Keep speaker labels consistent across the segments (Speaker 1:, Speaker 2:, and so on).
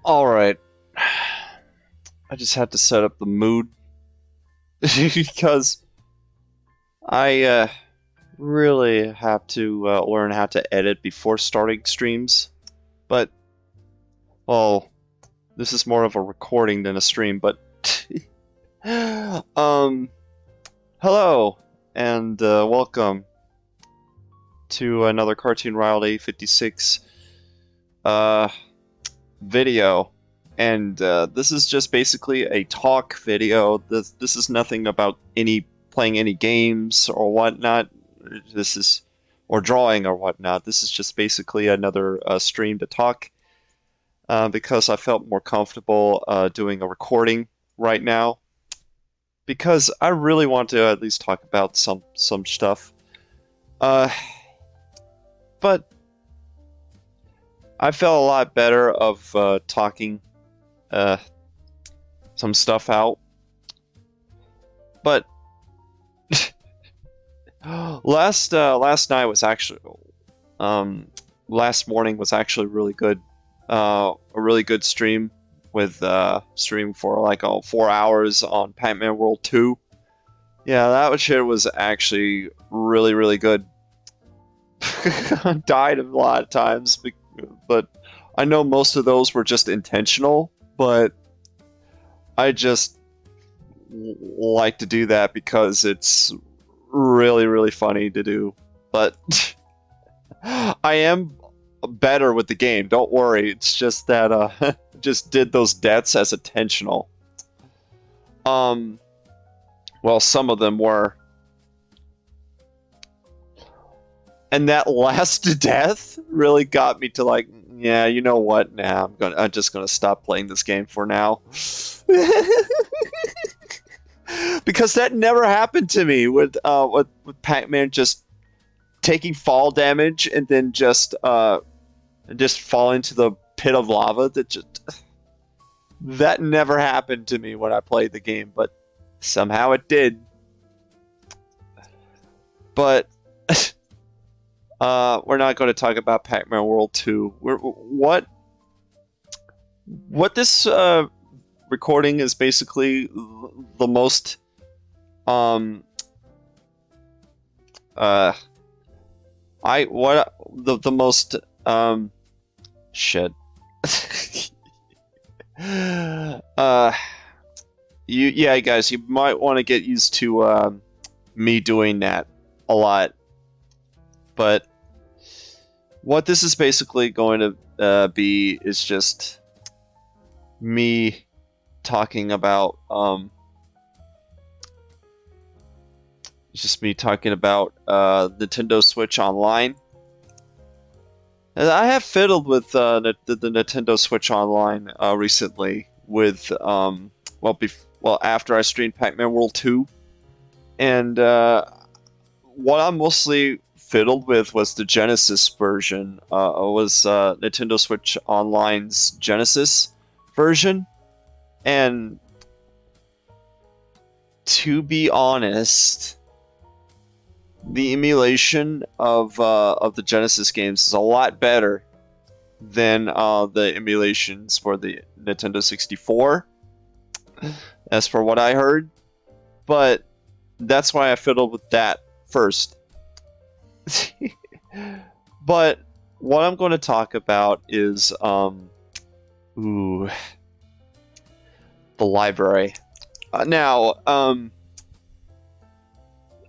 Speaker 1: Alright, I just had to set up the mood because I really have to learn how to edit before starting streams. But, well, this is more of a recording than a stream, but um, hello and welcome to another CartoonRiley56 uh, video. And this is just basically a talk video. This is nothing about playing any games or whatnot. This is or drawing or whatnot. This is just basically another stream to talk because I felt more comfortable doing a recording right now because I really want to at least talk about some stuff. Uh, but I felt a lot better of talking uh, some stuff out. But last night was actually last morning was actually really good. A really good stream with stream for like 4 hours on Pac-Man World 2. Yeah, that shit was actually really good. Died a lot of times, but I know most of those were just intentional. But I just like to do that because it's really funny to do. But I am better with the game. Don't worry. It's just that just did those deaths as intentional. Well, some of them were. And that last death really got me to like, yeah, you know what? Nah, I'm just gonna stop playing this game for now. Because that never happened to me with Pac-Man just taking fall damage and then just fall into the pit of lava. That never happened to me when I played the game, but somehow it did. But we're not going to talk about Pac-Man World 2. What this recording is basically the most the most shit. Yeah, guys, you might want to get used to me doing that a lot. But what this is basically going to be is just me talking about Nintendo Switch Online. And I have fiddled with the Nintendo Switch Online recently with after I streamed Pac-Man World 2, and what I mostly fiddled with was the Genesis version. Nintendo Switch Online's Genesis version, and to be honest, the emulation of the Genesis games is a lot better than the emulations for the Nintendo 64. As for what I heard, but that's why I fiddled with that first. But what I'm going to talk about is the library. Now,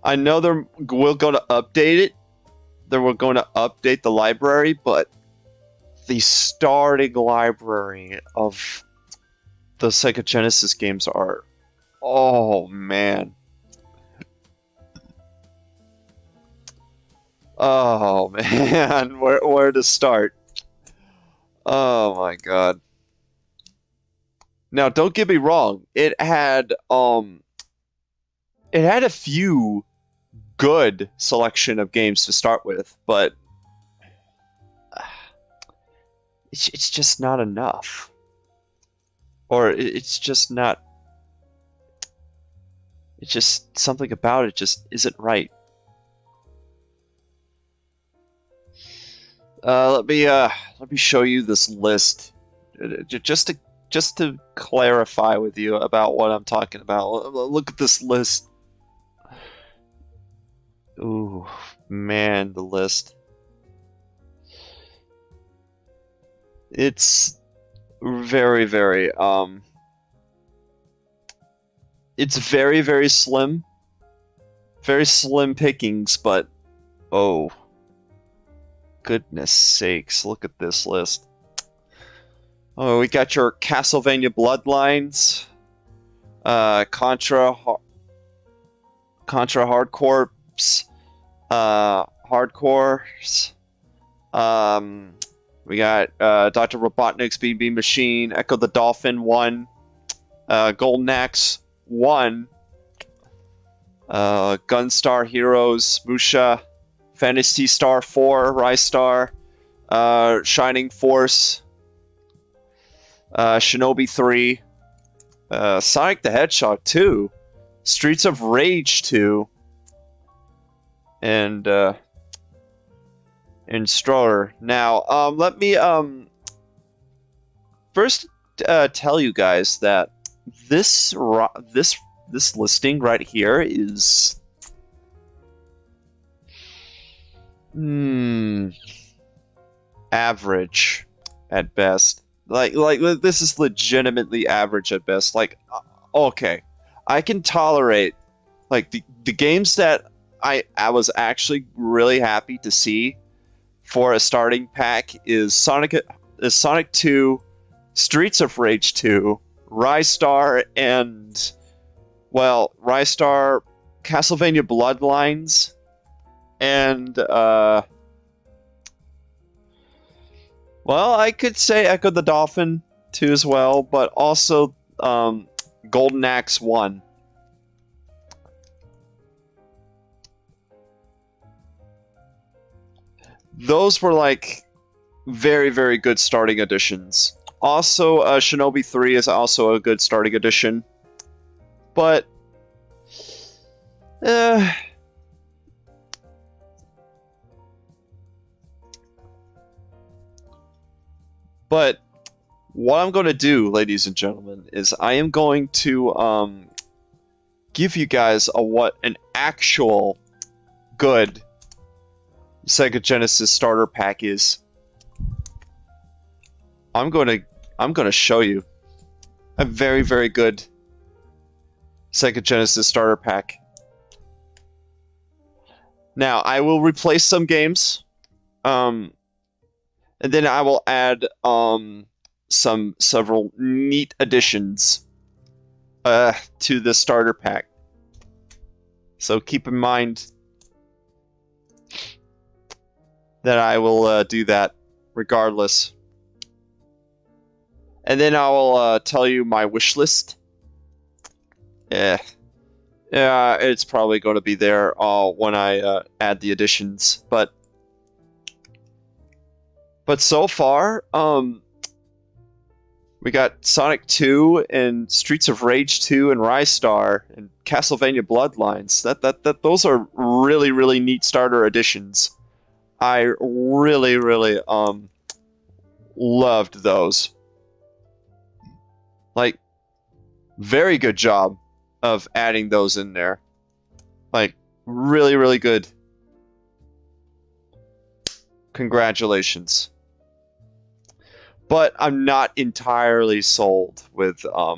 Speaker 1: I know we're going to update it. We're going to update the library, but the starting library of the Sega Genesis games are, oh man. Oh man, where to start? Oh my god. Now, don't get me wrong. It had a few good selection of games to start with, but it's just not enough. Or it's just not. It's just something about it just isn't right. Let me show you this list just to clarify with you about what I'm talking about. Look at this list. Ooh, man, the list. It's very, very it's very, very slim. Very slim pickings, but oh, goodness sakes, look at this list. Oh, we got your Castlevania Bloodlines, Contra Hardcore, Hardcores. We got Dr. Robotnik's BB Machine, Echo the Dolphin 1, Golden Axe 1, Gunstar Heroes, Musha, Fantasy Star 4, Rise Star, Shining Force, Shinobi 3, Sonic the Hedgehog 2, Streets of Rage 2, and Stroller. Now, let me first tell you guys that this listing right here is average at best. Like this is legitimately average at best. Like, okay, I can tolerate like the games that I was actually really happy to see for a starting pack is Sonic 2, Streets of Rage 2, Rise Star, and well, Rise Star, Castlevania Bloodlines, and well, I could say Echo the Dolphin 2 as well, but also Golden Axe 1. Those were like very, very good starting editions. Also, Shinobi 3 is also a good starting edition. But but what I'm going to do, ladies and gentlemen, is I am going to give you guys an actual good Sega Genesis starter pack is. I'm going to show you a very, very good Sega Genesis starter pack. Now, I will replace some games, and then I will add several neat additions to the starter pack. So keep in mind that I will do that regardless. And then I will tell you my wish list. Yeah, it's probably going to be there when I add the additions. But so far, we got Sonic 2 and Streets of Rage 2 and Rise Star and Castlevania Bloodlines. Those are really, really neat starter additions. I really, really loved those. Like, very good job of adding those in there. Like, really, really good. Congratulations. But I'm not entirely sold with I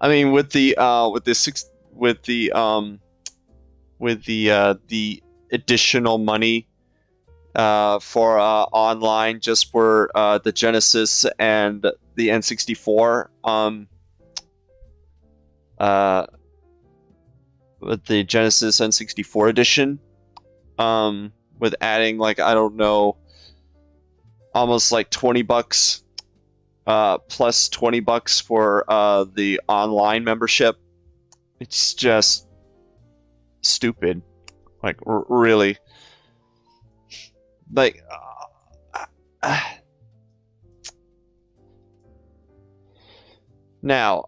Speaker 1: mean with the additional money for online just for the Genesis and the N64 with the Genesis N64 edition with adding like I don't know almost like $20 plus $20 for the online membership. It's just stupid. Like really, like now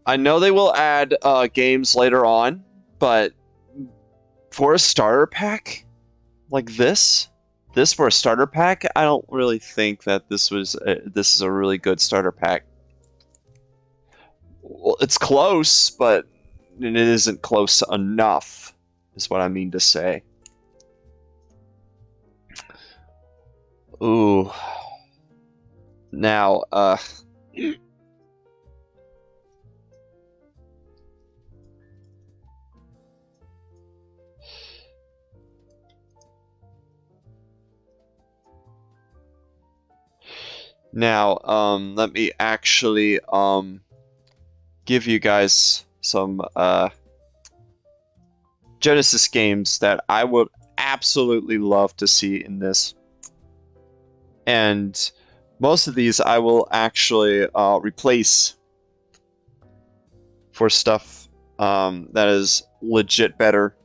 Speaker 1: I know they will add games later on, but for a starter pack like this, this for a starter pack, I don't really think that this is a really good starter pack. Well, it's close, but it isn't close enough, is what I mean to say. Ooh. Now, let me actually, give you guys some, Genesis games that I would absolutely love to see in this. And most of these I will actually replace for stuff that is legit better.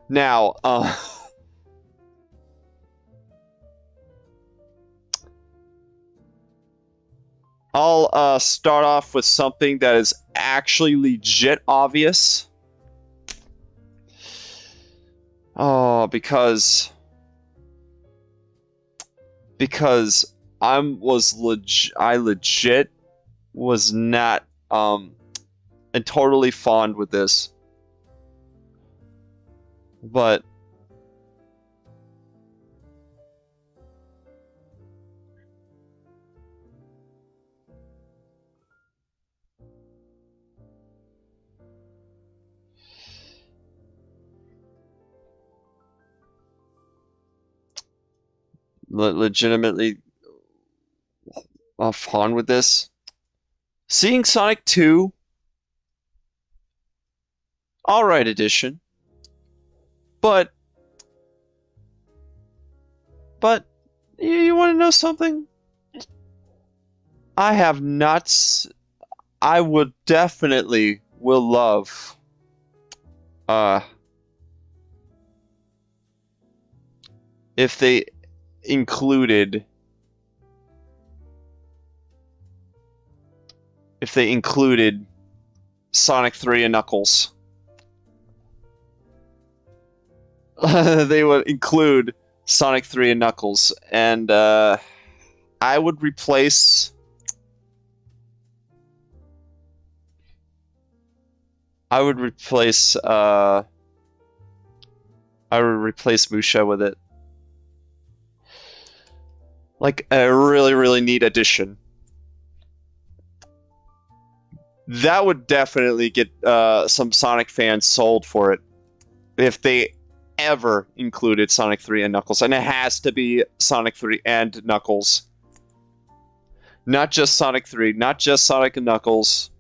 Speaker 1: Now, I'll start off with something that is actually legit obvious. Oh, because I legit was not and totally fond with this. But legitimately fond with this. Seeing Sonic 2, alright edition, but you want to know something? I have not. I would definitely will love. If they included. Sonic 3 and Knuckles. They would include Sonic 3 and Knuckles, and I would replace. Musha with it. Like a really, really neat addition. That would definitely get some Sonic fans sold for it if they ever included Sonic 3 and Knuckles. And it has to be Sonic 3 and Knuckles. Not just Sonic 3, not just Sonic and Knuckles,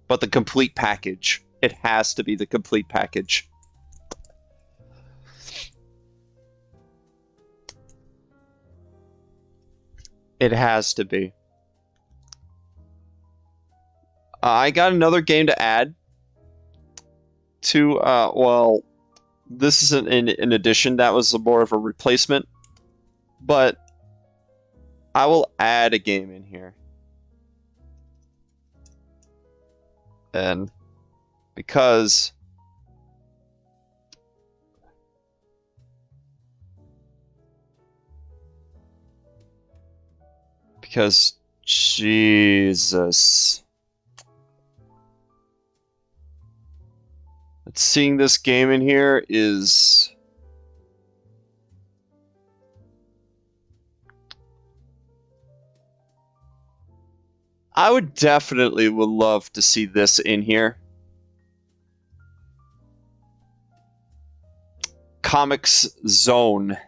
Speaker 1: but the complete package. It has to be the complete package. It has to be. I got another game to add to, well, this isn't an addition, that was more of a replacement, but I will add a game in here. And because Jesus. Seeing this game in here is I would definitely would love to see this in here. Comics Zone.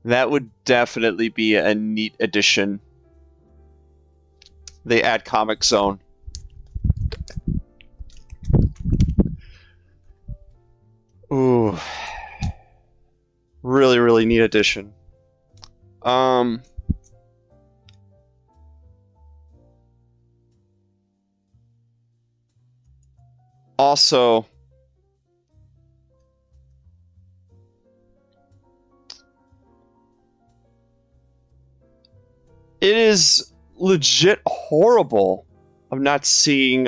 Speaker 1: That would definitely be a neat addition. They add Comic Zone. Ooh. Really, really neat addition. Also, it is legit horrible of not seeing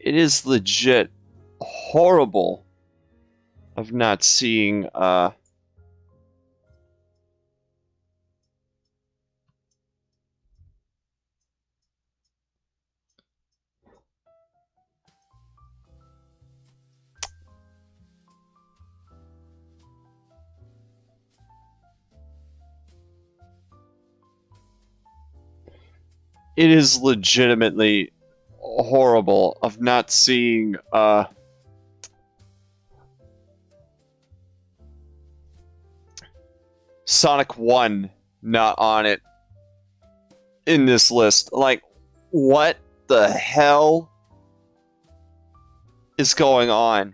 Speaker 1: It is legit horrible of not seeing it is legitimately horrible of not seeing Sonic 1 not on it in this list. Like, what the hell is going on?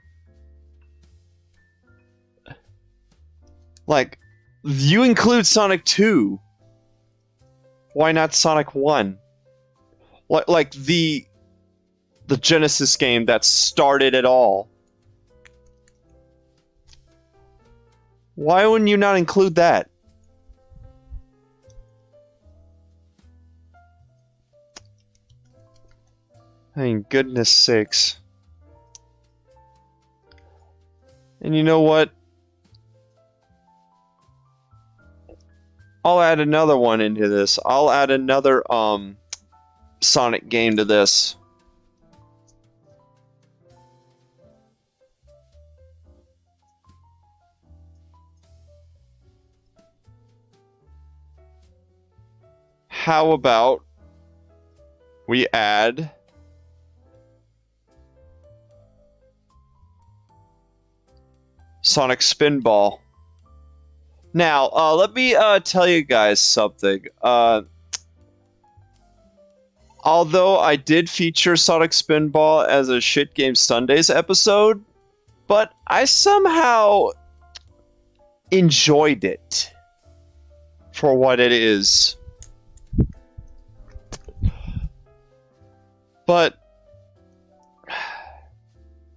Speaker 1: Like, you include Sonic 2. Why not Sonic 1? Like the Genesis game that started it all. Why wouldn't you not include that? I mean, goodness sakes. And you know what? I'll add another one into this. I'll add another Sonic game to this. How about we add Sonic Spinball? Now, let me tell you guys something. Although I did feature Sonic Spinball as a Shit Game Sundays episode, but I somehow enjoyed it for what it is. But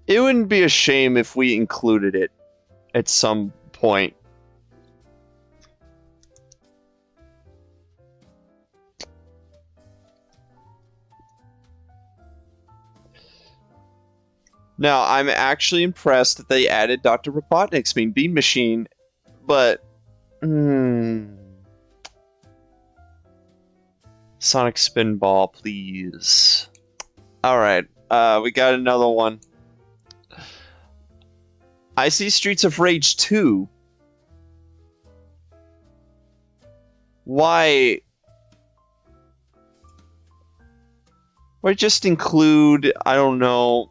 Speaker 1: it wouldn't be a shame if we included it at some point. Now, I'm actually impressed that they added Dr. Robotnik's Mean Bean Machine, but... Sonic Spinball, please. Alright, we got another one. I see Streets of Rage 2. Why just include, I don't know...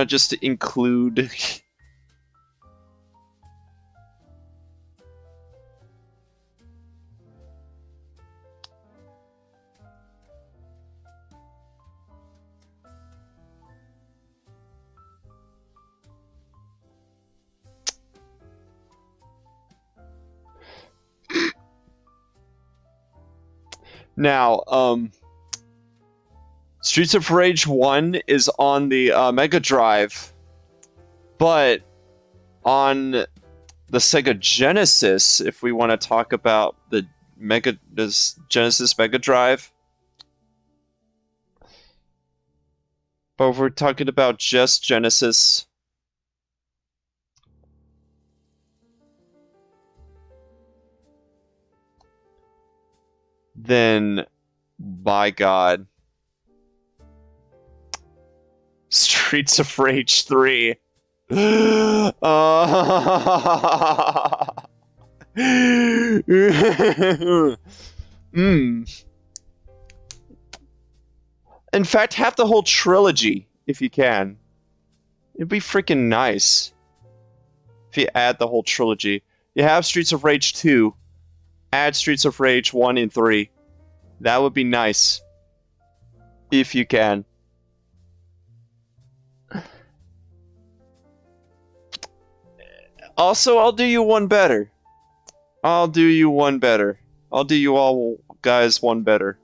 Speaker 1: just to include... Now, Streets of Rage 1 is on the Mega Drive, but on the Sega Genesis, if we want to talk about the Genesis Mega Drive, but if we're talking about just Genesis, then, by God, Streets of Rage 3. In fact, have the whole trilogy, if you can. It'd be freaking nice if you add the whole trilogy. You have Streets of Rage 2. Add Streets of Rage 1 and 3. That would be nice. If you can. Also, I'll do you one better. I'll do you one better. I'll do you all guys one better.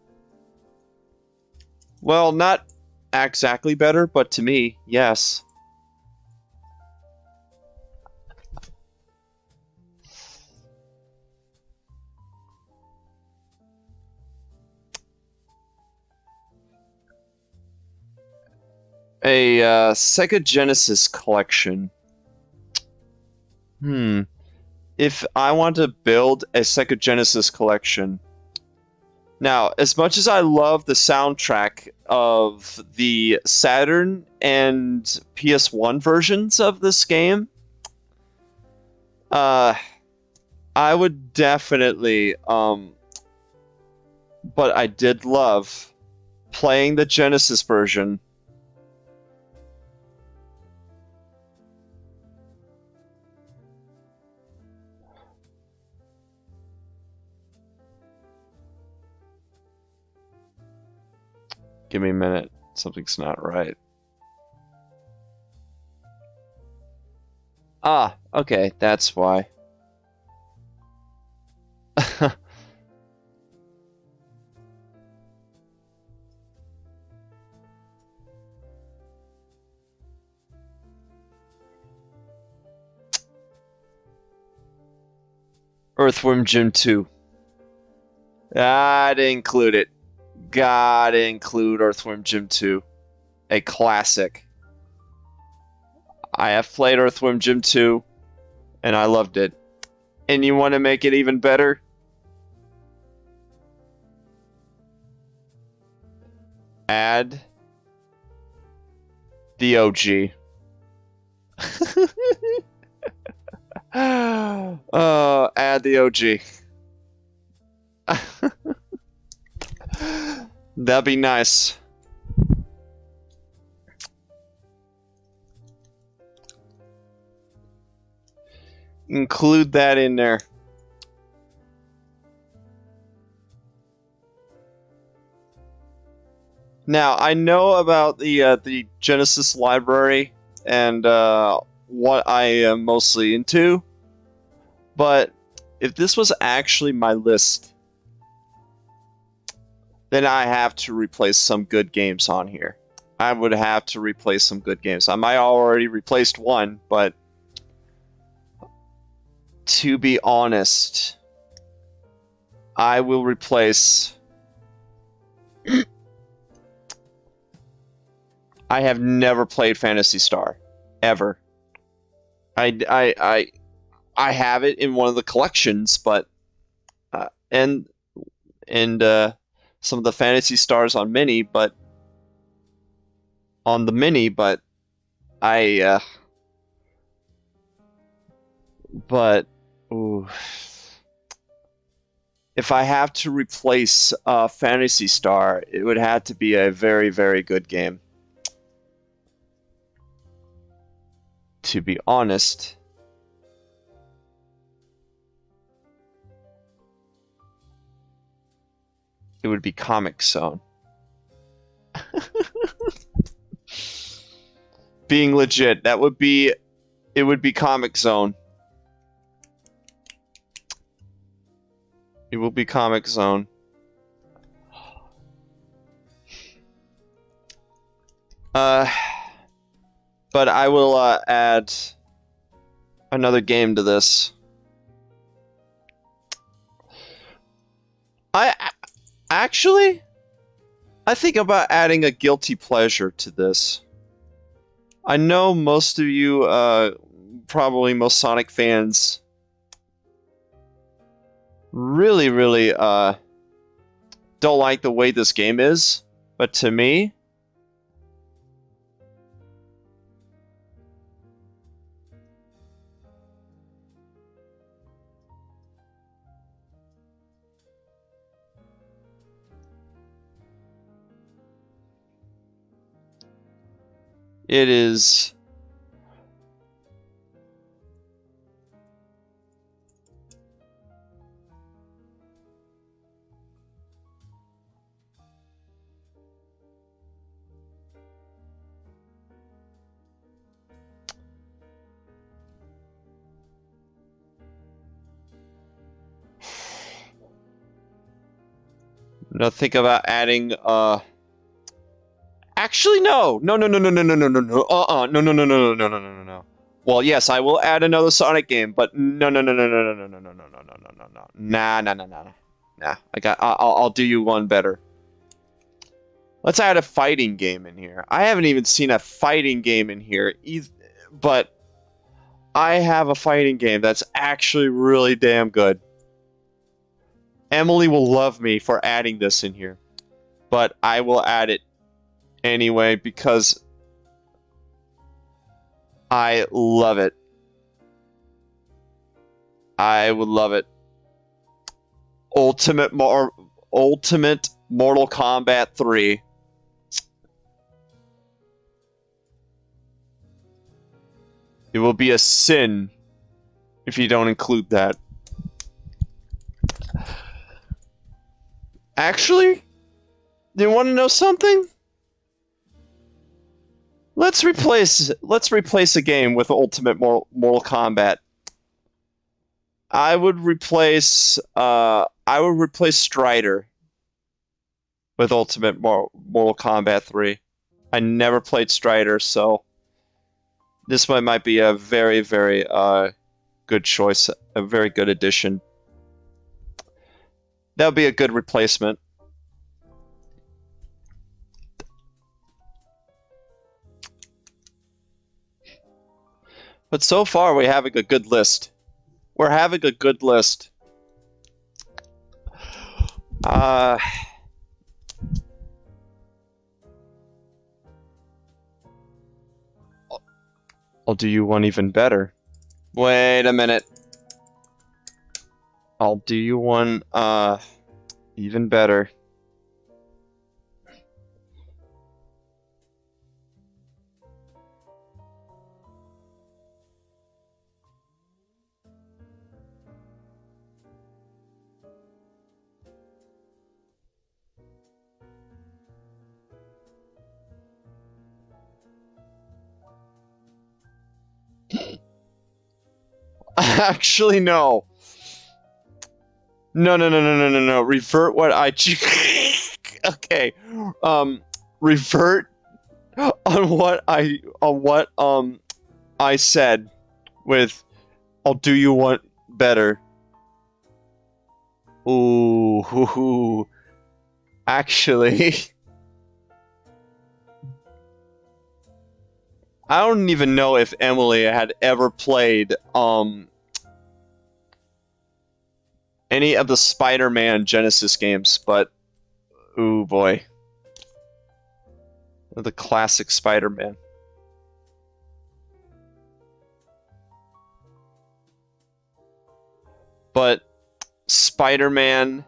Speaker 1: Well, not exactly better, but to me, yes. A Sega Genesis collection. If I want to build a Sega Genesis collection. Now, as much as I love the soundtrack of the Saturn and PS1 versions of this game, I would definitely, but I did love playing the Genesis version. Give me a minute. Something's not right. Ah, okay, that's why. Earthworm Jim 2. I'd include it. Gotta include Earthworm Jim 2. A classic. I have played Earthworm Jim 2, and I loved it. And you want to make it even better? Add the OG. Add the OG. That'd be nice. Include that in there. Now, I know about the Genesis library and what I am mostly into, but if this was actually my list, then I have to replace some good games on here. I would have to replace some good games. I might already replaced one, but to be honest, I will replace. I have never played Phantasy Star, ever. I have it in one of the collections, but and some of the Phantasy Stars on Mini, but on the Mini, but I but ooh, if I have to replace Phantasy Star, it would have to be a very, very good game. To be honest. It would be Comic Zone. Being legit, it would be Comic Zone. It will be Comic Zone. But I will add another game to this. Actually, I think about adding a guilty pleasure to this. I know most of you, probably most Sonic fans, really, really don't like the way this game is, but to me, it is. Now think about adding actually no. No. No. No. No. No. No. No. No. No. No. No. No. No. No. No. No. No. Well, yes, I will add another Sonic game, but no. No. No. No. No. No. No. No. No. No. No. No. No. No. Nah. Nah. Nah. Nah. Nah. I'll do you one better. Let's add a fighting game in here. I haven't even seen a fighting game in here, but I have a fighting game that's actually really damn good. Emily will love me for adding this in here, but I will add it anyway because I love it. I would love it. Ultimate Mortal Kombat 3. It will be a sin if you don't include that. Actually, do you want to know something? Let's replace a game with Ultimate Mortal Kombat. I would replace Strider with Ultimate Mortal Kombat 3. I never played Strider, so this one might be a very, very good choice, a very good addition. That would be a good replacement. But so far, we're having a good list. We're having a good list. I'll do you one even better. Wait a minute. I'll do you one even better. Actually, no. No. Revert what I... Okay. Revert on what I said with I'll do you one better. Ooh. Actually... I don't even know if Emily had ever played any of the Spider-Man Genesis games, but ooh boy. The classic Spider-Man. But Spider-Man,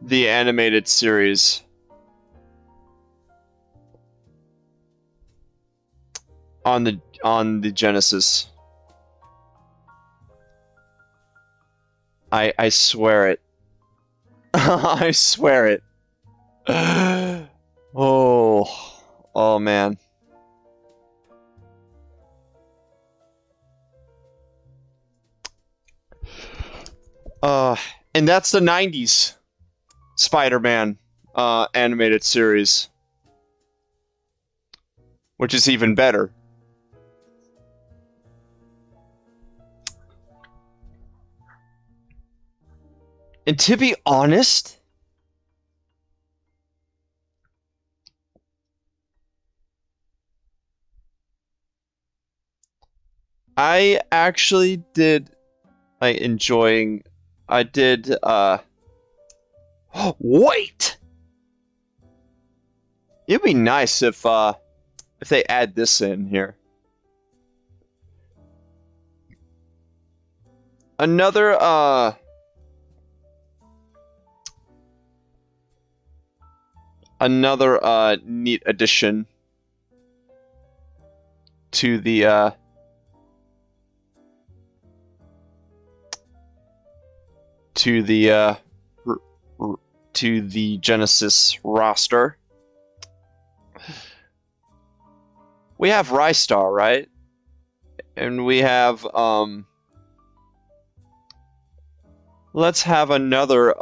Speaker 1: the animated series, on the Genesis. I swear it. I swear it. Oh man. And that's the 90s Spider-Man animated series, which is even better. And to be honest, I actually did like enjoying. I did. Wait. It'd be nice if they add this in here. Another neat addition to the to the Genesis roster. We have Rystar, right? And we have let's have another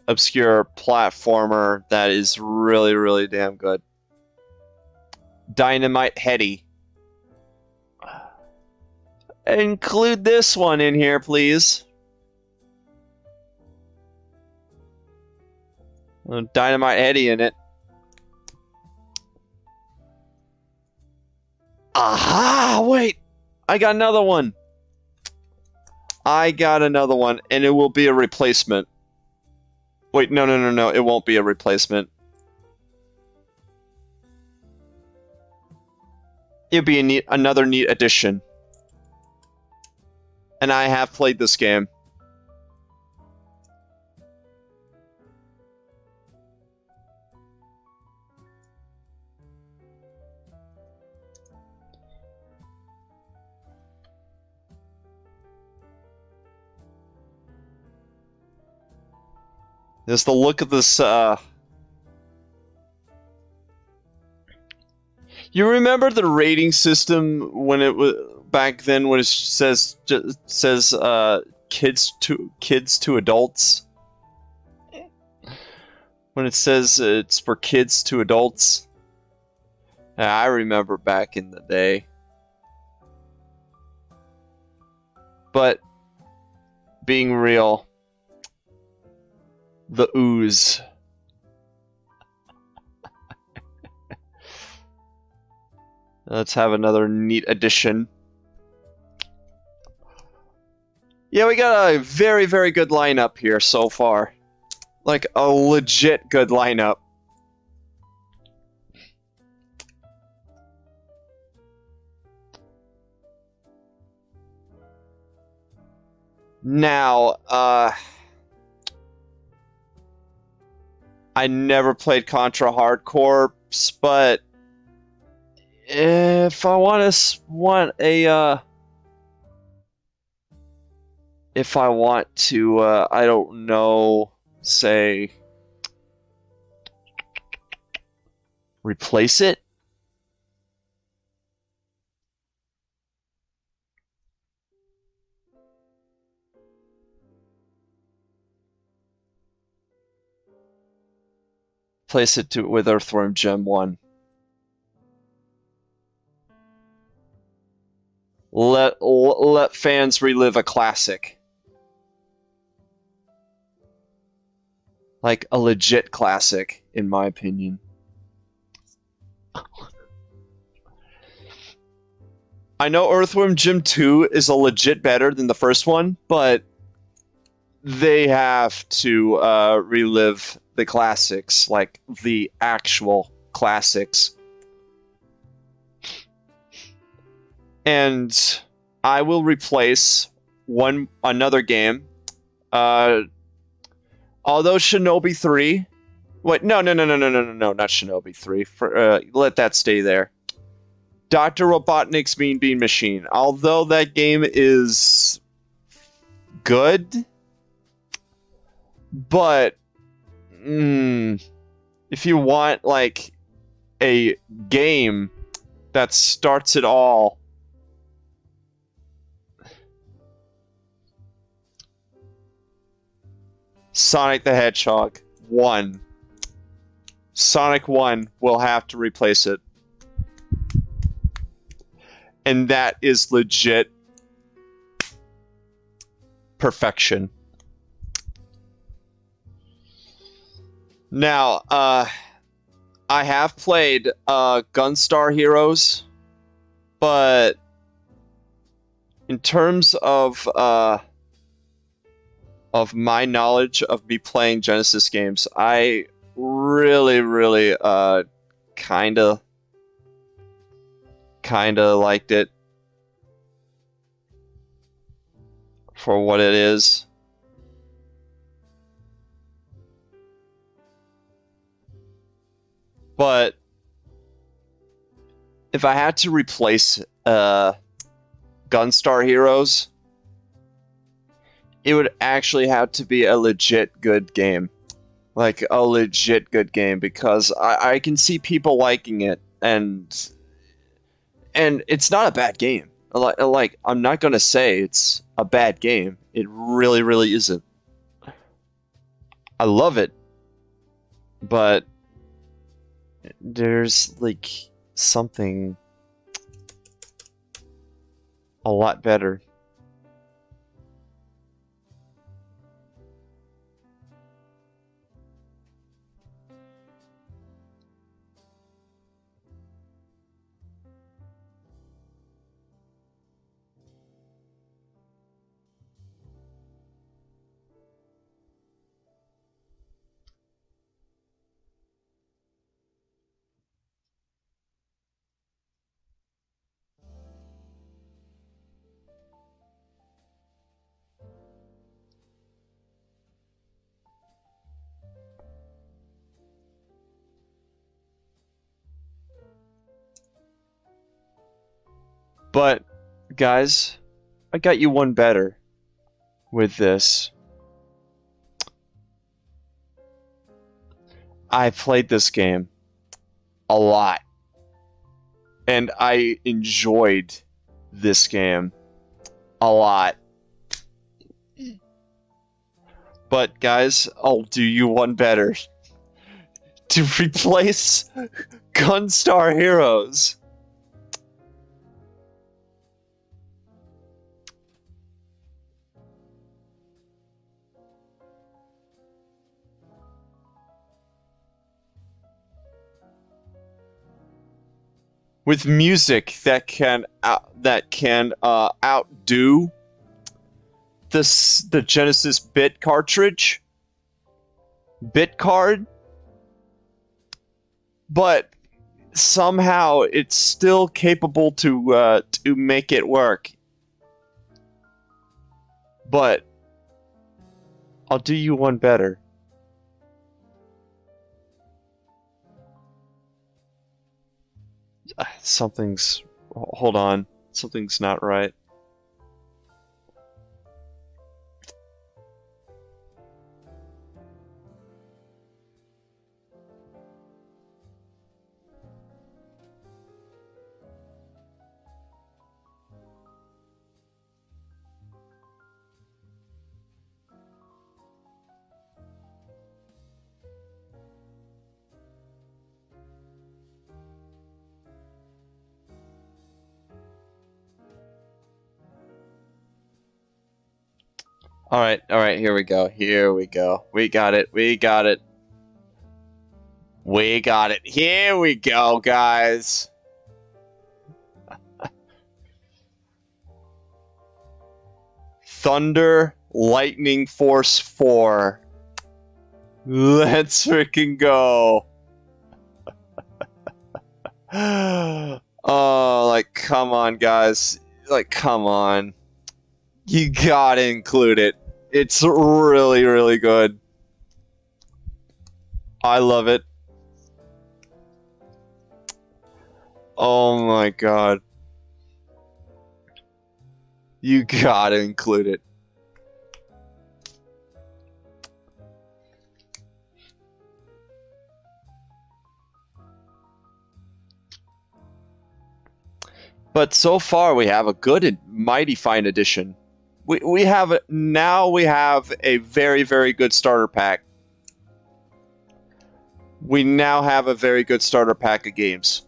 Speaker 1: obscure platformer that is really, really damn good. Dynamite Heady. Include this one in here, please. Dynamite Eddie in it. Aha! Wait! I got another one! I got another one, and it will be a replacement. Wait, no. It won't be a replacement. It'll be another neat addition. And I have played this game. There's the look of this, You remember the rating system when it was back then when it says kids to adults? When it says it's for kids to adults? I remember back in the day. But being real, the ooze. Let's have another neat addition. Yeah, we got a very, very good lineup here so far. Like, a legit good lineup. Now, I never played Contra Hardcore, but if I want to, I don't know, say, replace it? Place it with Earthworm Jim 1. Let fans relive a classic. Like a legit classic, in my opinion. I know Earthworm Jim 2 is a legit better than the first one, but they have to relive the classics, like the actual classics. And I will replace another game. Although Shinobi 3... Wait, no, not Shinobi 3. Let that stay there. Dr. Robotnik's Mean Bean Machine. Although that game is good, but if you want, like, a game that starts it all, Sonic the Hedgehog 1. Sonic 1 will have to replace it. And that is legit perfection. Now, I have played Gunstar Heroes, but in terms of my knowledge of me playing Genesis games, I really kinda liked it for what it is. But if I had to replace Gunstar Heroes, it would actually have to be a legit good game. Like, a legit good game, because I can see people liking it, and it's not a bad game. Like, I'm not gonna say it's a bad game. It really isn't. I love it, but there's, like, something a lot better. But, guys, I got you one better with this. I played this game a lot, and I enjoyed this game a lot. But, guys, I'll do you one better. To replace Gunstar Heroes. With music that can outdo the Genesis bit cartridge, bit card, but somehow it's still capable to make it work. But I'll do you one better. Hold on. Something's not right. All right, here we go. We got it. We got it. Here we go, guys. Thunder Lightning Force 4. Let's freaking go. Oh, like, come on, guys. Like, come on. You gotta include it. It's really, really good. I love it. Oh my god. You gotta include it. But so far we have a good and mighty fine edition. We have a very, very good starter pack. We now have a very good starter pack of games.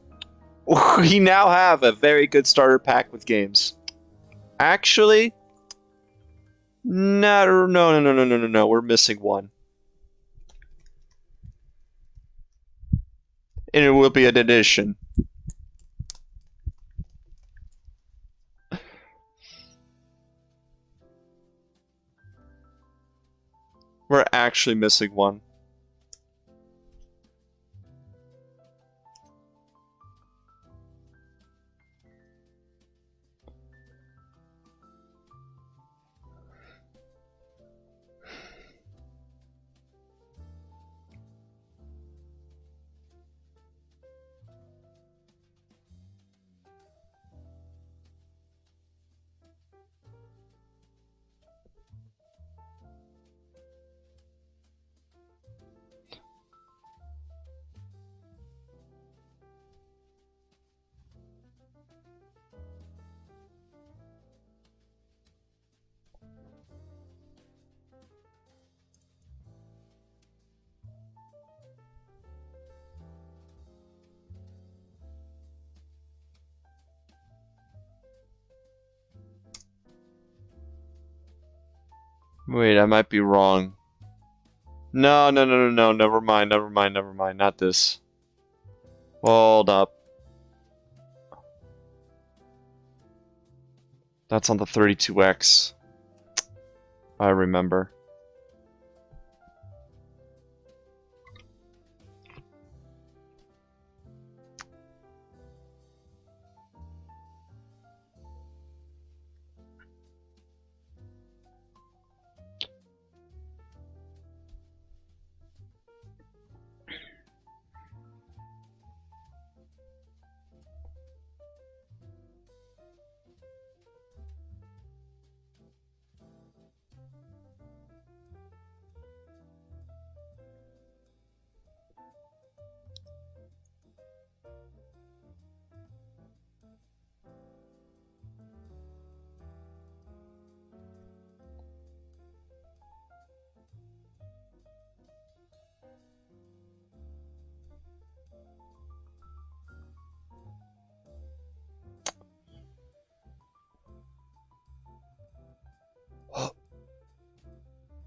Speaker 1: We now have a very good starter pack with games. Actually, no. We're missing one. And it will be an addition. We're actually missing one. Wait, I might be wrong. No. Never mind. Not this. Hold up. That's on the 32X. I remember.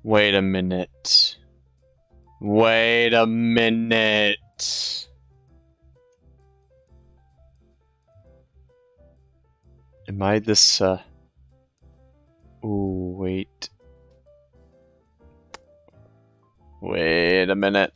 Speaker 1: Wait a minute. Wait a minute. Am I this, Ooh, wait. Wait a minute.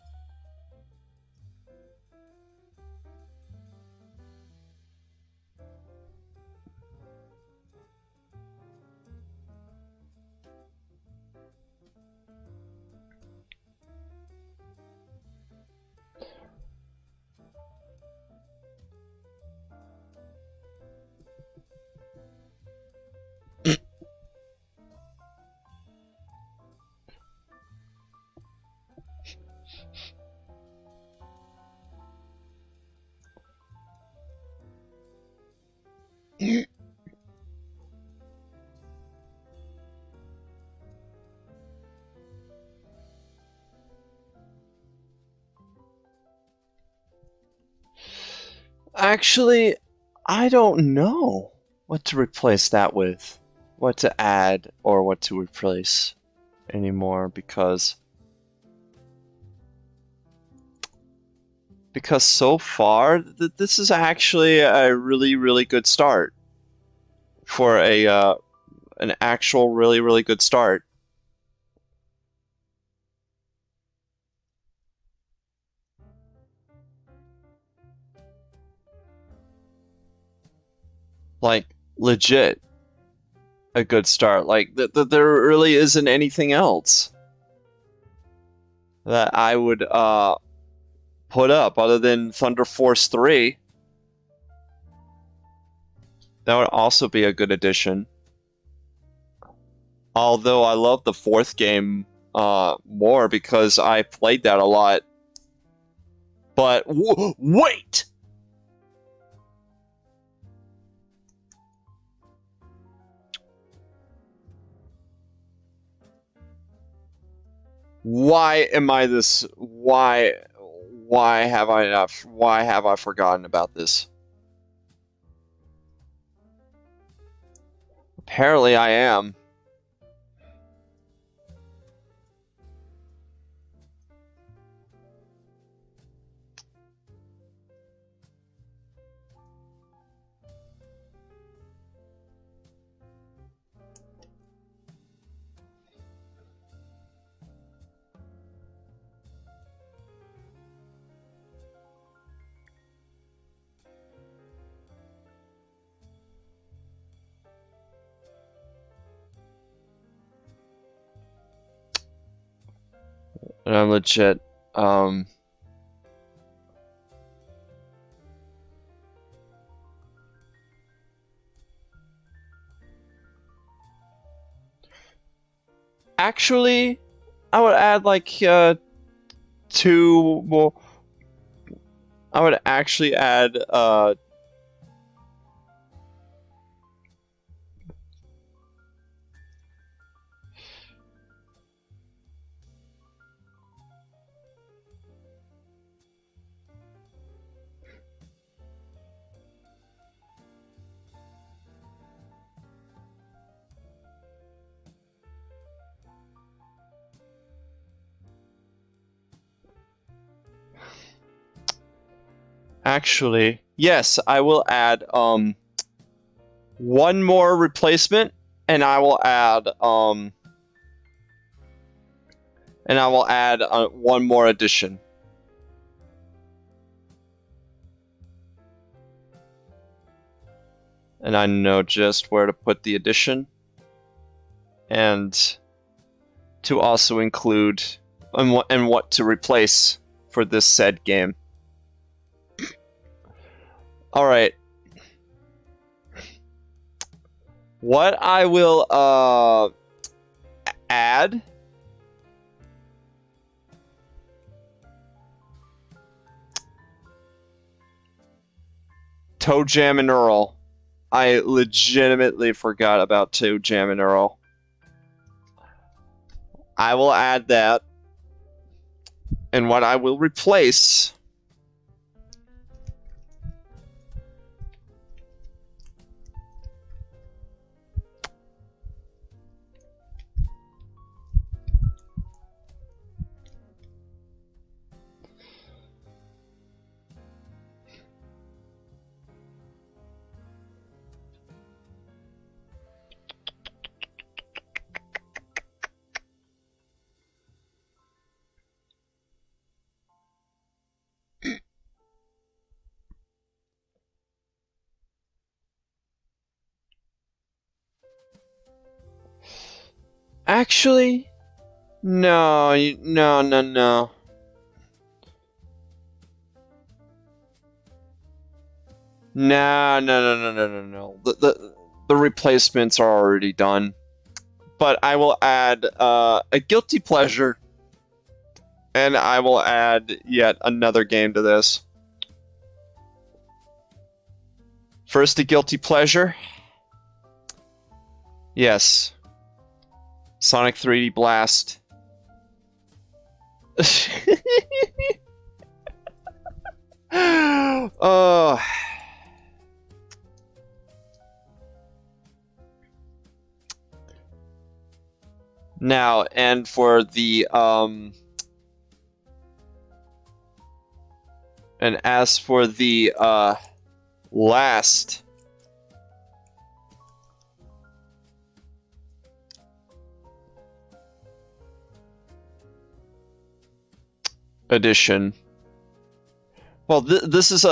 Speaker 1: Actually, I don't know what to replace that with. What to add or what to replace anymore because so far this is actually a really good start for a an actual really good start. Like legit a good start. Like there really isn't anything else that I would put up other than Thunder Force 3. That would also be a good addition. Although I love the fourth game more because I played that a lot. But wait! Why am I this? Why have I not? Why have I forgotten about this? Apparently, I am. And I'm legit. Actually, I would add like two more. I would actually add actually, yes, I will add one more replacement, and I will add one more addition. And I know just where to put the addition, and to also include and what to replace for this said game. All right. What I will add Toe Jam and Earl. I legitimately forgot about Toe Jam and Earl. I will add that. And what I will replace Actually, no, no, no, no. No, no, no, no, no, no, no. The replacements are already done. But I will add a guilty pleasure, and I will add yet another game to this. First, a guilty pleasure. Yes, Sonic 3D Blast. Oh. Now, and for the and as for the last edition. Well, this is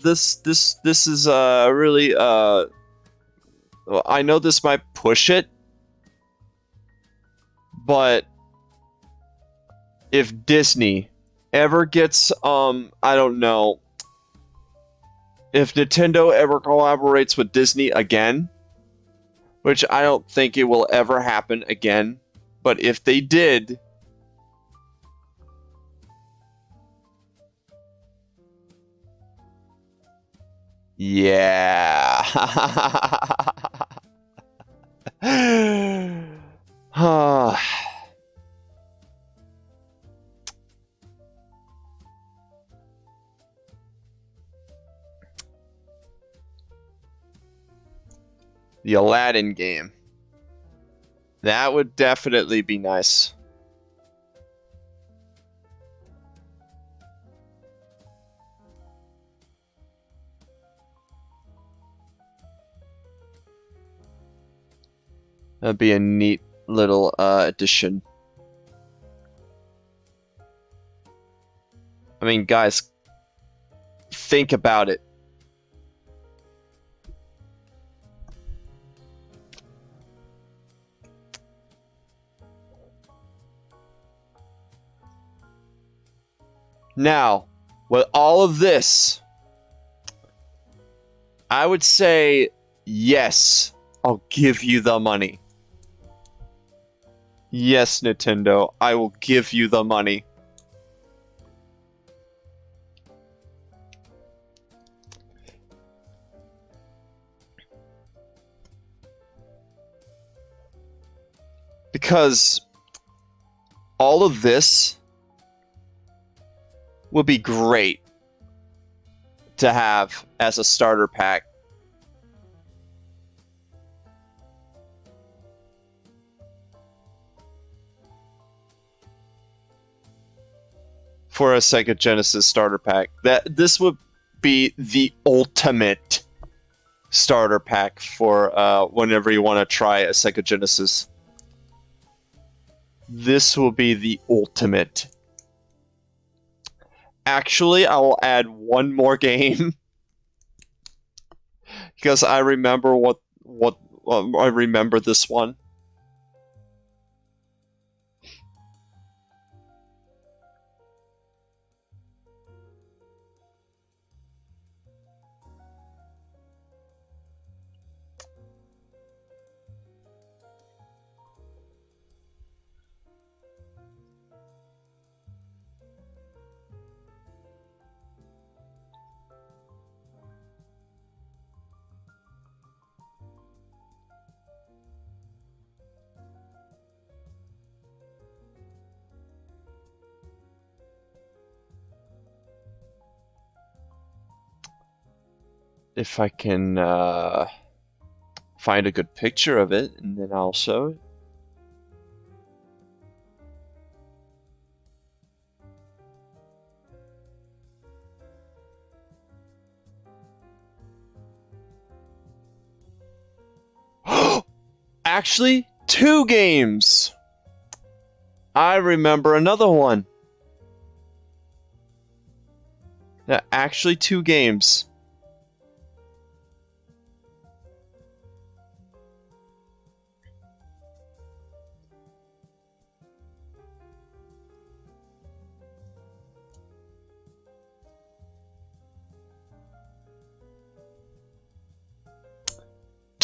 Speaker 1: this is really well, I know this might push it, but if Disney ever gets I don't know, if Nintendo ever collaborates with Disney again, which I don't think it will ever happen again, but if they did, yeah. The Aladdin game. That would definitely be nice. That'd be a neat little addition. I mean, guys, think about it. Now, with all of this, I would say yes, I'll give you the money. Yes, Nintendo, I will give you the money. Because all of this would be great to have as a starter pack. For a Sega Genesis starter pack. This would be the ultimate starter pack for whenever you want to try a Sega Genesis. This will be the ultimate. Actually, I will add one more game because I remember I remember this one. If I can find a good picture of it, and then I'll show it. Actually, 2 games! I remember another one. Yeah, actually 2 games.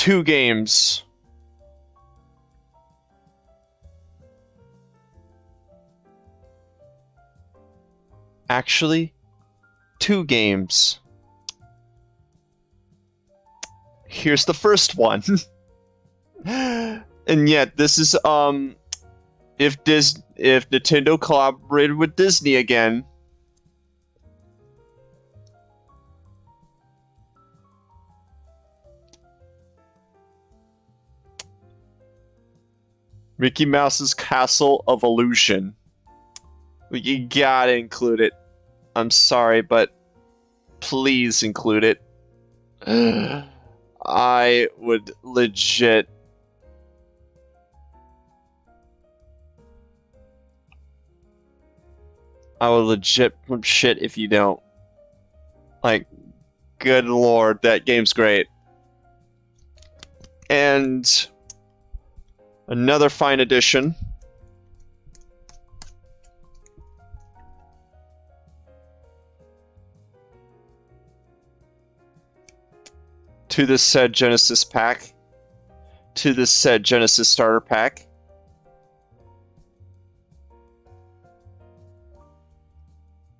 Speaker 1: 2 games. Actually, 2 games. Here's the first one. And yet, this is if Nintendo collaborated with Disney again. Mickey Mouse's Castle of Illusion. You gotta include it. I'm sorry, but please include it. I would legit... shit if you don't. Like, good lord, that game's great. And another fine addition. To this said Genesis pack. To this said Genesis starter pack.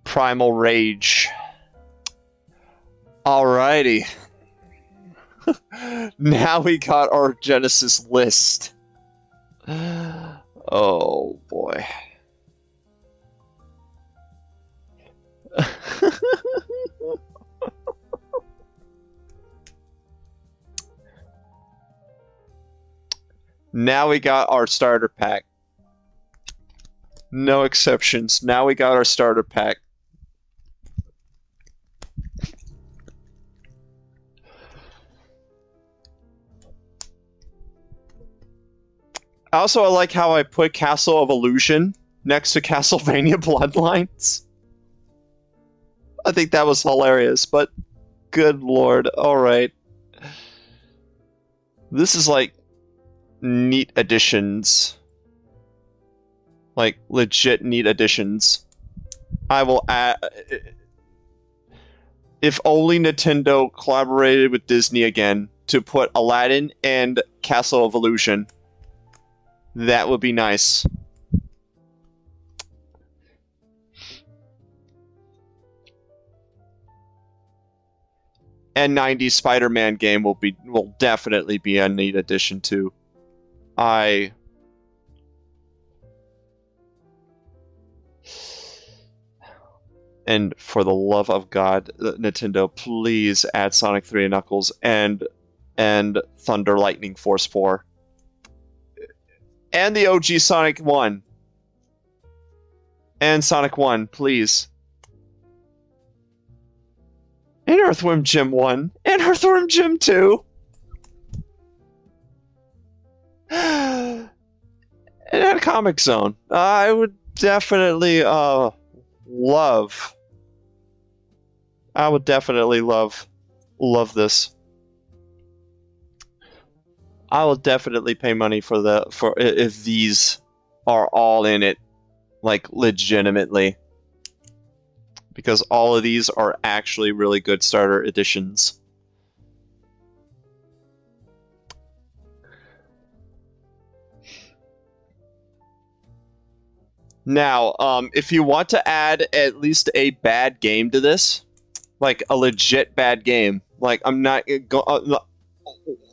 Speaker 1: Primal Rage. Alrighty. Now we got our Genesis list. Oh boy. Now we got our starter pack. No exceptions. Now we got our starter pack. Also, I like how I put Castle of Illusion next to Castlevania Bloodlines. I think that was hilarious, but good lord. Alright. This is like neat additions. Like legit neat additions. I will add... If only Nintendo collaborated with Disney again to put Aladdin and Castle of Illusion. That would be nice. And 90s Spider-Man game will definitely be a neat addition too. And for the love of God, Nintendo, please add Sonic 3 and Knuckles and Thunder Lightning Force 4. And the OG Sonic 1. And Sonic 1, please. And Earthworm Jim 1. And Earthworm Jim 2. And Comic Zone. I would definitely love... I would definitely love this. I will definitely pay money for if these are all in it, like legitimately, because all of these are actually really good starter editions. Now, if you want to add at least a bad game to this, like a legit bad game, like I'm not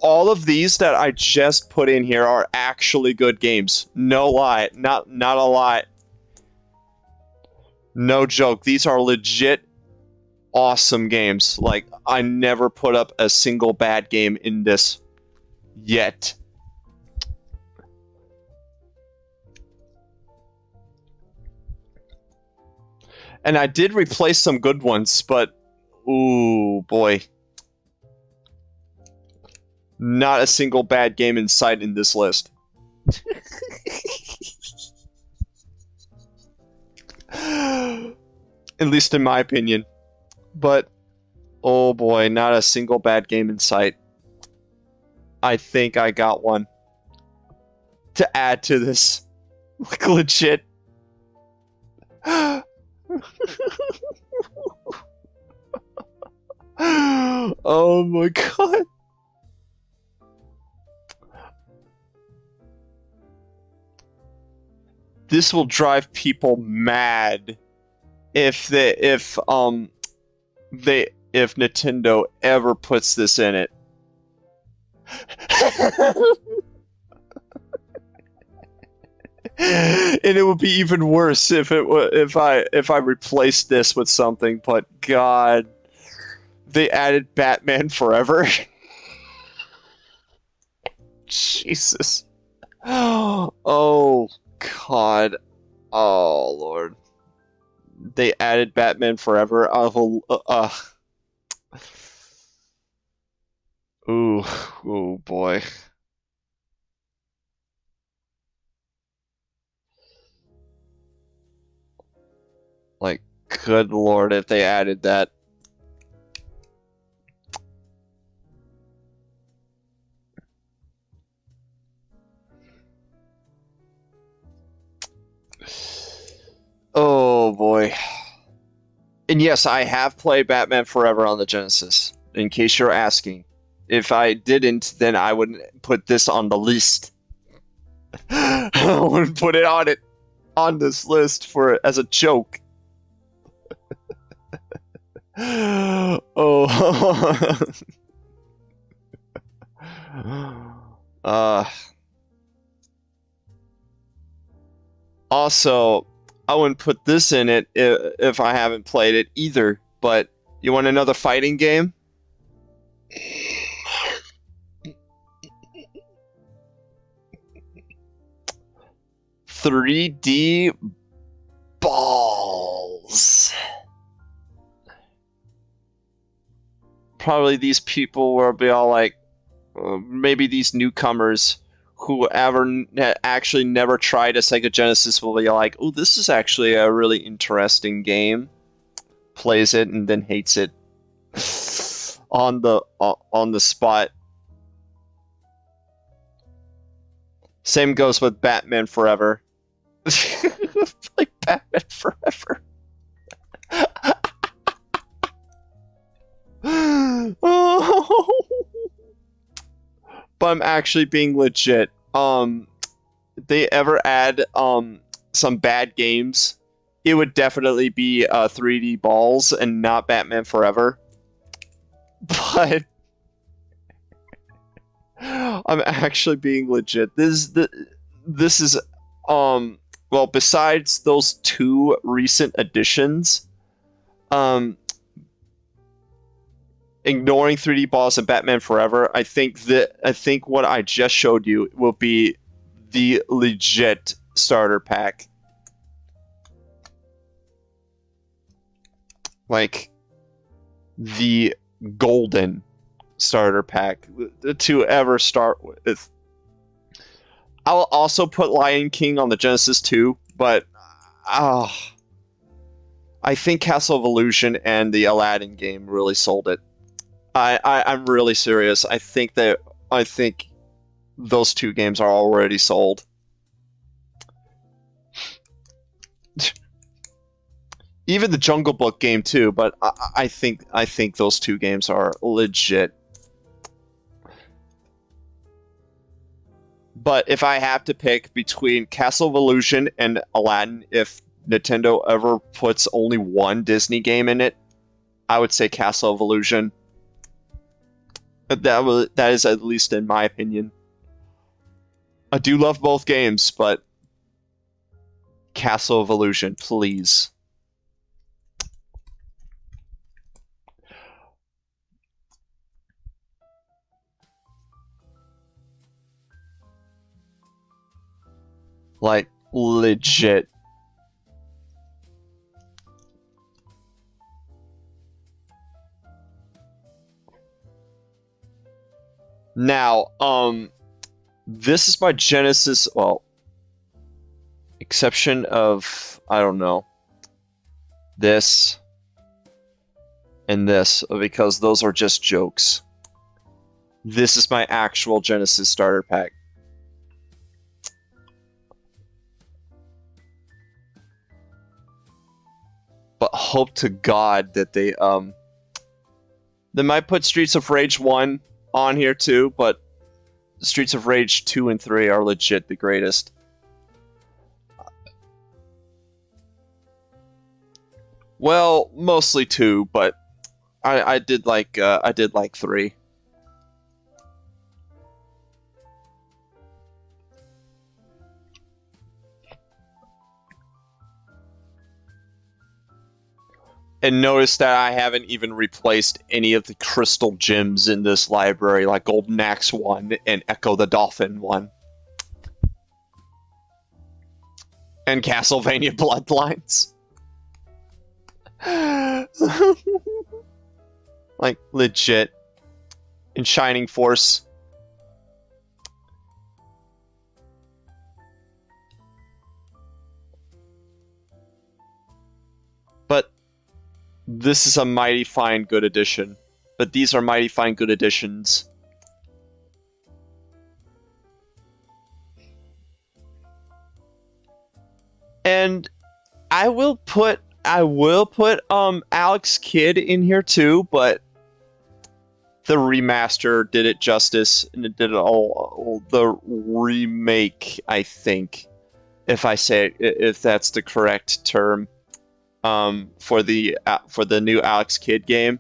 Speaker 1: all of these that I just put in here are actually good games. No lie. Not a lie. No joke. These are legit awesome games. Like, I never put up a single bad game in this yet. And I did replace some good ones, but ooh boy. Not a single bad game in sight in this list. At least in my opinion. But, oh boy, not a single bad game in sight. I think I got one to add to this. Like, legit. Oh my god. this will drive people mad if Nintendo ever puts this in it. And it would be even worse if I replaced this with something, but God, they added Batman Forever. Jesus. Oh God. Oh Lord. They added Batman Forever. Ooh, ooh boy. Like, good Lord, if they added that. Oh boy. And yes, I have played Batman Forever on the Genesis, in case you're asking. If I didn't, then I wouldn't put this on the list. I wouldn't put it on this list as a joke. Oh. Also, I wouldn't put this in it if I haven't played it either. But you want another fighting game? 3D balls. Probably these people will be all like, maybe these newcomers who actually never tried a Sega Genesis will be like, oh, this is actually a really interesting game. Plays it and then hates it on the spot. Same goes with Batman Forever. Like Batman Forever. Oh. But I'm actually being legit. They ever add some bad games, it would definitely be 3D Balls and not Batman Forever. But I'm actually being legit. This is well, besides those two recent additions, ignoring 3D Balls and Batman Forever, I think what I just showed you will be the legit starter pack. Like the golden starter pack to ever start with. I'll also put Lion King on the Genesis too, but I think Castle of Illusion and the Aladdin game really sold it. I'm really serious. I think those two games are already sold. Even the Jungle Book game too, but I think those two games are legit. But if I have to pick between Castle of Illusion and Aladdin, if Nintendo ever puts only one Disney game in it, I would say Castle of Illusion. That is at least in my opinion. I do love both games, but Castle of Illusion, please. Like, legit. Now, this is my Genesis, well, exception of, I don't know, this and this, because those are just jokes. This is my actual Genesis starter pack. But hope to God that they might put Streets of Rage 1 on here too, but Streets of Rage 2 and 3 are legit the greatest. Well, mostly two, but I did like three. And notice that I haven't even replaced any of the crystal gems in this library, like Golden Axe 1 and Echo the Dolphin 1. And Castlevania Bloodlines. Like, legit. And Shining Force. But this is a mighty fine good edition. But these are mighty fine good editions. And I will put Alex Kidd in here too, but the remaster did it justice, and it did it all. The remake, I think, if that's the correct term, for the new Alex Kidd game,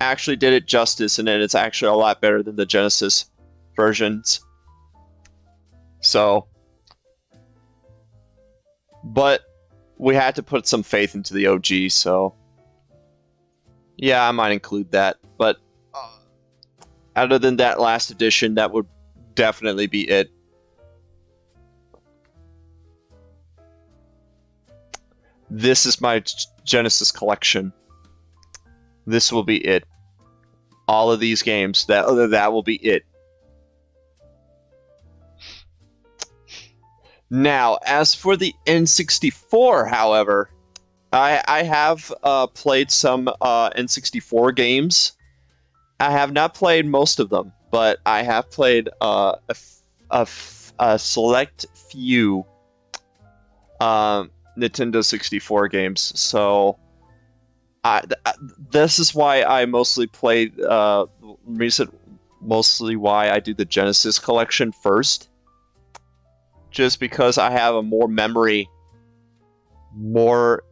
Speaker 1: actually did it justice, and it's actually a lot better than the Genesis versions. So, but we had to put some faith into the OG, so yeah, I might include that. But other than that last edition, that would definitely be it. This is my Genesis collection. This will be it. All of these games, that will be it. Now, as for the N64, however, I have played some N64 games. I have not played most of them, but I have played a select few Nintendo 64 games. So this is why I mostly play mostly why I do the Genesis collection first. Just because I have a more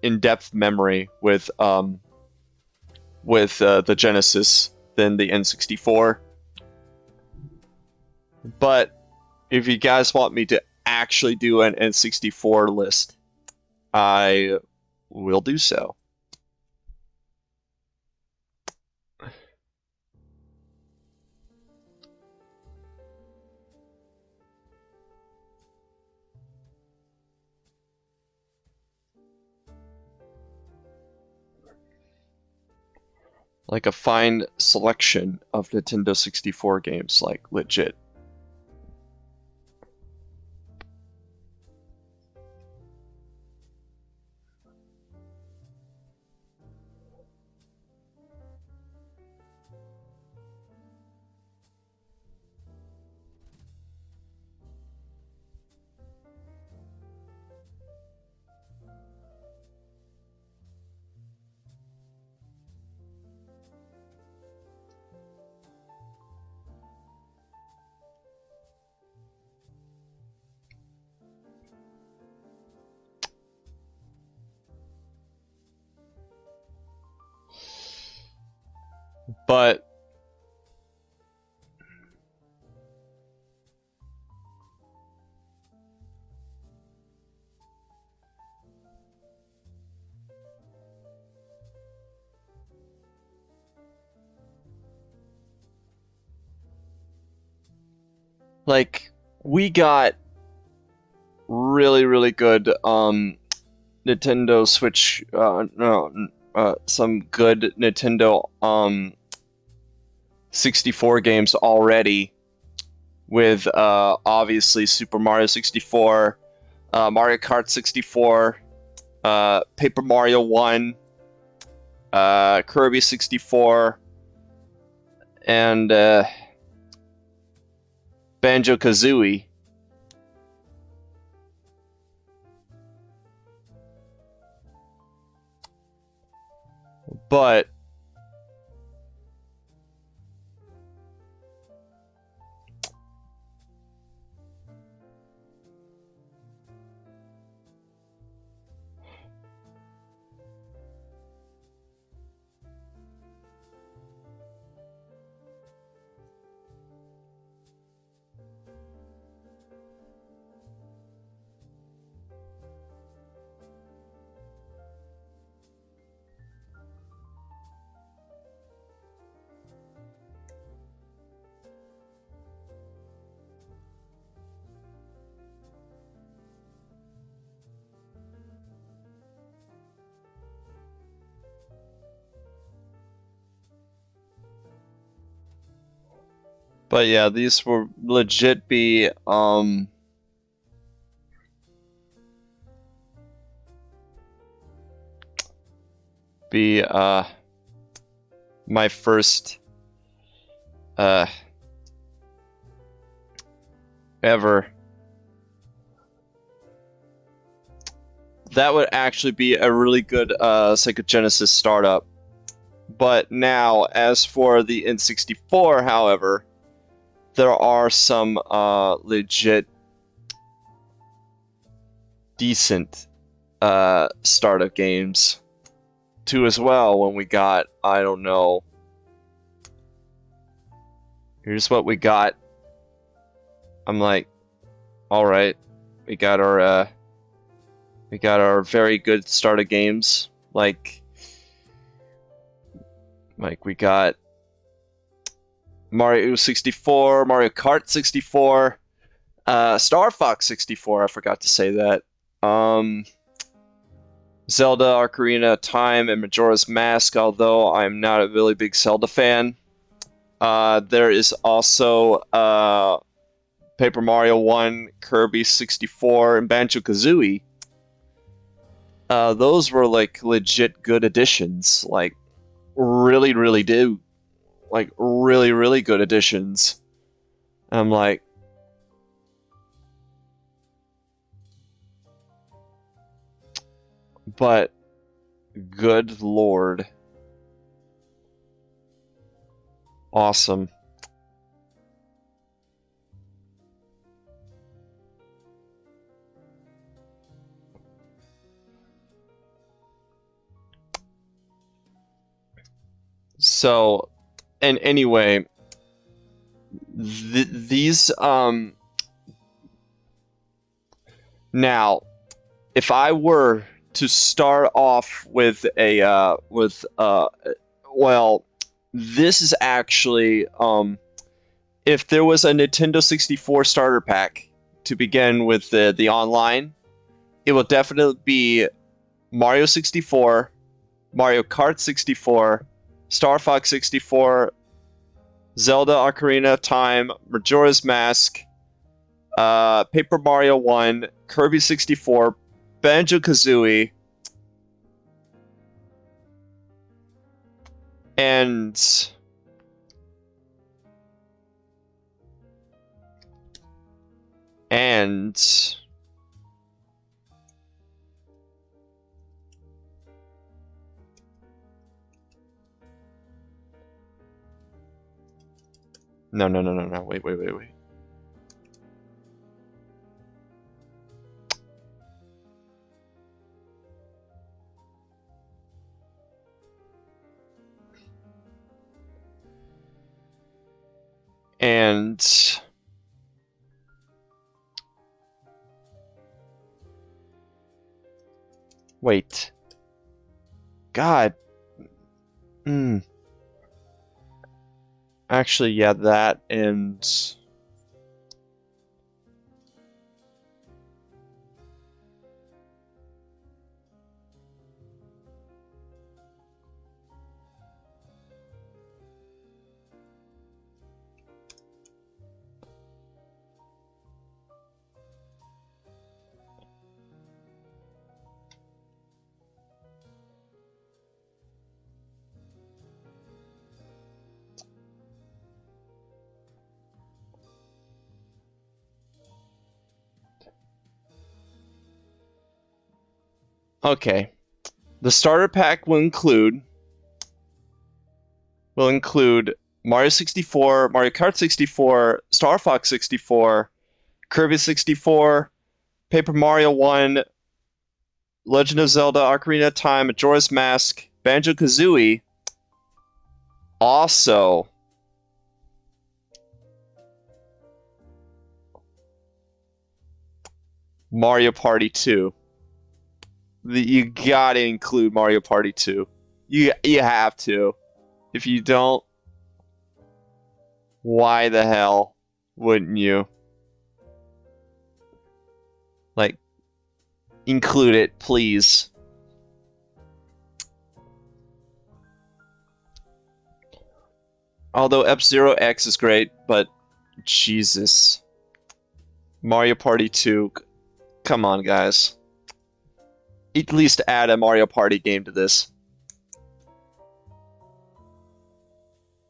Speaker 1: in-depth memory with the Genesis than the N64. But if you guys want me to actually do an N64 list, I will do so. Like a fine selection of Nintendo 64 games, like legit. But like we got really good Nintendo Switch some good Nintendo 64 games already with obviously Super Mario 64, Mario Kart 64, Paper Mario 1, Kirby 64, and Banjo-Kazooie. But But yeah, these will legit be my first ever. That would actually be a really good Sega Genesis startup. But now, as for the N64, however, there are some legit decent startup games too as well. When we got, I don't know, here's what we got. I'm like, all right, we got our very good startup games, like we got Mario 64, Mario Kart 64, Star Fox 64. I forgot to say that. Zelda, Ocarina of Time, and Majora's Mask. Although I'm not a really big Zelda fan. There is also Paper Mario 1, Kirby 64, and Banjo-Kazooie. Those were like legit good additions. Like really good additions. And I'm like, but good lord, awesome. So, and anyway, these now, if I were to start off with a well, this is actually if there was a Nintendo 64 starter pack to begin with the online, it will definitely be Mario 64, Mario Kart 64, Star Fox 64, Zelda Ocarina of Time, Majora's Mask, Paper Mario 1, Kirby 64, Banjo-Kazooie, and no, wait. And wait. God. Actually, yeah, that and okay. The starter pack will include Mario 64, Mario Kart 64, Star Fox 64, Kirby 64, Paper Mario 1, Legend of Zelda Ocarina of Time, Majora's Mask, Banjo-Kazooie. Also, Mario Party 2. You gotta include Mario Party 2. You have to. If you don't, why the hell wouldn't you? Like, include it, please. Although F-Zero X is great, but Jesus. Mario Party 2. Come on, guys. At least add a Mario Party game to this.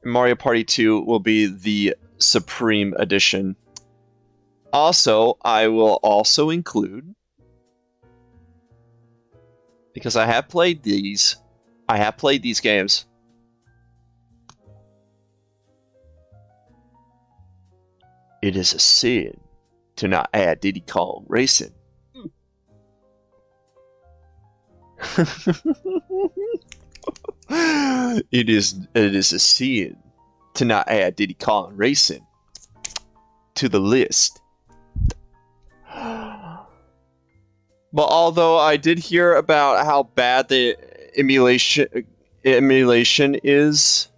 Speaker 1: Mario Party 2 will be the Supreme Edition. Also, I will also include, because I have played these games. It is a sin to not add Diddy Kong Racing. It is a sin to not add Diddy Kong Racing to the list. But although I did hear about how bad the emulation is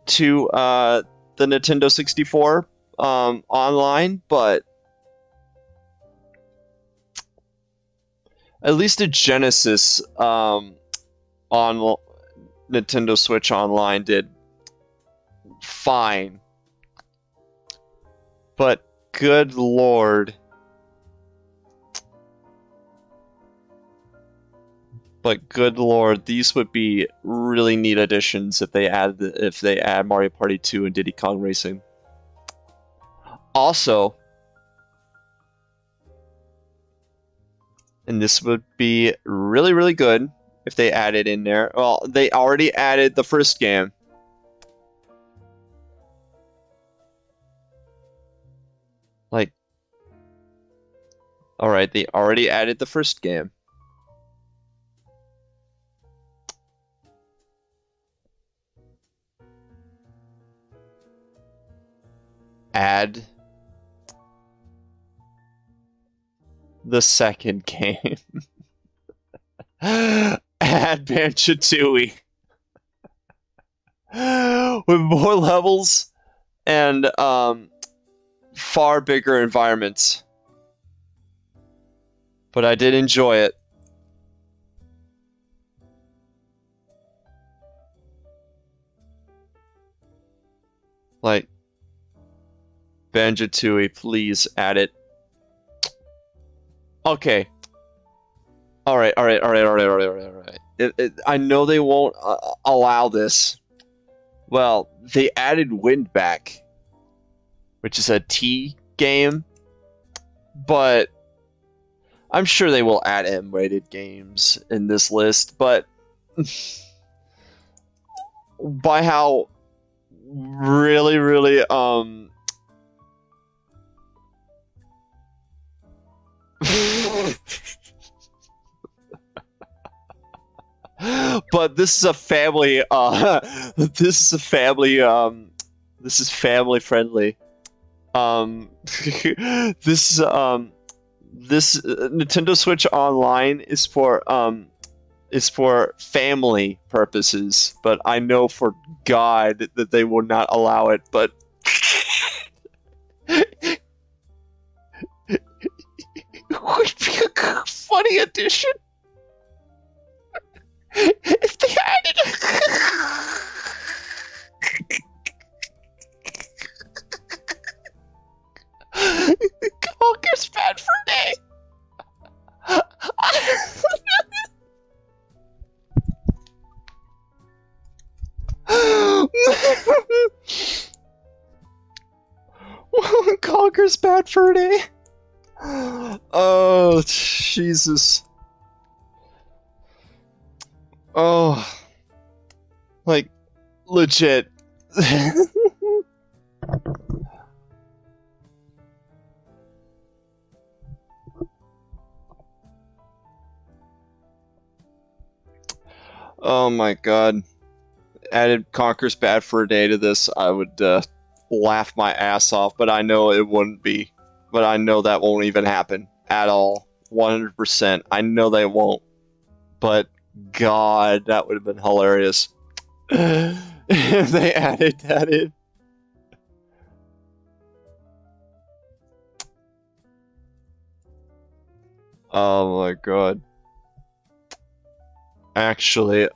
Speaker 1: to the Nintendo 64 online, but at least the Genesis on Nintendo Switch Online did fine. But good lord. But good lord, these would be really neat additions if they add Mario Party 2 and Diddy Kong Racing. Also, and this would be really, really good if they added in there. Well, they already added the first game. Like, alright, they already added the first game. Add the second game. Add Banjo-Tooie. With more levels and far bigger environments. But I did enjoy it. Like, Banjo-Tooie, please add it. Okay. Alright. I know they won't allow this. Well, they added Wind back, which is a T game, but I'm sure they will add M-rated games in this list, but by how really, really, but this is a family, this is family friendly. This Nintendo Switch Online is for family purposes, but I know for God that they will not allow it, but it would be a funny addition if they added Conker's Bad Fur Day. Conker's Bad Fur Day. Oh, Jesus. Oh, like, legit. Oh my god. Added Conker's Bad Fur Day to this, I would laugh my ass off, but I know it wouldn't be. But I know that won't even happen at all. 100%. I know they won't. But god, that would have been hilarious if they added that in. Oh my god. Actually,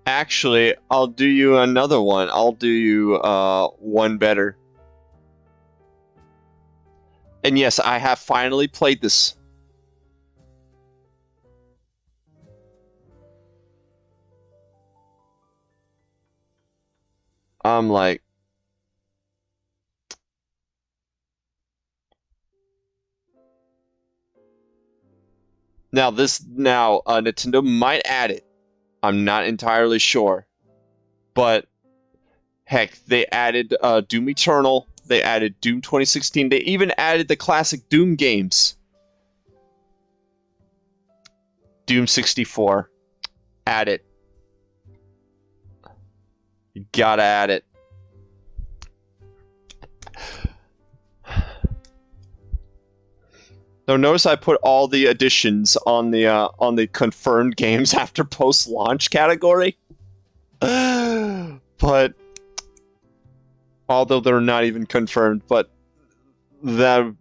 Speaker 1: Actually, I'll do you another one. I'll do you one better. And yes, I have finally played this. I'm like, now Nintendo might add it. I'm not entirely sure, but heck, they added Doom Eternal. They added Doom 2016. They even added the classic Doom games. Doom 64. Add it. You gotta add it. Now notice I put all the additions on the confirmed games after post-launch category. But although they're not even confirmed, but that.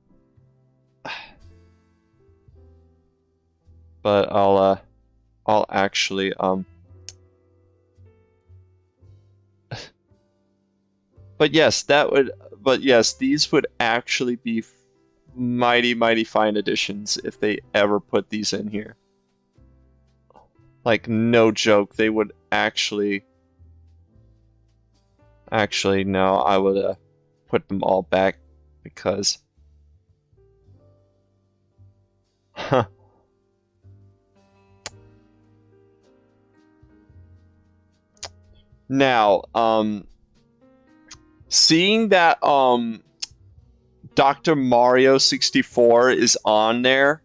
Speaker 1: But I'll actually But yes, these would actually be mighty fine additions if they ever put these in here. Like, no joke, they would actually no, I would put them all back because huh. Now, seeing that Dr. Mario 64 is on there,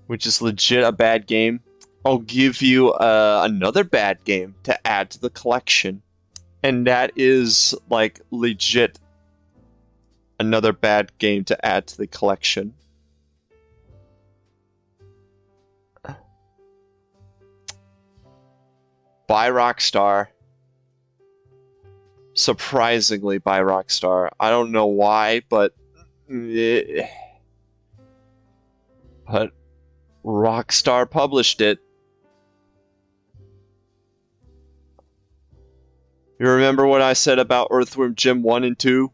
Speaker 1: which is legit a bad game, I'll give you another bad game to add to the collection. And that is, like, legit another bad game to add to the collection. By Rockstar. Surprisingly by Rockstar. I don't know why, but Rockstar published it. You remember what I said about Earthworm Jim 1 and 2?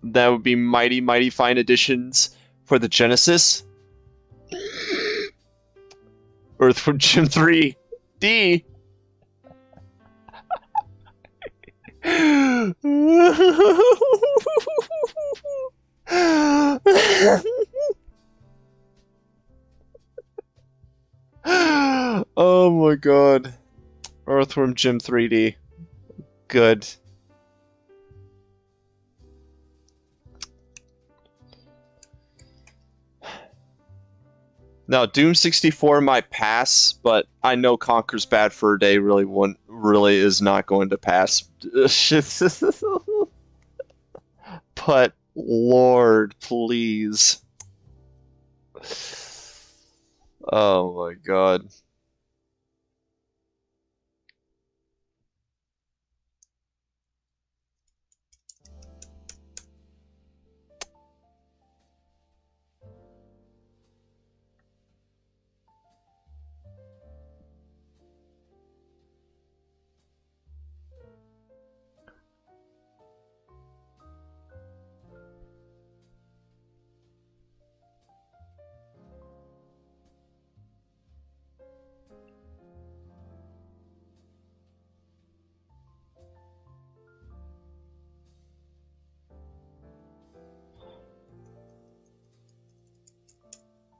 Speaker 1: That would be mighty fine additions for the Genesis. Earthworm Jim 3D. Oh my god. Earthworm Jim 3D. Good. Now, Doom 64 might pass, but I know Conker's Bad for a Day really is not going to pass. But Lord, please. Oh my god.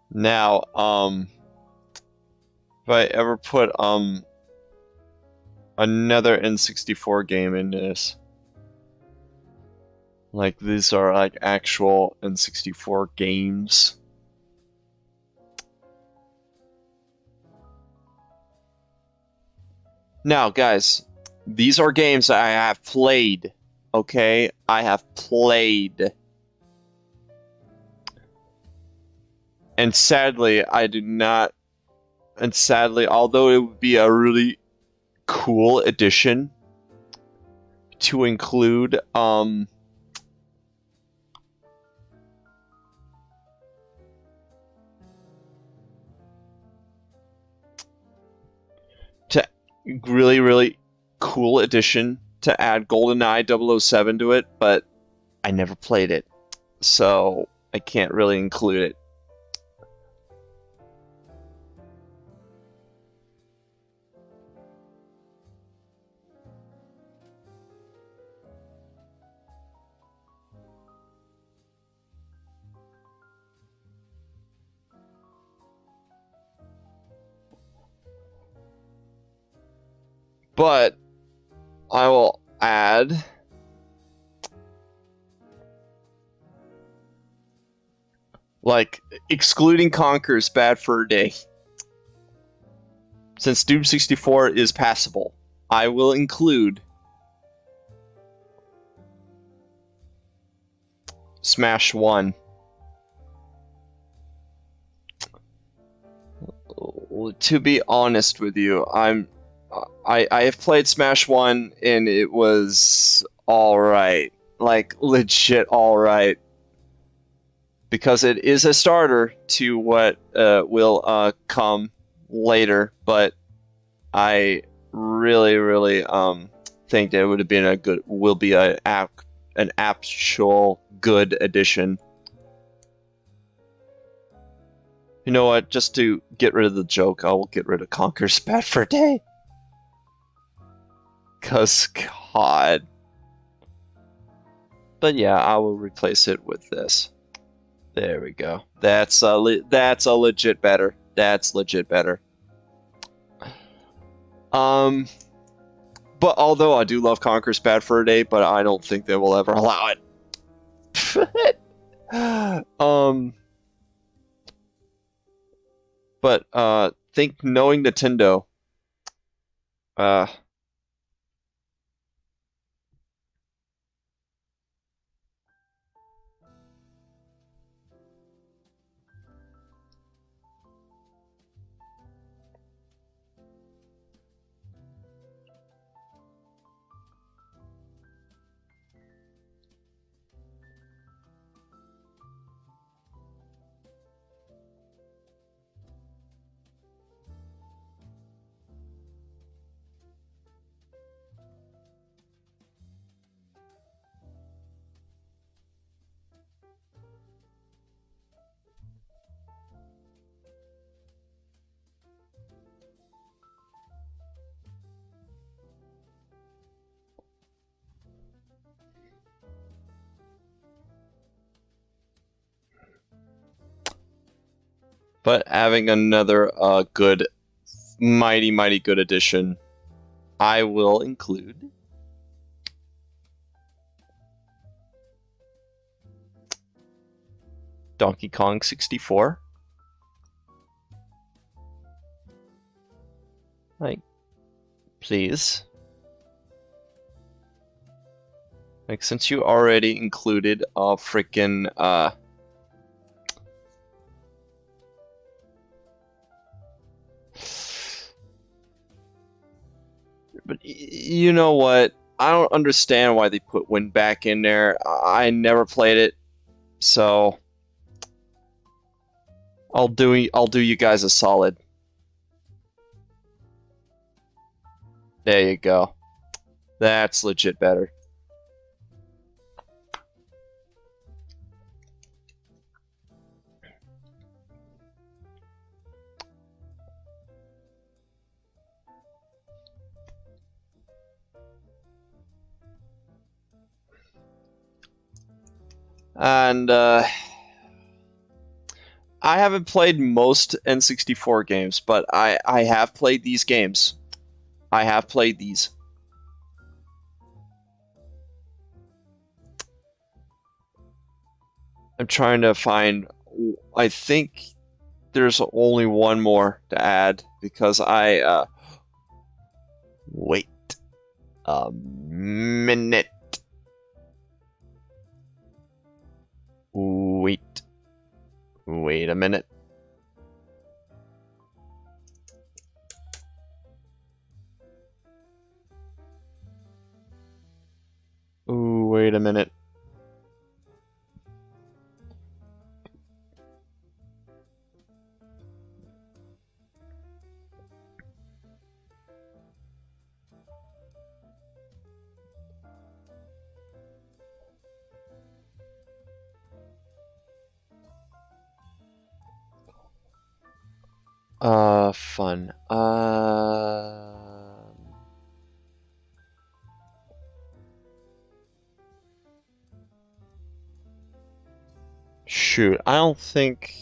Speaker 1: Now, if I ever put another N64 game in this, like these are like actual N64 games. Now, guys, these are games I have played. Okay, I have played. And sadly, I do not. And sadly, although it would be a really cool addition to include, to really, really cool addition to add GoldenEye 007 to it, but I never played it, so I can't really include it. But I will add like excluding Conker's bad for a day. Since Doom 64 is passable, I will include Smash 1. To be honest with you, I have played Smash 1 and it was alright. Like legit alright. Because it is a starter to what will come later, but I really, really think that it would have been will be an actual good addition. You know what? Just to get rid of the joke, I will get rid of Conker's Bad for a Day. Cause God. But yeah, I will replace it with this. There we go. That's a legit better. That's legit better. But although I do love Conker's Bad for a Day, but I don't think they will ever allow it. But think knowing Nintendo, but having another good, mighty, mighty good addition, I will include Donkey Kong 64. Like, please. Like, since you already included a freaking but you know what? I don't understand why they put Win back in there. I never played it, so I'll do you guys a solid. There you go. That's legit better. And I haven't played most N64 games, but I have played these games. I have played these. I'm trying to find. I think there's only one more to add because wait a minute. Wait a minute. Ooh, wait a minute. Fun. Shoot, I don't think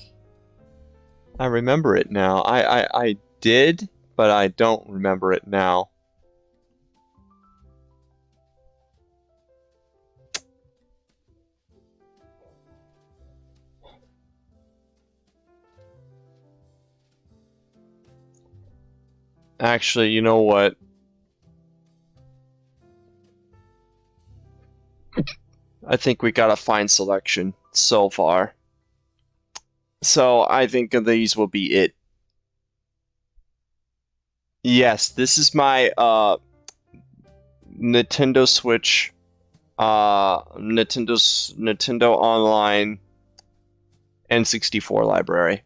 Speaker 1: I remember it now. I did, but I don't remember it now. Actually, you know what? I think we got a fine selection so far. So I think these will be it. Yes, this is my Nintendo Switch Nintendo Online N64 library.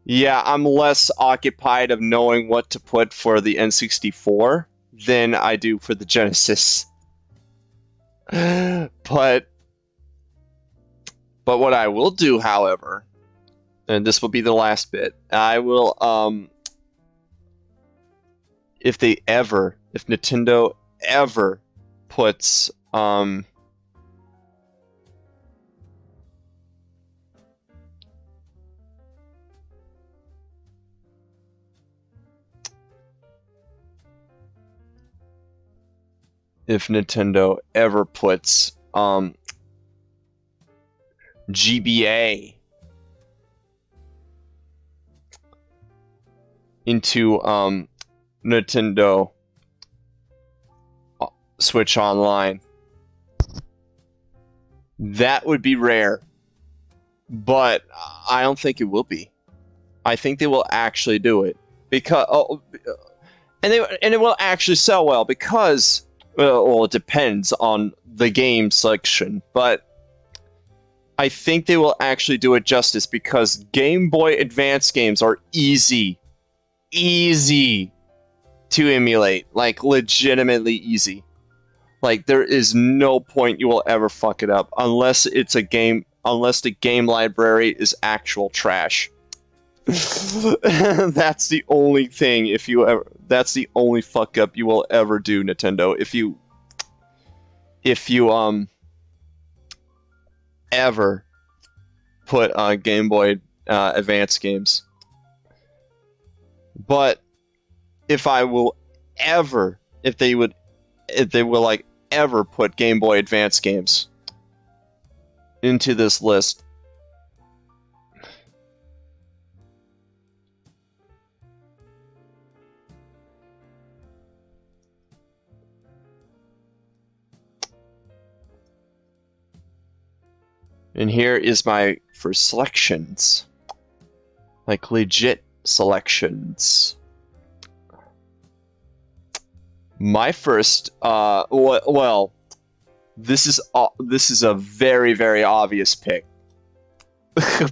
Speaker 1: Yeah, I'm less occupied of knowing what to put for the N64 than I do for the Genesis. But what I will do, however, and this will be the last bit, I will if Nintendo ever puts GBA into Nintendo Switch Online. That would be rare, but I don't think it will be. I think they will actually do it because and it will actually sell well because well, it depends on the game selection, but I think they will actually do it justice because Game Boy Advance games are easy to emulate, like legitimately easy. Like there is no point you will ever fuck it up unless unless the game library is actual trash. That's the only thing that's the only fuck up you will ever do, Nintendo. If you ever put Game Boy Advance games. But if they will like ever put Game Boy Advance games into this list, and here is my first selections, like legit selections. My first, well, this is a very, very obvious pick.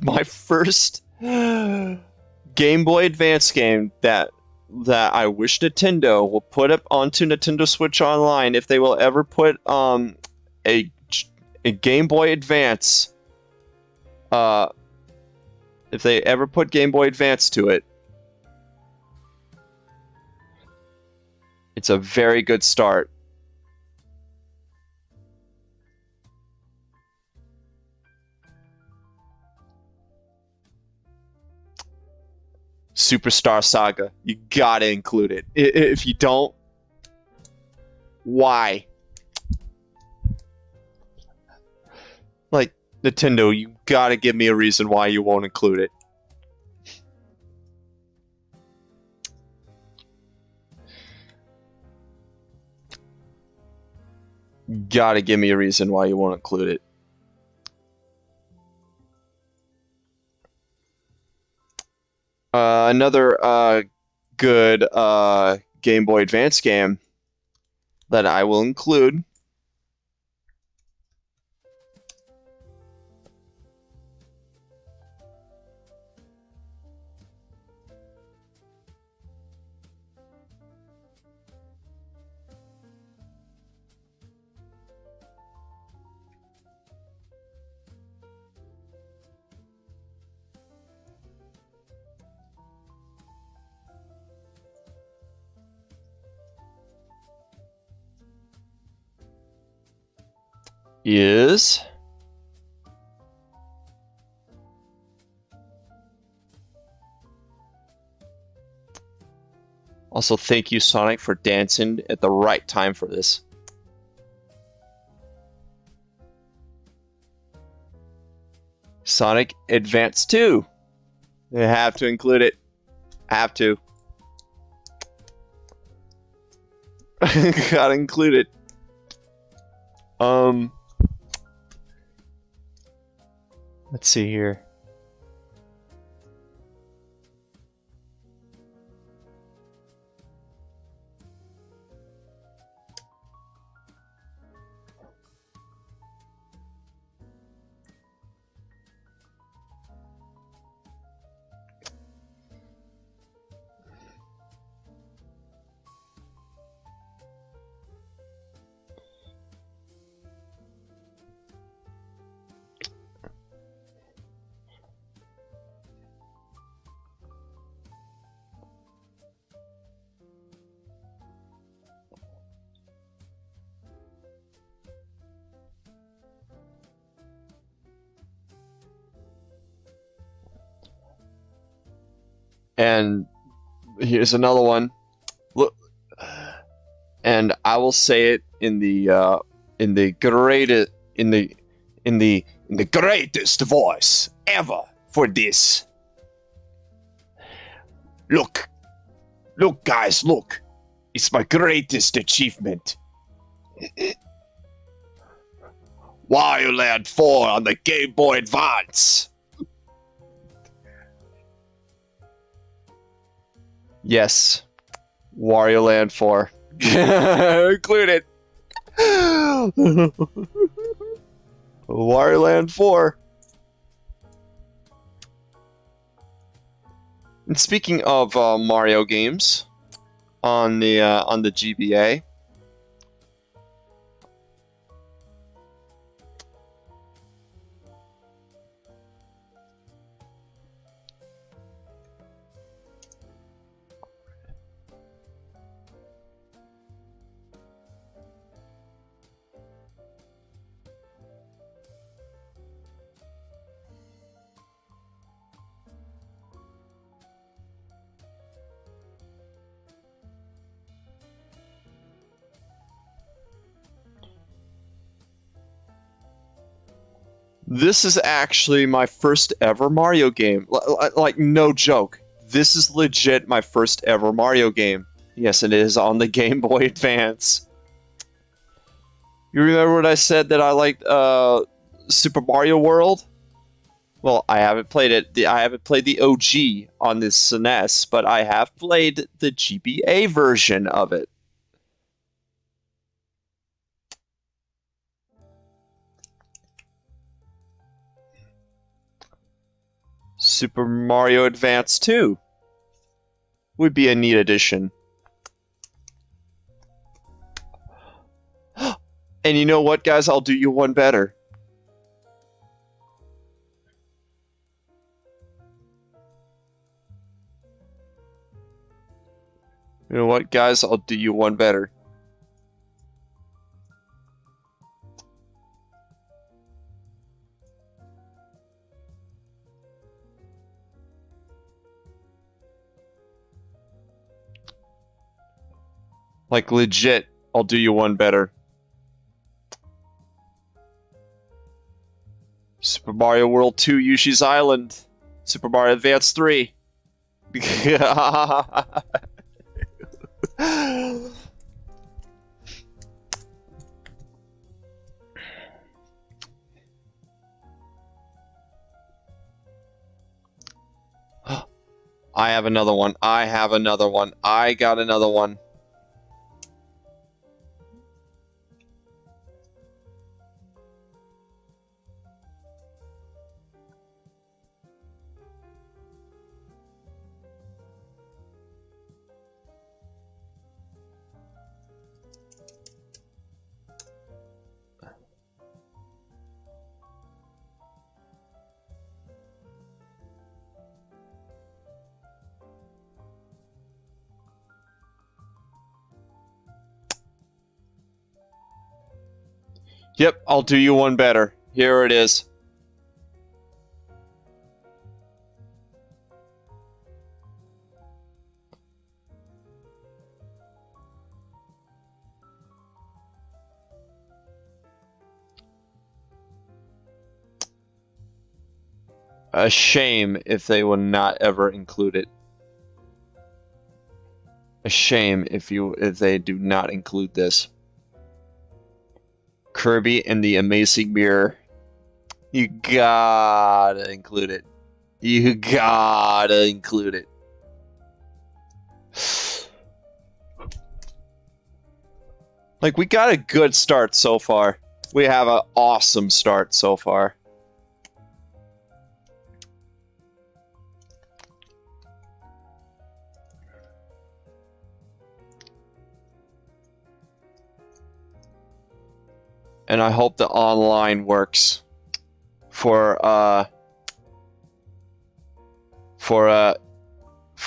Speaker 1: My first Game Boy Advance game that I wish Nintendo will put up onto Nintendo Switch Online if they will ever put a Game Boy Advance if they ever put Game Boy Advance to it. It's a very good start. Superstar Saga. You gotta include it. If you don't, why? Like, Nintendo, you gotta give me a reason why you won't include it. Gotta give me a reason why you won't include it. Another good Game Boy Advance game that I will include is... Also, thank you, Sonic, for dancing at the right time for this. Sonic Advance 2. They have to include it. Have to. Gotta include it. Let's see here. And here's another one. Look, and I will say it in the greatest voice ever for this. Look, guys, look! It's my greatest achievement. Wario Land 4 on the Game Boy Advance. Yes, Wario Land 4. Included. Wario Land 4. And speaking of Mario games on the GBA, this is actually my first ever Mario game. Like, no joke. This is legit my first ever Mario game. Yes, it is on the Game Boy Advance. You remember when I said that I liked Super Mario World? Well, I haven't played it. I haven't played the OG on this SNES, but I have played the GBA version of it. Super Mario Advance 2 would be a neat addition. And you know what, guys? I'll do you one better. You know what, guys? I'll do you one better. Like, legit, I'll do you one better. Super Mario World 2 Yoshi's Island. Super Mario Advance 3. I have another one. I have another one. I got another one. Yep, I'll do you one better. Here it is. A shame if they would not ever include it. A shame if they do not include this. Kirby and the Amazing Mirror. You gotta include it. You gotta include it. Like, we got a good start so far. We have an awesome start so far. And I hope the online works for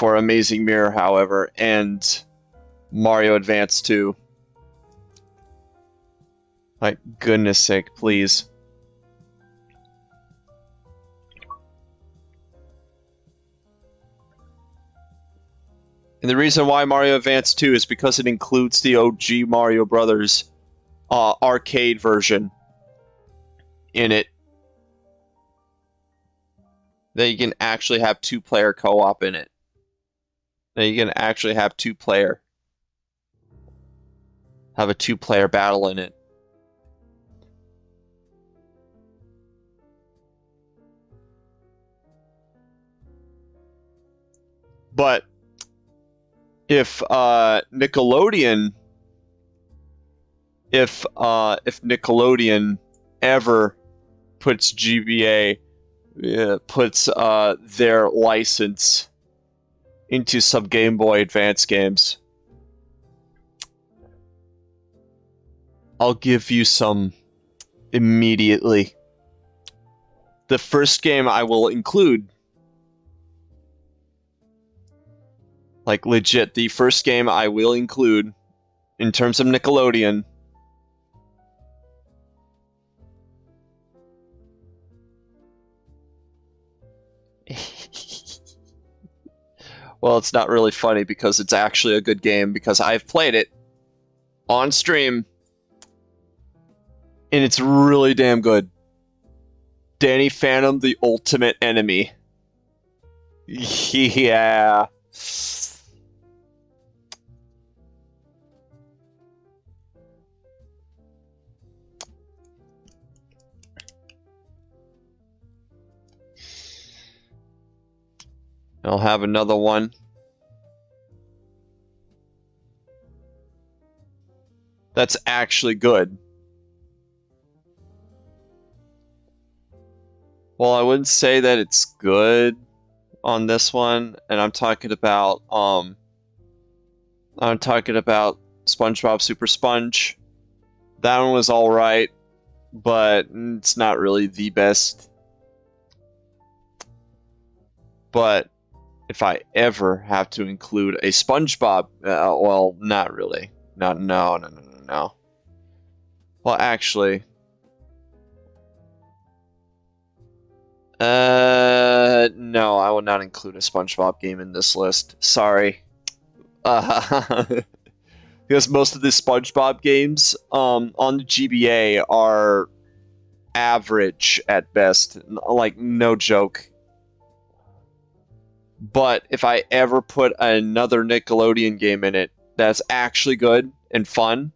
Speaker 1: Amazing Mirror, however, and Mario Advance 2. Like, goodness sake, please. And the reason why Mario Advance 2 is because it includes the OG Mario Brothers arcade version in it. That you can actually have two-player co-op in it. That you can actually have two-player. Have a two-player battle in it. But if Nickelodeon ever puts puts their license into some Game Boy Advance games, I'll give you some immediately. The first game I will include, like legit, the first game I will include in terms of Nickelodeon well, it's not really funny because it's actually a good game because I've played it on stream and it's really damn good. Danny Phantom, the ultimate enemy. Yeah. I'll have another one. That's actually good. Well, I wouldn't say that it's good on this one, and I'm talking about SpongeBob Super Sponge. That one was all right, but it's not really the best. But if I ever have to include a SpongeBob, well, not really. No. Well, actually, no, I will not include a SpongeBob game in this list. Sorry. Because most of the SpongeBob games on the GBA are average at best. Like, no joke. But if I ever put another Nickelodeon game in it that's actually good and fun,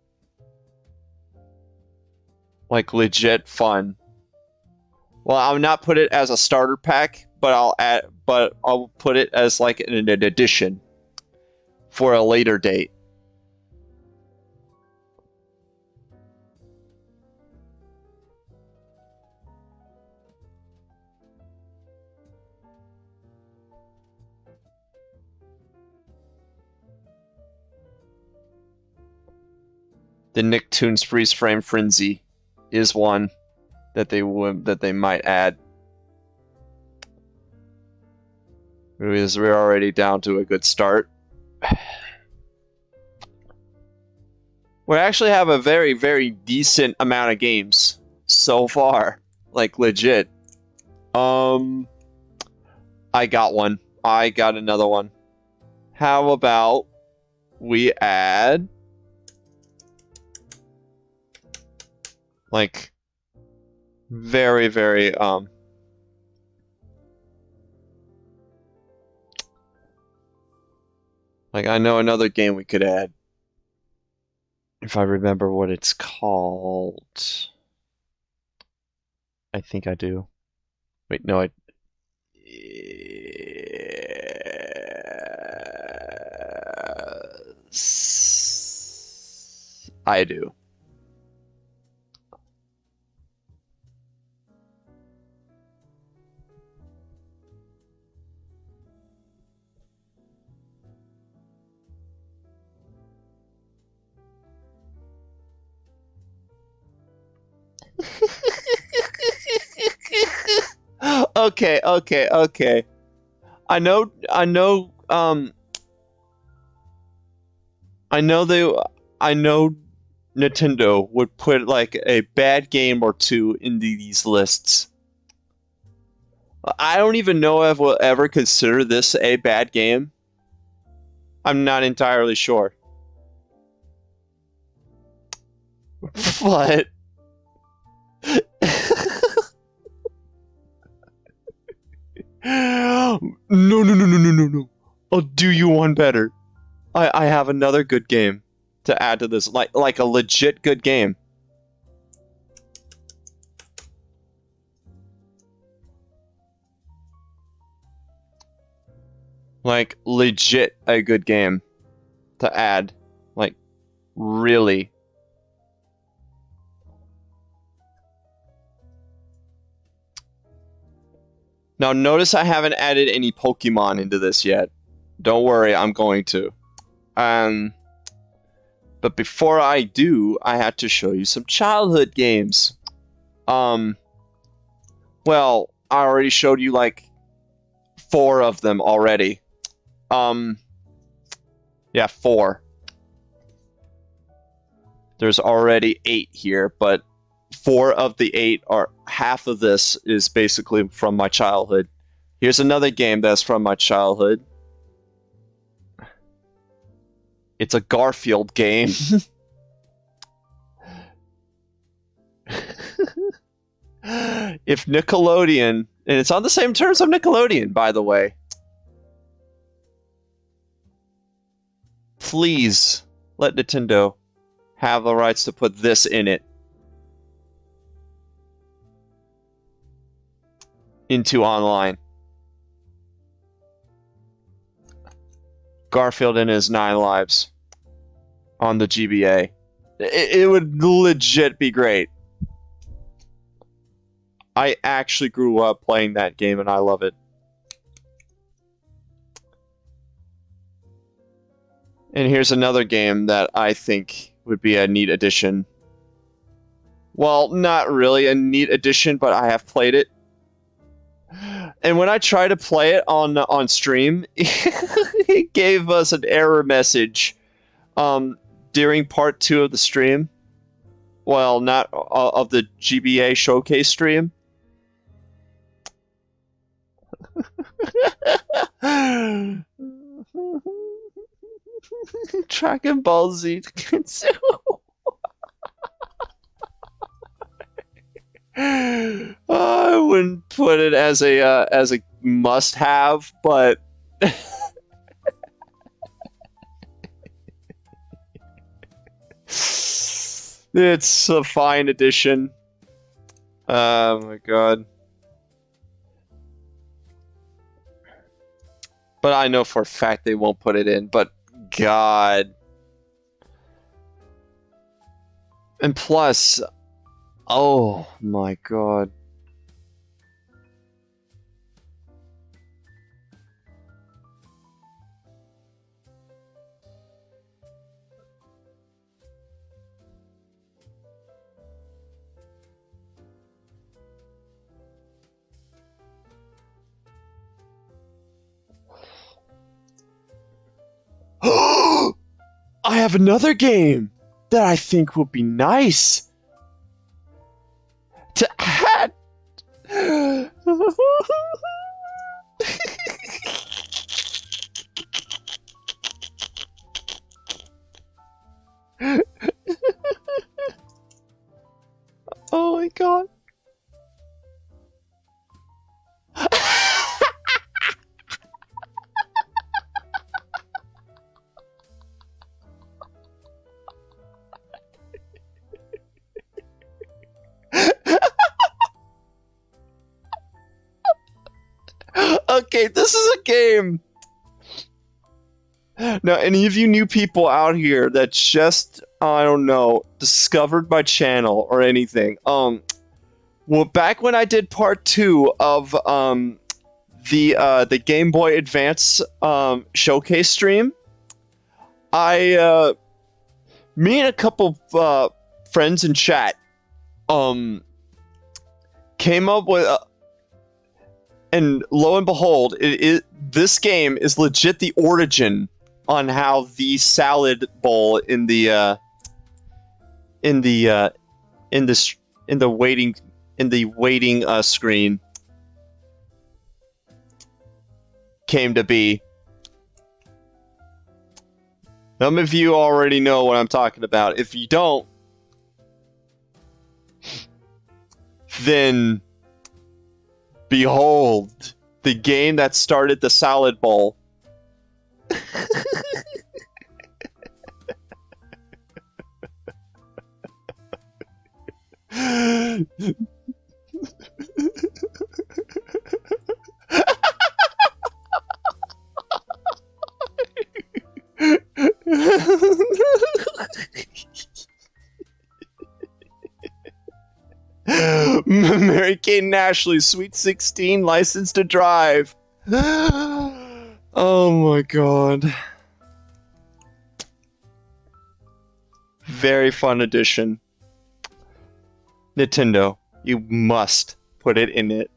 Speaker 1: like legit fun, well, I'll not put it as a starter pack, but I'll put it as like an addition for a later date. The Nicktoons Freeze Frame Frenzy is one that they might add. Because we're already down to a good start. We actually have a very, very decent amount of games so far. Like, legit. I got one. I got another one. How about we add... like, very, very, like, I know another game we could add. If I remember what it's called. I think I do. Wait, no, I do. Okay, okay, okay. I know, I know, I know Nintendo would put like a bad game or two in these lists. I don't even know if we'll ever consider this a bad game. I'm not entirely sure. But no, no, no, no, no, no, no. I'll do you one better. I have another good game to add to this, like a legit good game. Like legit a good game to add. Like really. Now notice I haven't added any Pokemon into this yet. Don't worry, I'm going to. But before I do, I have to show you some childhood games. Well, I already showed you like 4 of them already. Yeah, 4. There's already 8 here, but 4 of the 8 are half of this is basically from my childhood. Here's another game that's from my childhood. It's a Garfield game. If Nickelodeon, and it's on the same terms of Nickelodeon, by the way. Please let Nintendo have the rights to put this in it. Into online. Garfield and his 9 lives on the GBA. It would legit be great. I actually grew up playing that game and I love it. And here's another game that I think would be a neat addition. Well, not really a neat addition, but I have played it. And when I try to play it on stream, it gave us an error message during part 2 of the stream. Well, not of the GBA showcase stream. Dragon Ball Z I wouldn't put it as a must-have, but it's a fine addition. Oh my god. But I know for a fact they won't put it in, but god. And plus, oh my god. I have another game that I think would be nice to add. Oh my god. Okay, this is a game. Now, any of you new people out here that just, I don't know, discovered my channel or anything, well, back when I did part 2 of the Game Boy Advance showcase stream, me and a couple friends in chat came up with and lo and behold, this game is legit the origin on how the salad bowl in the waiting screen came to be. Some of you already know what I'm talking about. If you don't, then behold the game that started the salad bowl. Mary-Kate and Ashley, Sweet 16, License to Drive. Oh my god. Very fun edition. Nintendo, you must put it in it.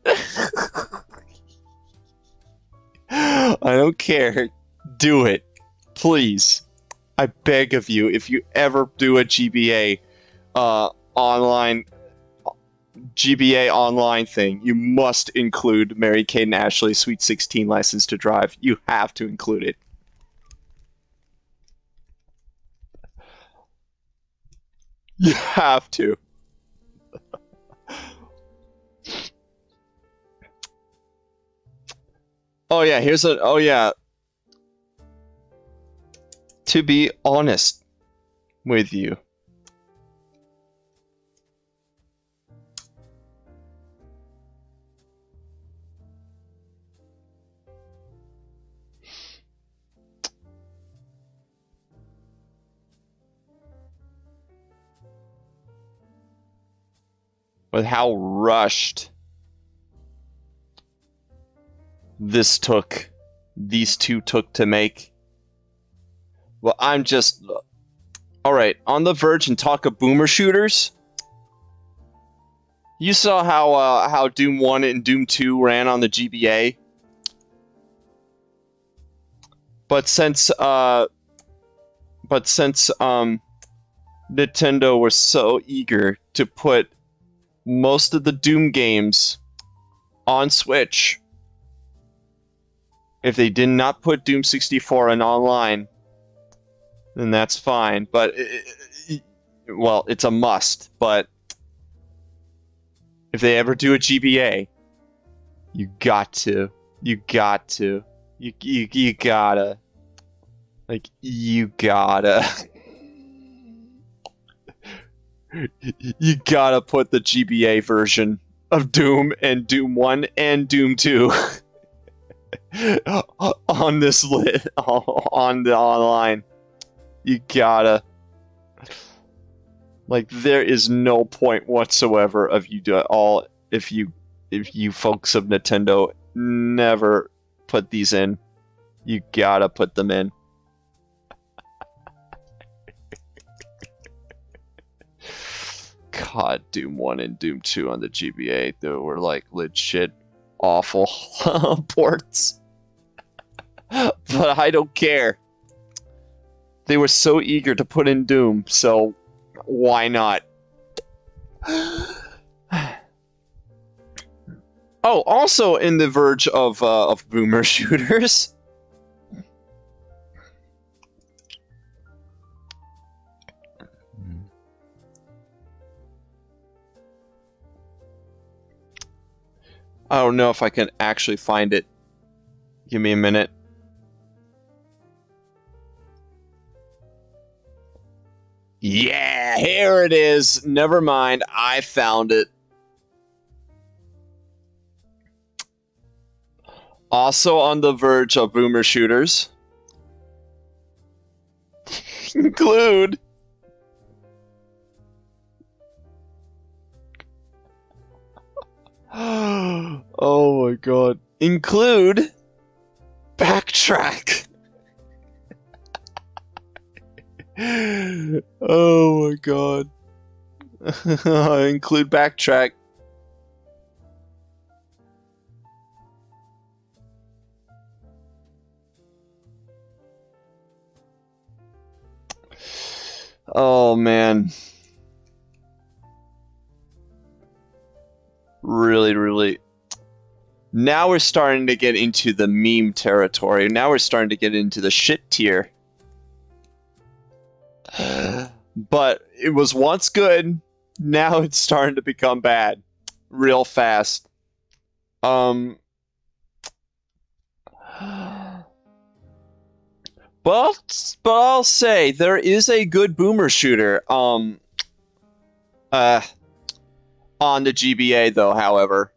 Speaker 1: I don't care. Do it. Please. I beg of you, if you ever do a GBA online thing, you must include Mary-Kate and Ashley Sweet 16 License to Drive. You have to include it. You have to. Oh yeah, to be honest with you, with how rushed these two took to make. Well, I'm just... Alright, on the verge and talk of boomer shooters. You saw how Doom 1 and Doom 2 ran on the GBA. But since Nintendo was so eager to put most of the Doom games on Switch, if they did not put Doom 64 in online, then that's fine. But, well, it's a must. But if they ever do a GBA, you got to. You gotta. Like, you gotta. You gotta put the GBA version of Doom and Doom 1 and Doom 2 on this list, on the online. You gotta. Like, there is no point whatsoever of you do all if you folks of Nintendo never put these in. You gotta put them in. God, Doom 1 and Doom 2 on the GBA, they were like legit awful ports. But I don't care. They were so eager to put in Doom, so Why not? Oh, also in the verge of boomer shooters. I don't know if I can actually find it. Give me a minute. Yeah, here it is. Never mind, I found it. Also on the verge of boomer shooters. Include. Oh my god. Include. Backtrack. Oh my god. Include backtrack. Oh man. Really, really. Now we're starting to get into the meme territory. Now we're starting to get into the shit tier. But it was once good. Now it's starting to become bad. Real fast. But I'll say there is a good boomer shooter. On the GBA though, however,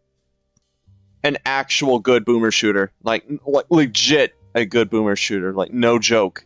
Speaker 1: an actual good boomer shooter, like legit a good boomer shooter, like no joke.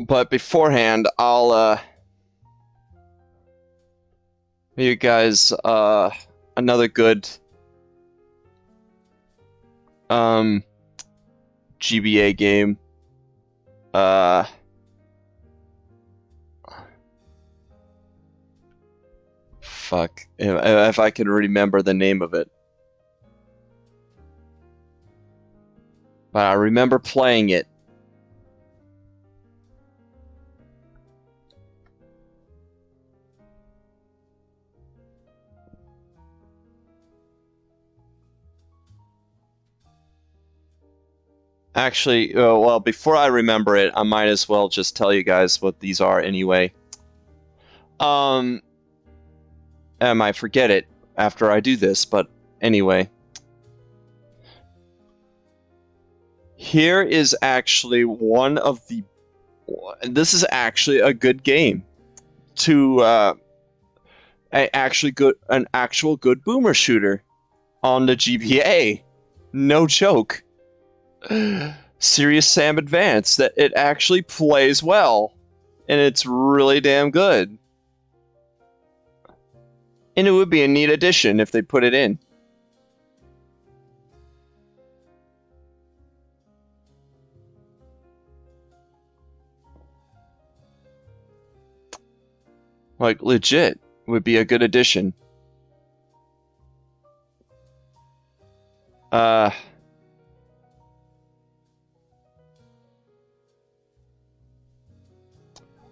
Speaker 1: But beforehand, I'll you guys another good GBA game. Fuck, if I can remember the name of it. But I remember playing it. Actually, well, before I remember it, I might as well just tell you guys what these are anyway. I might forget it after I do this, but anyway. Here is actually one of the... This is actually a good game to an actual good boomer shooter on the GBA. No joke. Serious Sam Advance, that it actually plays well, and it's really damn good. And it would be a neat addition if they put it in. Like, legit, would be a good addition.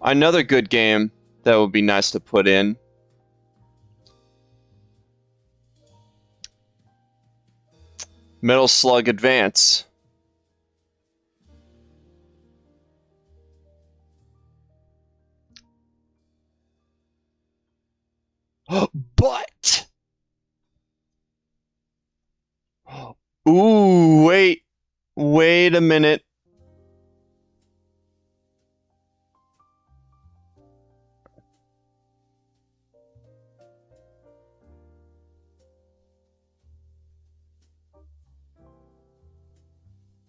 Speaker 1: Another good game that would be nice to put in. Metal Slug Advance. But... Ooh, wait a minute.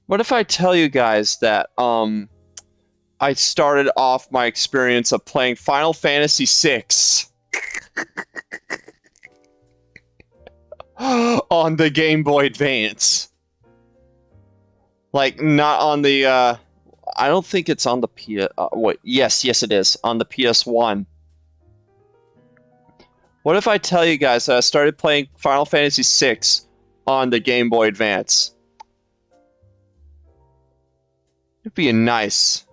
Speaker 1: What if I tell you guys that I started off my experience of playing Final Fantasy VI on the Game Boy Advance? Like, not on the, I don't think it's on the wait, yes, it is, on the PS1. What if I tell you guys that I started playing Final Fantasy VI on the Game Boy Advance? It'd be nice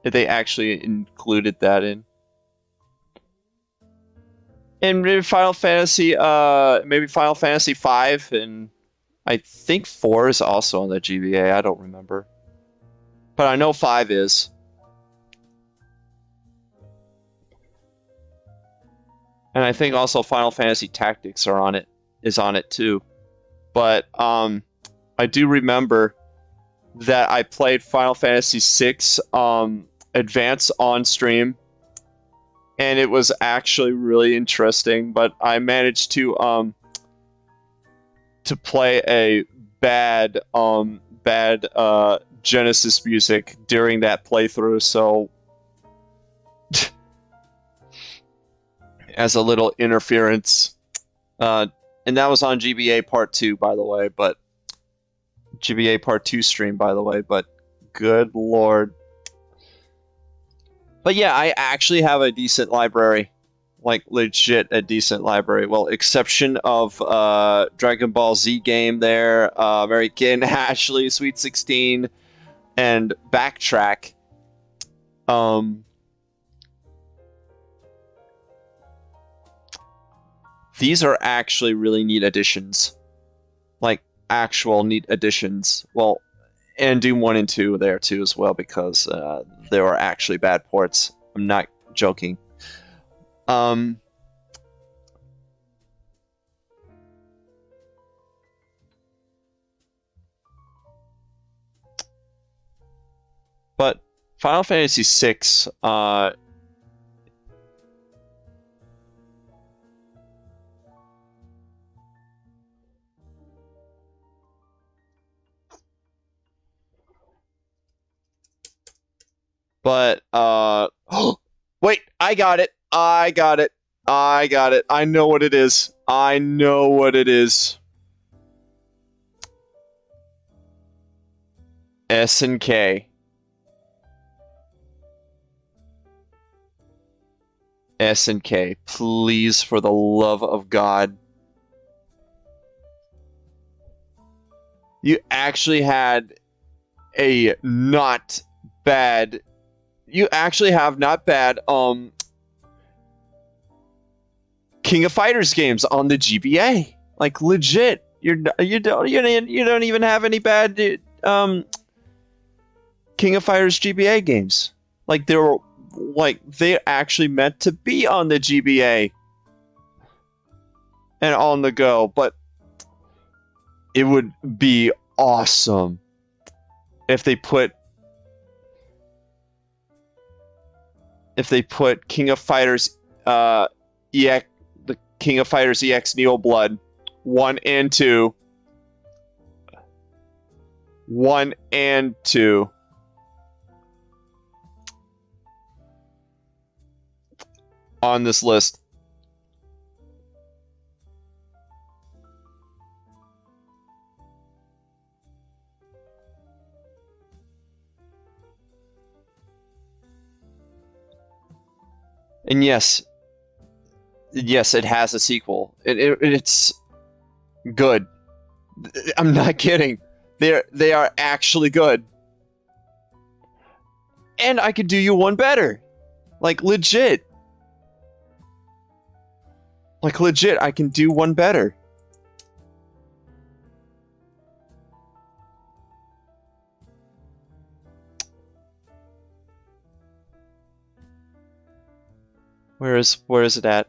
Speaker 1: if they actually included that in. And maybe Final Fantasy, maybe Final Fantasy V, and I think 4 is also on the GBA. I don't remember, but I know 5 is. And I think also Final Fantasy Tactics is on it too. But I do remember that I played Final Fantasy VI Advance on stream, and it was actually really interesting. But I managed to play a bad Genesis music during that playthrough, so as a little interference. And that was on GBA Part 2, by the way, but GBA Part 2 stream, by the way, but good lord. But yeah, I actually have a decent library. Like, legit a decent library. Well, exception of Dragon Ball Z game there, Mary Kay Ashley, Sweet 16, and Backtrack. These are actually really neat additions. Like, actual neat additions. Well, and Doom 1 and 2 there too as well, because there are actually bad ports. I'm not joking. But Final Fantasy VI, but wait, I got it. I got it. I got it. I know what it is. I know what it is. S and K. S and K. Please, for the love of God. You actually had a not bad. You actually have not bad King of Fighters games on the GBA. Like, legit. You don't even have any bad King of Fighters GBA games. Like, they're actually meant to be on the GBA and on the go, but it would be awesome if they put King of Fighters EX, the King of Fighters EX Neo Blood 1 and 2 on this list. And yes, it has a sequel. It's good. I'm not kidding. They are actually good. And I could do you one better. Like, legit. Like, legit, I can do one better. Where is it at?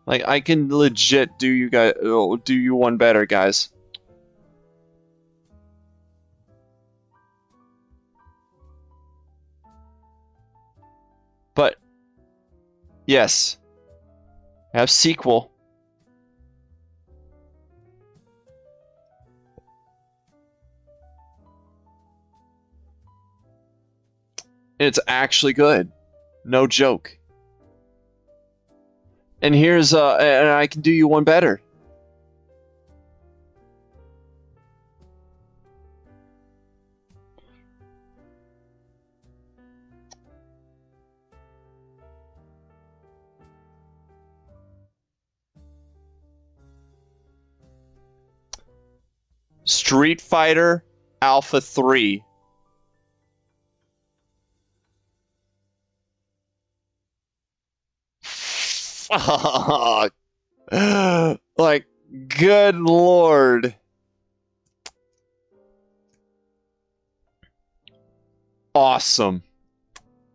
Speaker 1: Like, I can legit do you one better, guys. Yes. Have sequel. It's actually good. No joke. And here's and I can do you one better. Street Fighter Alpha 3. Fuck. Like, good lord. Awesome.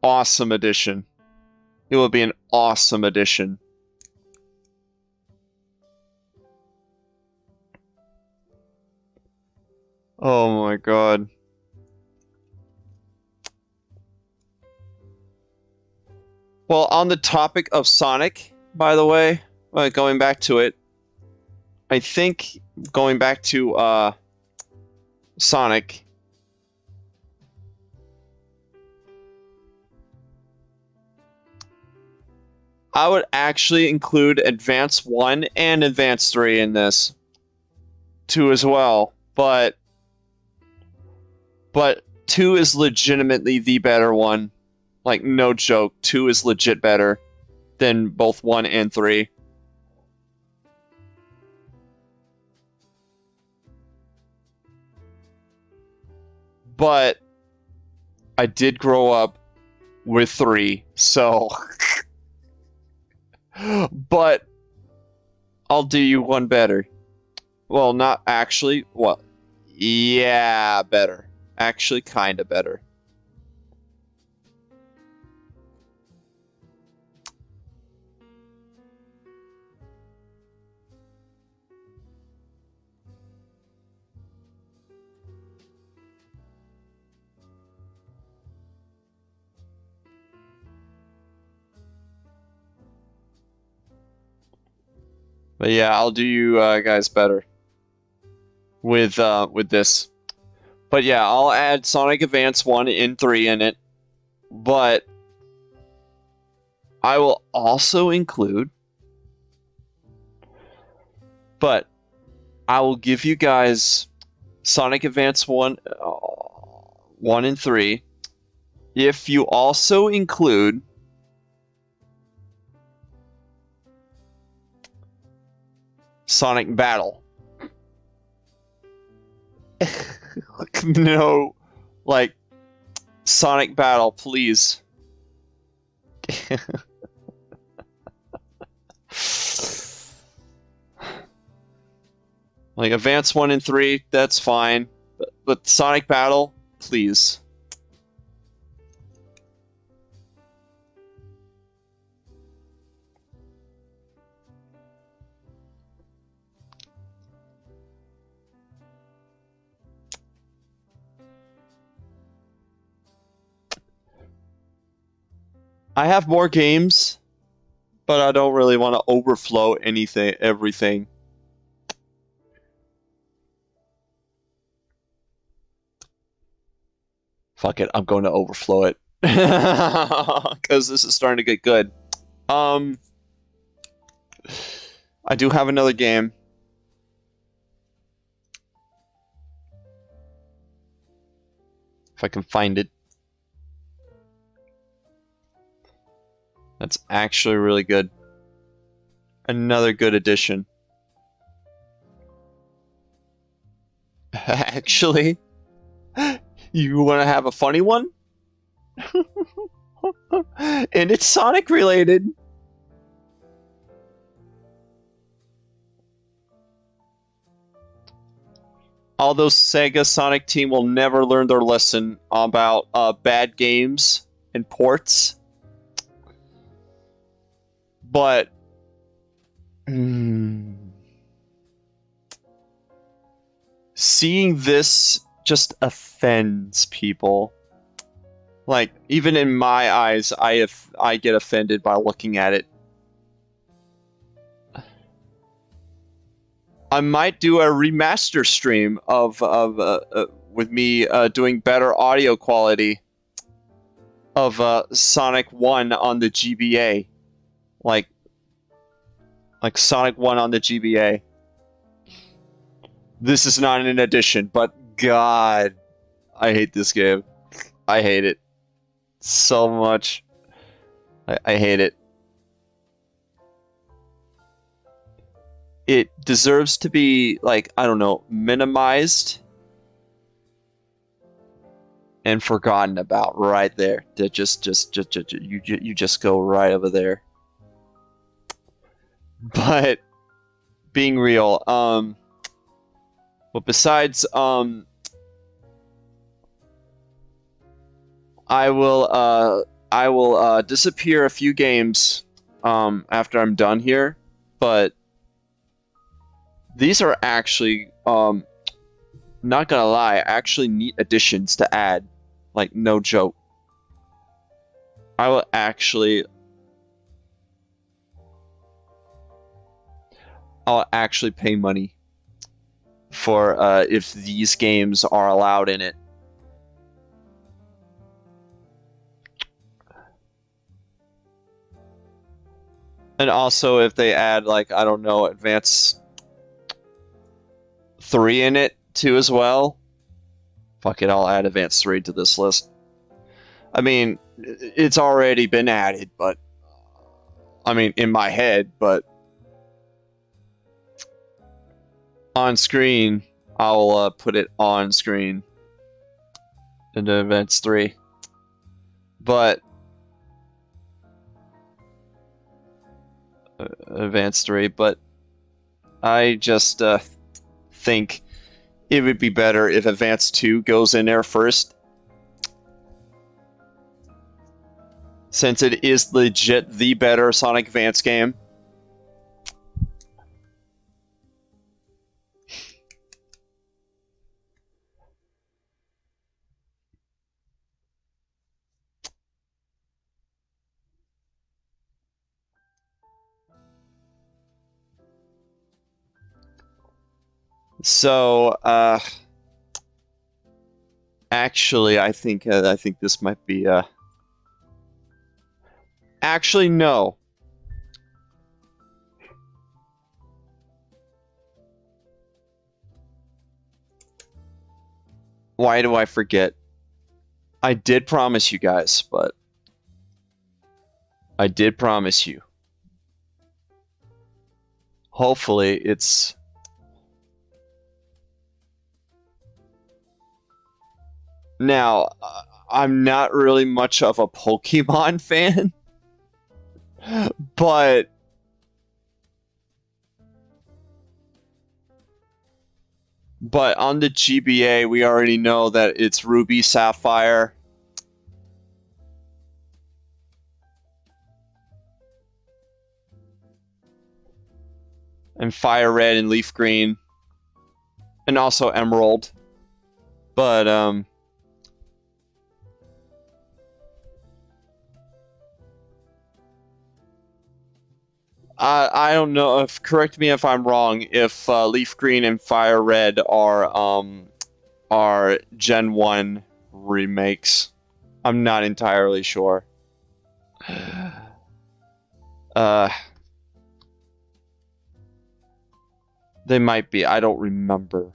Speaker 1: Awesome edition. It would be an awesome edition. Oh my god. Well, on the topic of Sonic, by the way, going back to it, I think going back to Sonic, I would actually include Advance 1 and Advance 3 in this too as well, but 2 is legitimately the better one. Like, no joke, 2 is legit better than both 1 and 3. But I did grow up with 3, so... But I'll do you one better. Well, not actually. Well, yeah, better. Actually, kind of better. But yeah, I'll do you guys better with this. But yeah, I'll add Sonic Advance 1 and 3 in it. But I will also include... But I will give you guys Sonic Advance 1, 1 and 3 if you also include Sonic Battle. No, like, Sonic Battle, please. Like, Advance 1 and 3, that's fine. But Sonic Battle, please. I have more games, but I don't really want to overflow everything. Fuck it, I'm going to overflow it. Because this is starting to get good. I do have another game. If I can find it. That's actually really good. Another good addition. Actually, you want to have a funny one? And it's Sonic related. Although Sega Sonic team will never learn their lesson about bad games and ports. But seeing this just offends people. Like, even in my eyes, I get offended by looking at it. I might do a remaster stream of with me doing better audio quality of Sonic 1 on the GBA. Like Sonic 1 on the GBA. This is not an addition, but God, I hate this game. I hate it so much. I hate it. It deserves to be, like, I don't know, minimized and forgotten about right there. Just you just go right over there. But being real, but besides, I will disappear a few games after I'm done here, but these are actually not gonna lie, actually neat additions to add. Like, no joke. I'll actually pay money for if these games are allowed in it. And also if they add, like, I don't know, Advance 3 in it too as well. Fuck it, I'll add Advance 3 to this list. I mean, it's already been added, but I mean, in my head, but on screen, I'll put it on screen into Advance 3. But Advance 3, but I just think it would be better if Advance 2 goes in there first. Since it is legit the better Sonic Advance game. So, actually, I think this might be actually, no. Why do I forget? I did promise you guys, but I did promise you. Hopefully, it's... Now, I'm not really much of a Pokemon fan, but on the GBA, we already know that it's Ruby, Sapphire, and Fire Red and Leaf Green, and also Emerald. But I don't know if, correct me if I'm wrong, if Leaf Green and Fire Red are Gen 1 remakes. I'm not entirely sure. They might be. I don't remember.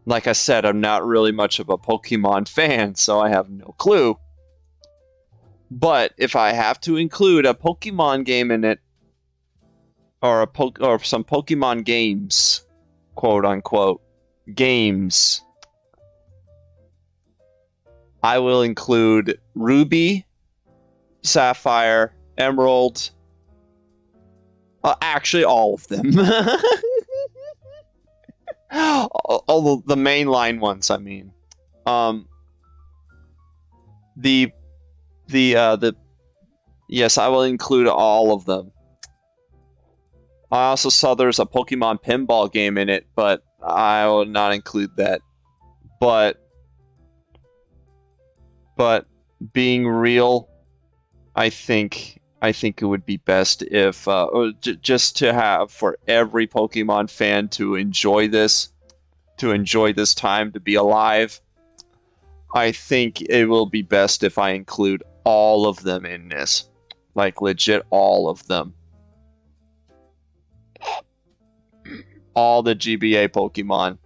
Speaker 1: Like I said, I'm not really much of a Pokemon fan, so I have no clue. But if I have to include a Pokemon game in it, or some Pokemon games, quote unquote, games, I will include Ruby, Sapphire, Emerald. Actually, all of them. All the mainline ones, I mean. Yes, I will include all of them. I also saw there's a Pokemon pinball game in it, but I will not include that. But But being real, I think it would be best if just to have for every Pokemon fan to enjoy this time to be alive. I think it will be best if I include all of them in this. Like, legit all of them. All the GBA Pokemon.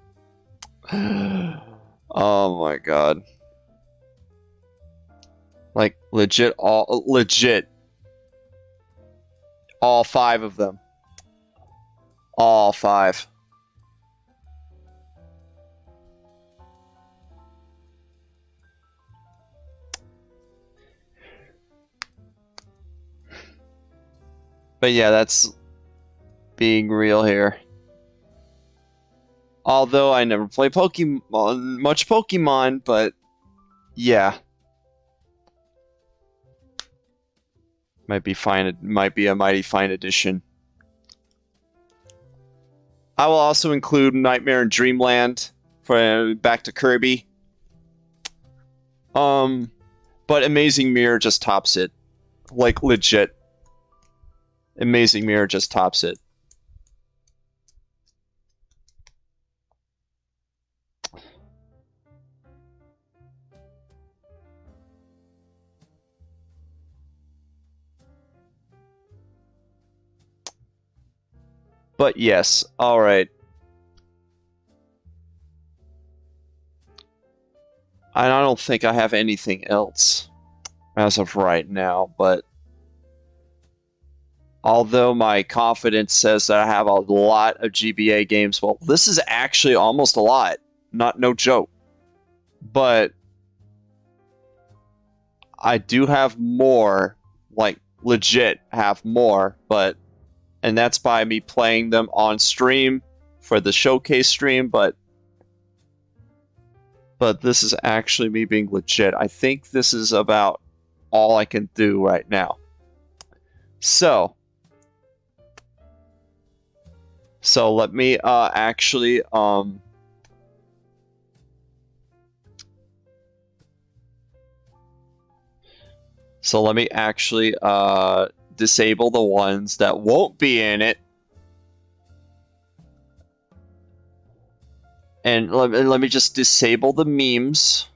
Speaker 1: Oh my god. Like, legit all 5 of them. All 5. But yeah, that's being real here. Although I never play much Pokemon, but yeah. Might be a mighty fine addition. I will also include Nightmare in Dreamland for back to Kirby. But Amazing Mirror just tops it. Like, legit. Amazing Mirror just tops it. But yes, alright. I don't think I have anything else as of right now, but although my confidence says that I have a lot of GBA games, well, this is actually almost a lot. No joke. But I do have more, like legit have more, and that's by me playing them on stream for the showcase stream, but this is actually me being legit. I think this is about all I can do right now. So let me actually disable the ones that won't be in it. And let me just disable the memes.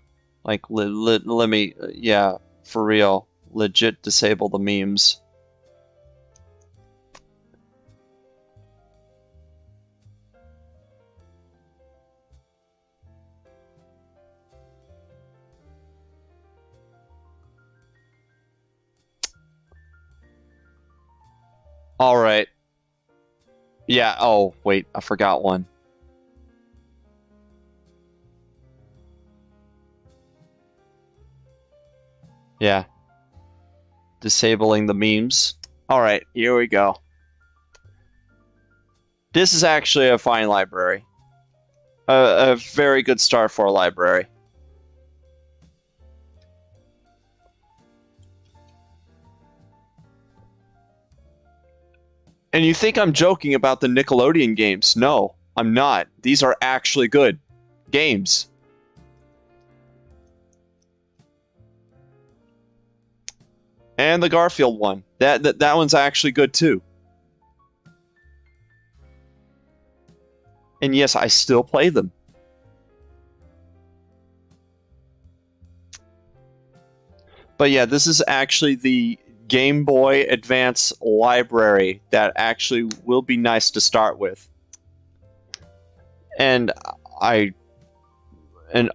Speaker 1: Like, let me, yeah, for real, legit disable the memes. All right. Yeah, oh, wait, I forgot one. Yeah. Disabling the memes. Alright, here we go. This is actually a fine library. A very good start for a library. And you think I'm joking about the Nickelodeon games. No, I'm not. These are actually good games. And the Garfield one. That one's actually good too. And yes, I still play them. But yeah, this is actually the Game Boy Advance library that actually will be nice to start with. And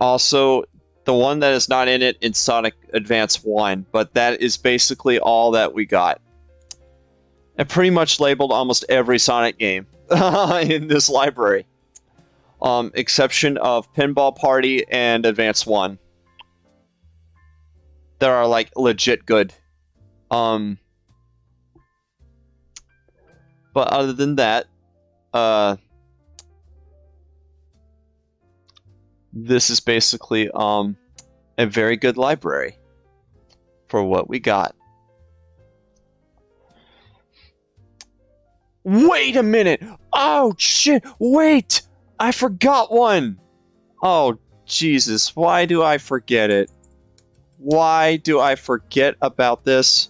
Speaker 1: also the one that is not in it in Sonic Advance 1, but that is basically all that we got. I pretty much labeled almost every Sonic game in this library. Exception of Pinball Party and Advance 1. That are like legit good. But other than that, this is basically a very good library for what we got. Wait a minute! Oh shit! Wait! I forgot one! Oh Jesus, why do I forget it? Why do I forget about this?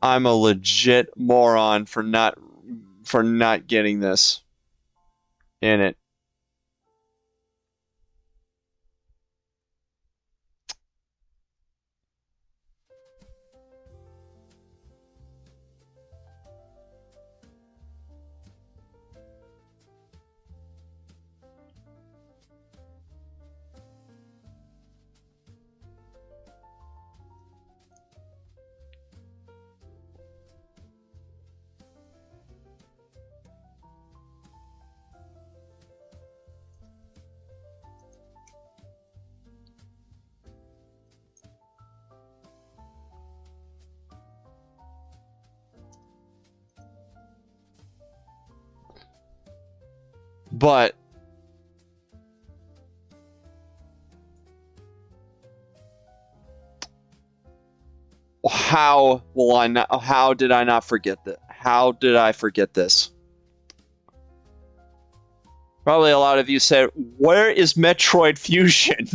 Speaker 1: I'm a legit moron for not getting this in it. But how will I not? How did I not forget that? How did I forget this? Probably a lot of you said, "Where is Metroid Fusion?"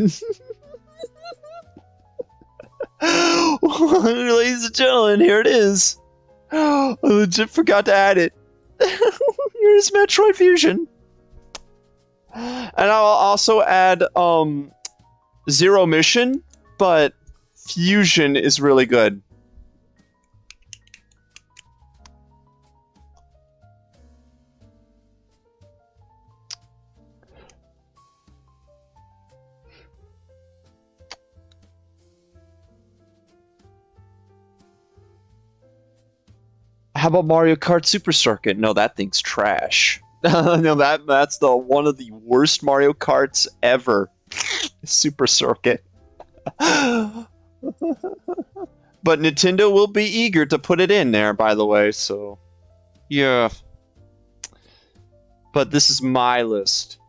Speaker 1: Ladies and gentlemen, here it is. I legit forgot to add it. Here's Metroid Fusion. And I'll also add Zero Mission, but Fusion is really good. How about Mario Kart Super Circuit? No, that thing's trash. No, that's the one of the worst Mario Karts ever. Super Circuit. But Nintendo will be eager to put it in there, by the way, so yeah. But this is my list.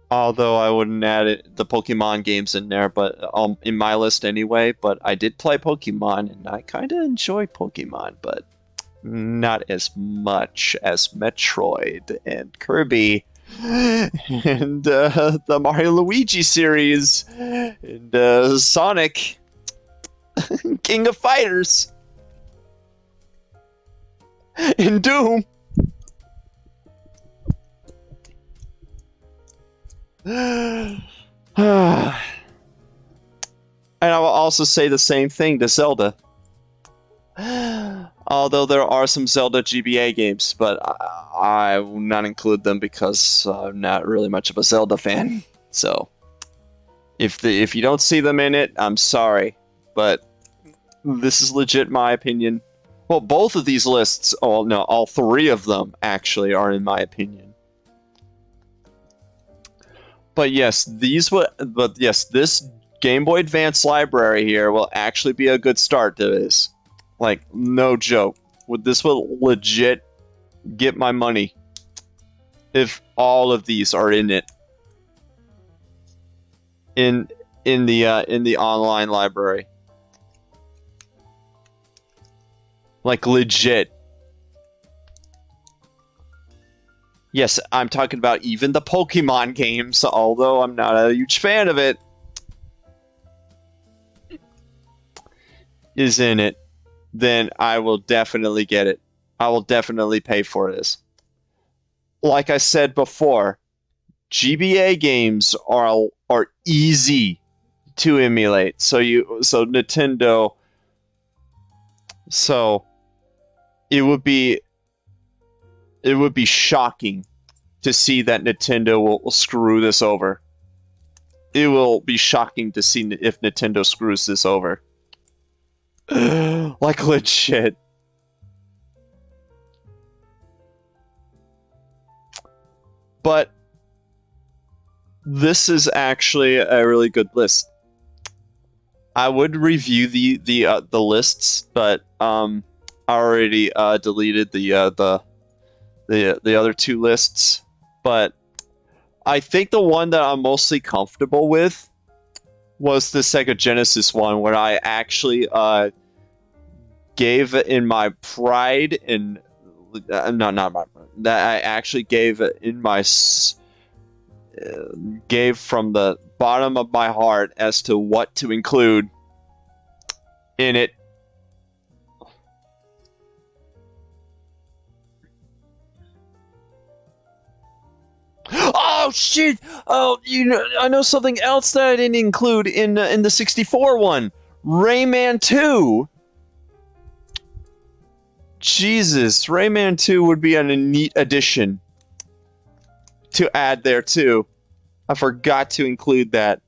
Speaker 1: Although I wouldn't add the Pokemon games in there, but in my list anyway. But I did play Pokemon, and I kind of enjoy Pokemon, but not as much as Metroid and Kirby and the Mario Luigi series and Sonic, King of Fighters, and Doom. And I will also say the same thing to Zelda. Although there are some Zelda GBA games, but I will not include them because I'm not really much of a Zelda fan. So if you don't see them in it, I'm sorry, but this is legit my opinion. Well, both of these lists, oh no, all three of them actually are in my opinion. But yes, this Game Boy Advance library here will actually be a good start to this. Like, no joke. This will legit get my money if all of these are in it. In the online library. Like, legit. Yes, I'm talking about even the Pokemon games, although I'm not a huge fan of it. Is in it, then I will definitely get it. I will definitely pay for this. Like I said before, GBA games are easy to emulate. So Nintendo. So it would be shocking to see that Nintendo will screw this over. It will be shocking to see if Nintendo screws this over. Like legit. But this is actually a really good list. I would review the lists, but I already deleted the other two lists. But I think the one that I'm mostly comfortable with was the Sega Genesis one, where I actually gave in my pride and not my that I actually gave in my gave from the bottom of my heart as to what to include in it. Oh shit! Oh, I know something else that I didn't include in the 64 one. Rayman 2. Jesus, Rayman 2 would be a neat addition to add there too. I forgot to include that.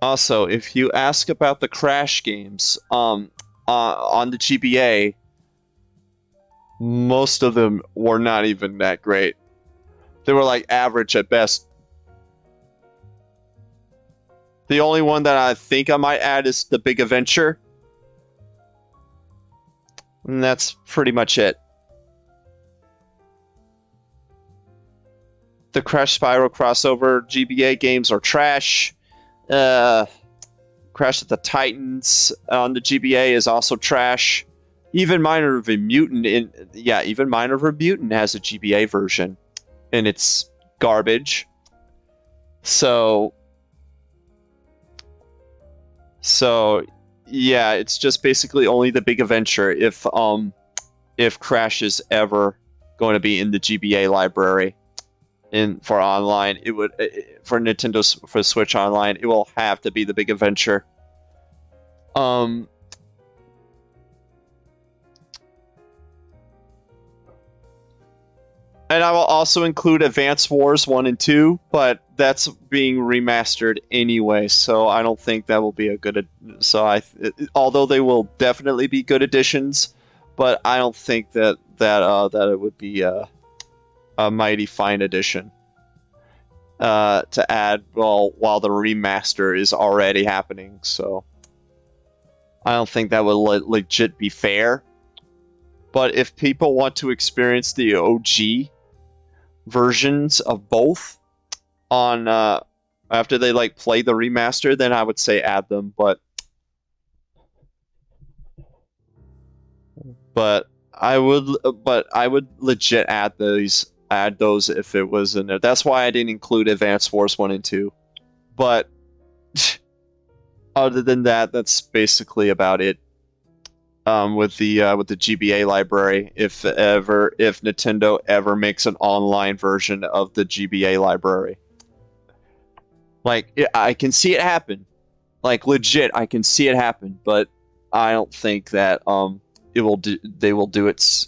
Speaker 1: Also, if you ask about the Crash games, on the GBA, most of them were not even that great. They were like average at best. The only one that I think I might add is the Big Adventure. And that's pretty much it. The Crash Spyro crossover GBA games are trash. Crash of the Titans on the GBA is also trash. Even Minor of a Mutant even Minor of a Mutant has a GBA version, and it's garbage. So yeah, it's just basically only the Big Adventure if Crash is ever going to be in the GBA library. For online, it would for Switch Online, it will have to be the Big Adventure. And I will also include Advance Wars 1 and 2, but that's being remastered anyway, so I don't think that will be a good. Although they will definitely be good additions, but I don't think that it would be a mighty fine addition to add while the remaster is already happening. So I don't think that would legit be fair. But if people want to experience the OG versions of both on after they play the remaster, then I would say add them. But I would legit add those if it was in there. That's why I didn't include Advance Wars 1 and 2. But other than that, that's basically about it. With the GBA library, if Nintendo ever makes an online version of the GBA library, I can see it happen. Legit, I can see it happen, but I don't think that they will do it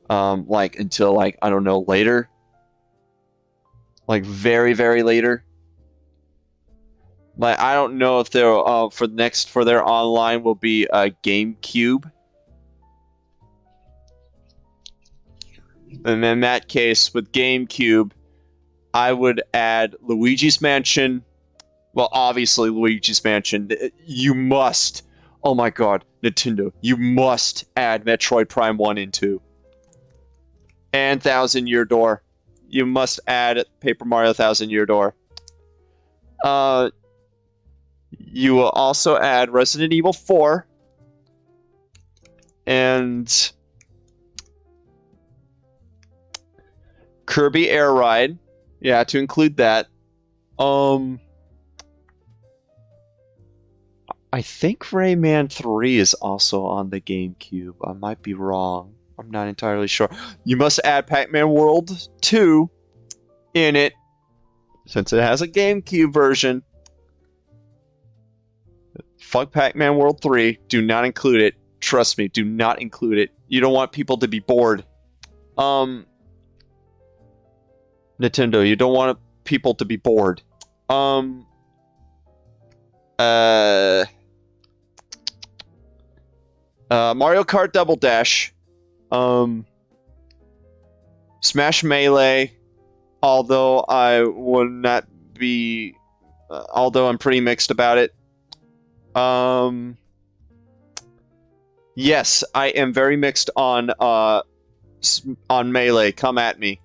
Speaker 1: until I don't know, later, very, very later. I don't know if they're for their online will be a GameCube. And in that case, with GameCube, I would add Luigi's Mansion. Well, obviously Luigi's Mansion. You must. Oh my god, Nintendo, you must add Metroid Prime 1 and 2. And Thousand Year Door. You must add Paper Mario Thousand Year Door. You will also add Resident Evil 4 and Kirby Air Ride. Yeah, to include that. I think Rayman 3 is also on the GameCube. I might be wrong. I'm not entirely sure. You must add Pac-Man World 2 in it, since it has a GameCube version. Fuck Pac-Man World 3. Do not include it. Trust me, do not include it. You don't want people to be bored. Nintendo, you don't want people to be bored. Mario Kart Double Dash. Smash Melee. Although I would not be... although I'm pretty mixed about it. Yes, I am very mixed on Melee. Come at me.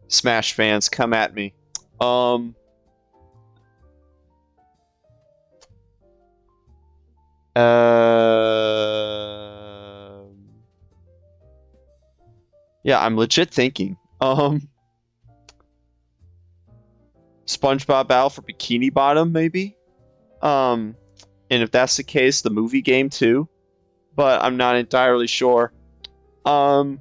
Speaker 1: Smash fans, come at me. Yeah, I'm legit thinking. SpongeBob Battle for Bikini Bottom, maybe. Um, and if that's the case, the movie game too. But I'm not entirely sure. Um,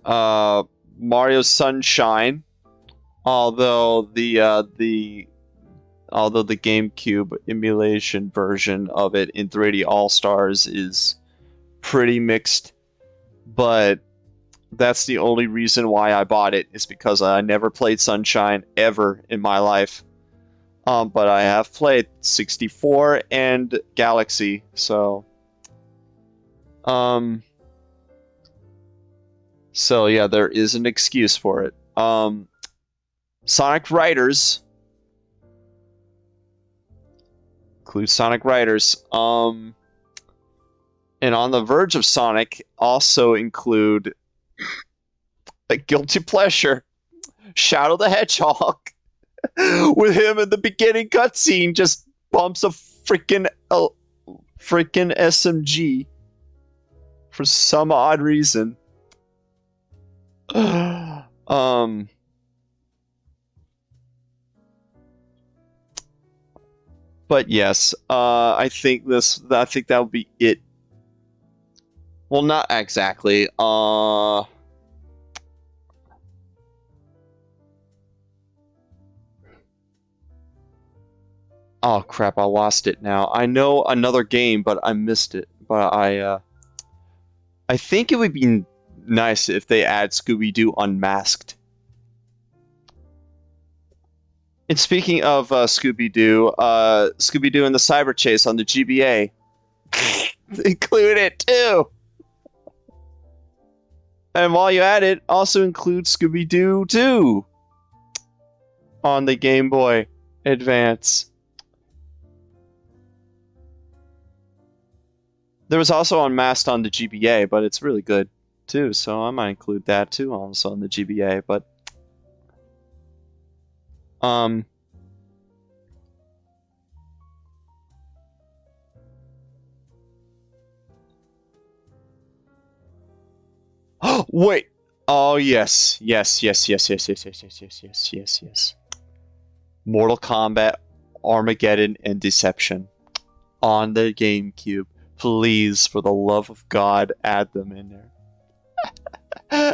Speaker 1: uh, Mario Sunshine. Although the GameCube emulation version of it in 3D All Stars is pretty mixed, but that's the only reason why I bought it is because I never played Sunshine ever in my life. But I have played 64 and Galaxy, so um, so yeah, there is an excuse for it. Sonic Riders includes Sonic Riders. And on the verge of Sonic also include a guilty pleasure, Shadow the Hedgehog, with him in the beginning cutscene just bumps a freaking SMG for some odd reason. But yes, I think that would be it. Well, not exactly. Oh crap, I lost it now. I know another game, but I missed it. But I think it would be nice if they add Scooby-Doo Unmasked. And speaking of Scooby-Doo, Scooby-Doo and the Cyber Chase on the GBA. Include it too! And while you're at it, also include Scooby-Doo 2 on the Game Boy Advance. There was also Unmasked on the GBA, but it's really good too, so I might include that too also on the GBA, but wait. Oh yes. Yes. Mortal Kombat, Armageddon, and Deception on the GameCube. Please, for the love of God, add them in there.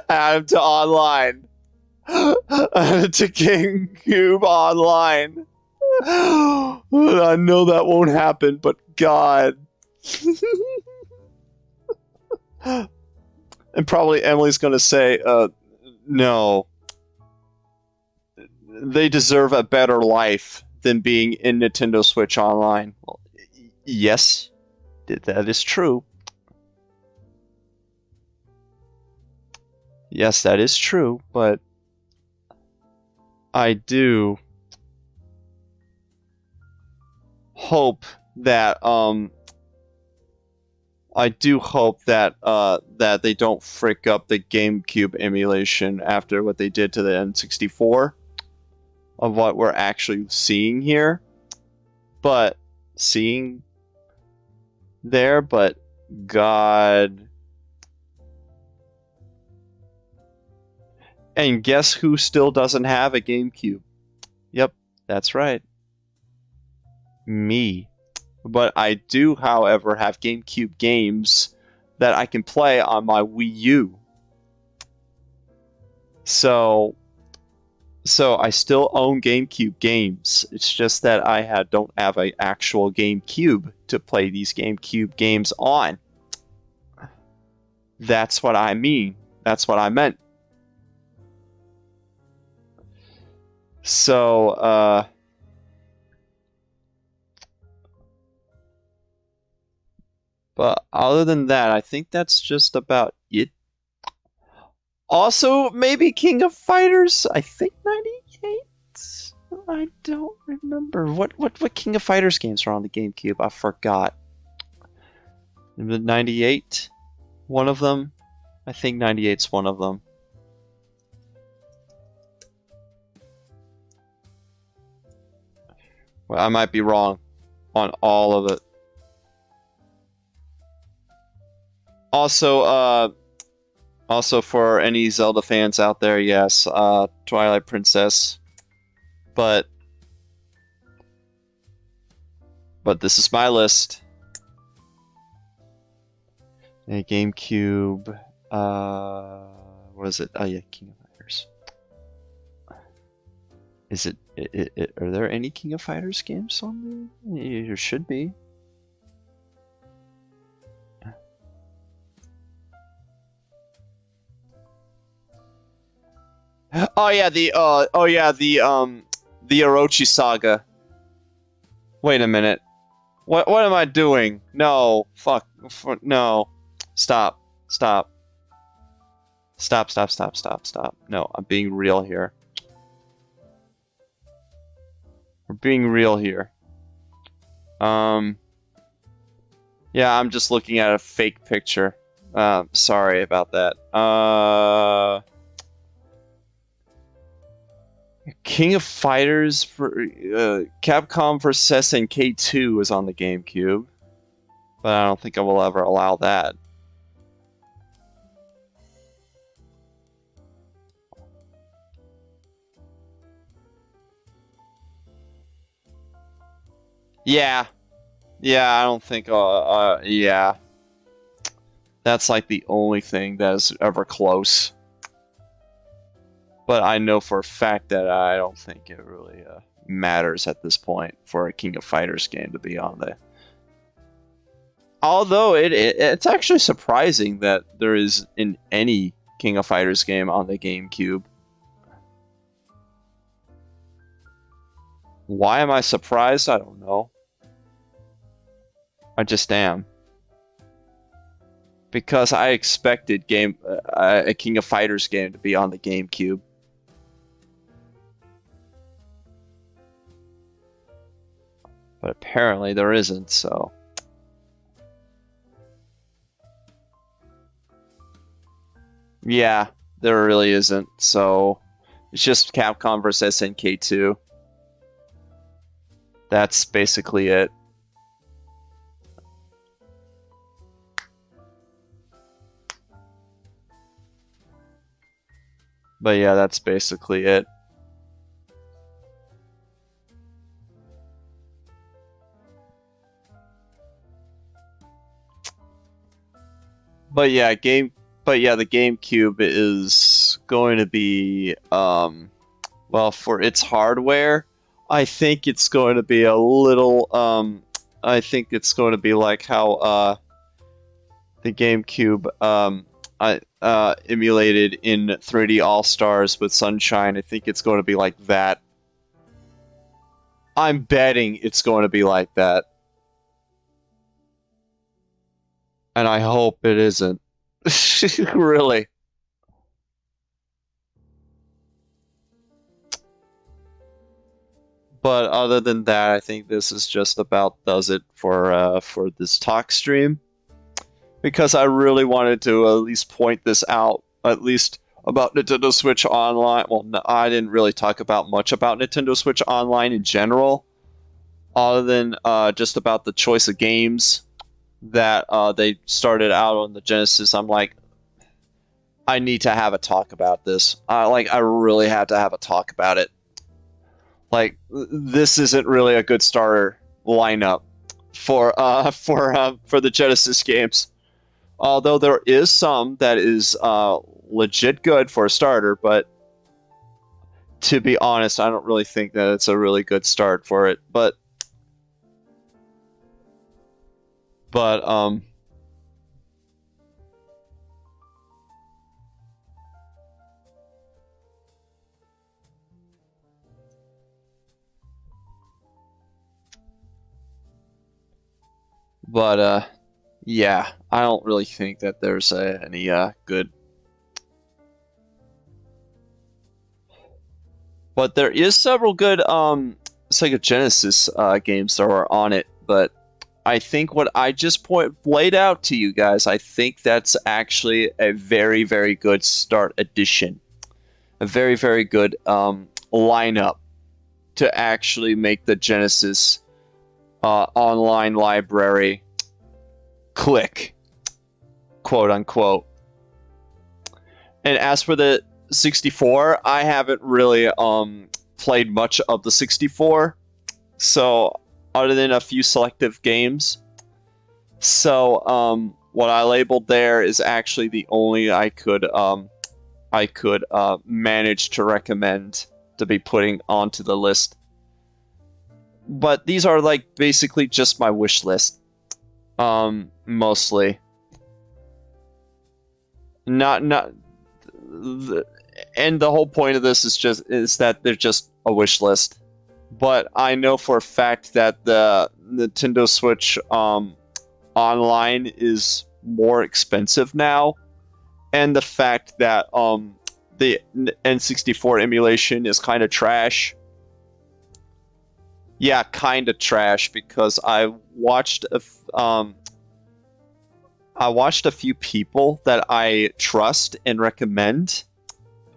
Speaker 1: Add them to online. Add to GameCube Online. I know that won't happen, but God. And probably Emily's going to say, no. They deserve a better life than being in Nintendo Switch Online. Well, yes, that is true. Yes, that is true, but I do hope that that they don't frick up the GameCube emulation after what they did to the N64 of what we're actually seeing here. But God. And guess who still doesn't have a GameCube? Yep, that's right. Me. But I do, however, have GameCube games that I can play on my Wii U. So I still own GameCube games. It's just that I don't have an actual GameCube to play these GameCube games on. That's what I mean. That's what I meant. So, but other than that, I think that's just about it. Also, maybe King of Fighters. I think 98. I don't remember what King of Fighters games are on the GameCube. I forgot. 98, one of them. I think 98's one of them. I might be wrong on all of it. Also for any Zelda fans out there, yes, Twilight Princess, but this is my list. A GameCube, what is it? Oh yeah, King of Fighters. Is it, are there any King of Fighters games on there? There should be. Oh yeah, the Orochi Saga. Wait a minute. What am I doing? No, fuck, no. Stop. Stop. Stop, stop, stop, stop, stop. No, I'm being real here. We're being real here. Yeah, I'm just looking at a fake picture. Sorry about that. King of Fighters for Capcom vs SNK 2 is on the GameCube, but I don't think I will ever allow that. Yeah, yeah, I don't think. Yeah, that's like the only thing that is ever close. But I know for a fact that I don't think it really matters at this point for a King of Fighters game to be on there. Although it's actually surprising that there is in any King of Fighters game on the GameCube. Why am I surprised? I don't know. I just am. Because I expected a King of Fighters game to be on the GameCube. But apparently there isn't, so. Yeah, there really isn't, so it's just Capcom vs SNK 2. That's basically it. But yeah, that's basically it. But yeah, the GameCube is going to be well, for its hardware, I think it's going to be a little I think it's going to be like how the GameCube emulated in 3D All-Stars with Sunshine. I think it's going to be like that. I'm betting it's going to be like that. And I hope it isn't. Really. But other than that, I think this is just about does it for this talk stream. Because I really wanted to at least point this out, at least about Nintendo Switch Online. Well, no, I didn't really talk about much about Nintendo Switch Online in general, other than just about the choice of games that they started out on the Genesis. I'm like, I need to have a talk about this. I really had to have a talk about it. Like, this isn't really a good starter lineup for the Genesis games. Although there is some that is legit good for a starter, but to be honest, I don't really think that it's a really good start for it. But yeah, I don't really think that there's any good. But there is several good Sega Genesis games that are on it. But I think what I just laid out to you guys, I think that's actually a very, very good start edition. A very, very good lineup to actually make the Genesis online library click, quote unquote. And as for the 64, I haven't really played much of the 64, so other than a few selective games. So what I labeled there is actually the only I could manage to recommend to be putting onto the list. But these are like basically just my wish list, mostly. And the whole point of this is that they're just a wish list. But I know for a fact that the Nintendo Switch online is more expensive now, and the fact that the N64 emulation is kind of trash. Yeah, kind of trash, because I watched a few people that I trust and recommend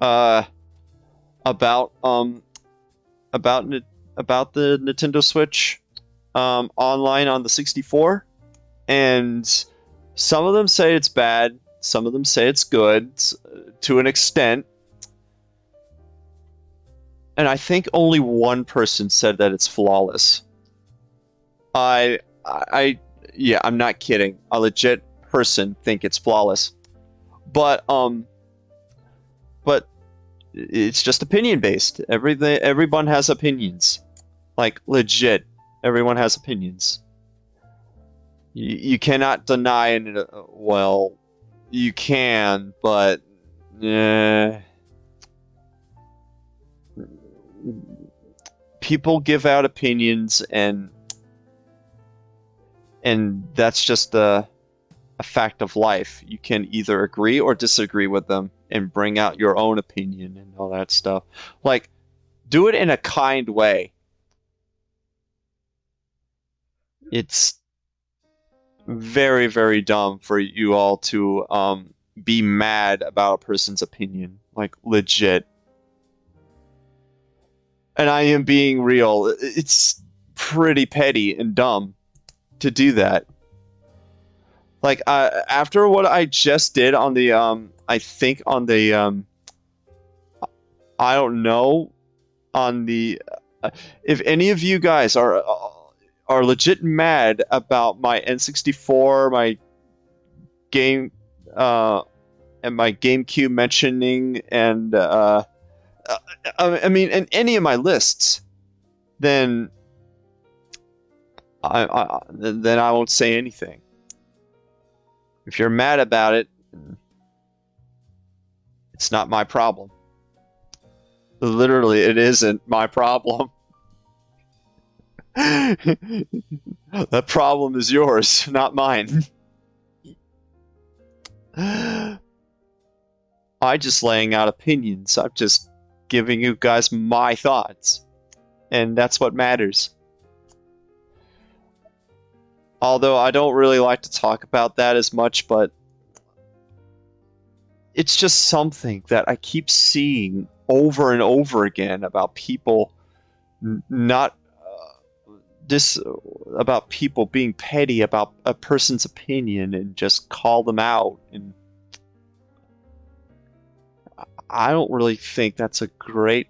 Speaker 1: about the Nintendo Switch online on the 64, and some of them say it's bad, some of them say it's good to an extent, and I think only one person said that it's flawless. Yeah, I'm not kidding. A legit person think it's flawless, but it's just opinion based. Everyone has opinions, like legit. Everyone has opinions. You cannot deny it. Well, you can, but people give out opinions, and that's just a fact of life. You can either agree or disagree with them and bring out your own opinion and all that stuff. Like, do it in a kind way. It's very, very dumb for you all to be mad about a person's opinion. Like, legit. And I am being real. It's pretty petty and dumb to do that. Like, after what I just did on the, I think on the, I don't know, on the, if any of you guys are legit mad about my N64, my game, and my GameCube mentioning, and, I mean, in any of my lists, then I won't say anything. If you're mad about it, it's not my problem. Literally, it isn't my problem. The problem is yours, not mine. I just laying out opinions. I'm just giving you guys my thoughts. And that's what matters. Although I don't really like to talk about that as much, but it's just something that I keep seeing over and over again about people not about people being petty about a person's opinion and just call them out. And I don't really think that's a great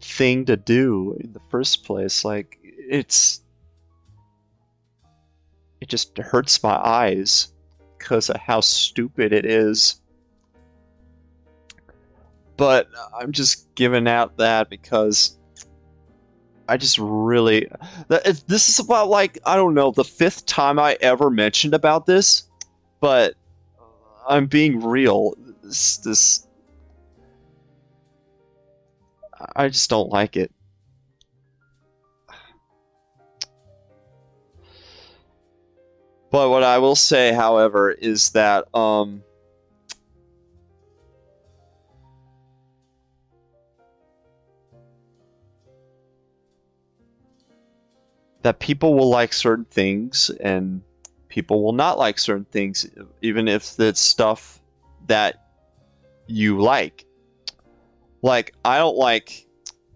Speaker 1: thing to do in the first place. Like, it just hurts my eyes because of how stupid it is. But I'm just giving out that because I just really... This is about, like, I don't know, the 5th time I ever mentioned about this, but I'm being real. I just don't like it. But what I will say, however, is that that people will like certain things and people will not like certain things, even if it's stuff that you like. Like, I don't like